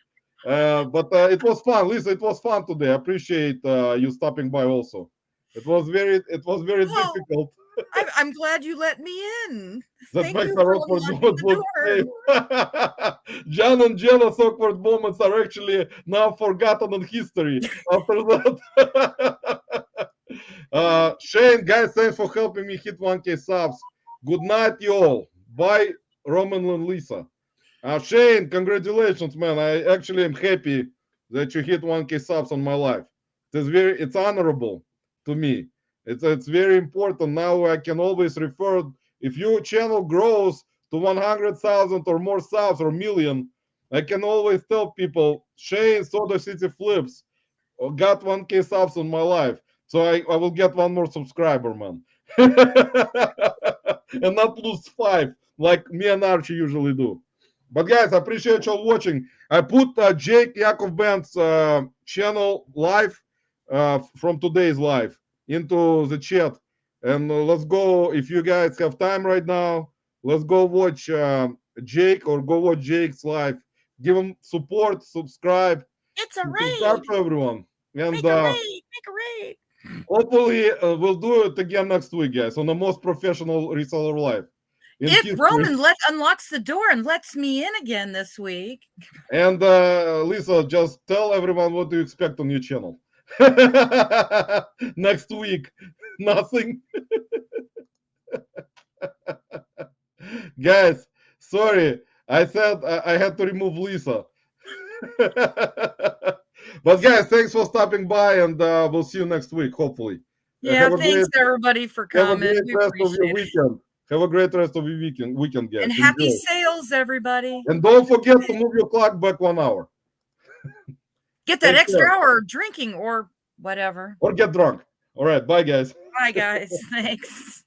But it was fun, Lisa. It was fun today. I appreciate you stopping by. Also, it was very Well, difficult. I'm glad you let me in. That Thank makes you our for awkward unlocking moments the door. safe. John and Jealous awkward moments are actually now forgotten in history after that. Shane, guys, thanks for helping me hit 1K subs. Good night, you all. Bye, Roman and Lisa. Shane, congratulations, man. I actually am happy that you hit 1K subs on my life. It's honorable to me. It's very important. Now I can always refer, if your channel grows to 100,000 or more subs or million, I can always tell people, Shane Soda City Flips got 1K subs on my life. So I will get one more subscriber, man. And not lose 5 like me and Archie usually do. But guys, I appreciate y'all watching. I put Jake Yakovben's channel live from today's live into the chat. And let's go, if you guys have time right now, let's go watch Jake, or go watch Jake's live. Give him support, subscribe. It's a Subscribe raid. to everyone. And Make a raid. Make a raid. hopefully we'll do it again next week, guys, on the most professional reseller live. If Roman unlocks the door and lets me in again this week. And Lisa, just tell everyone what to expect on your channel. Next week, nothing. Guys, sorry. I said I had to remove Lisa. But guys, thanks for stopping by, and we'll see you next week, hopefully. Yeah, thanks everybody for coming. Have a great rest of your weekend. Have a great rest of your weekend, guys. And happy sales, everybody. And don't forget to move your clock back 1 hour. Get that extra hour of drinking or whatever. Or get drunk. All right, bye, guys. Bye, guys. Thanks.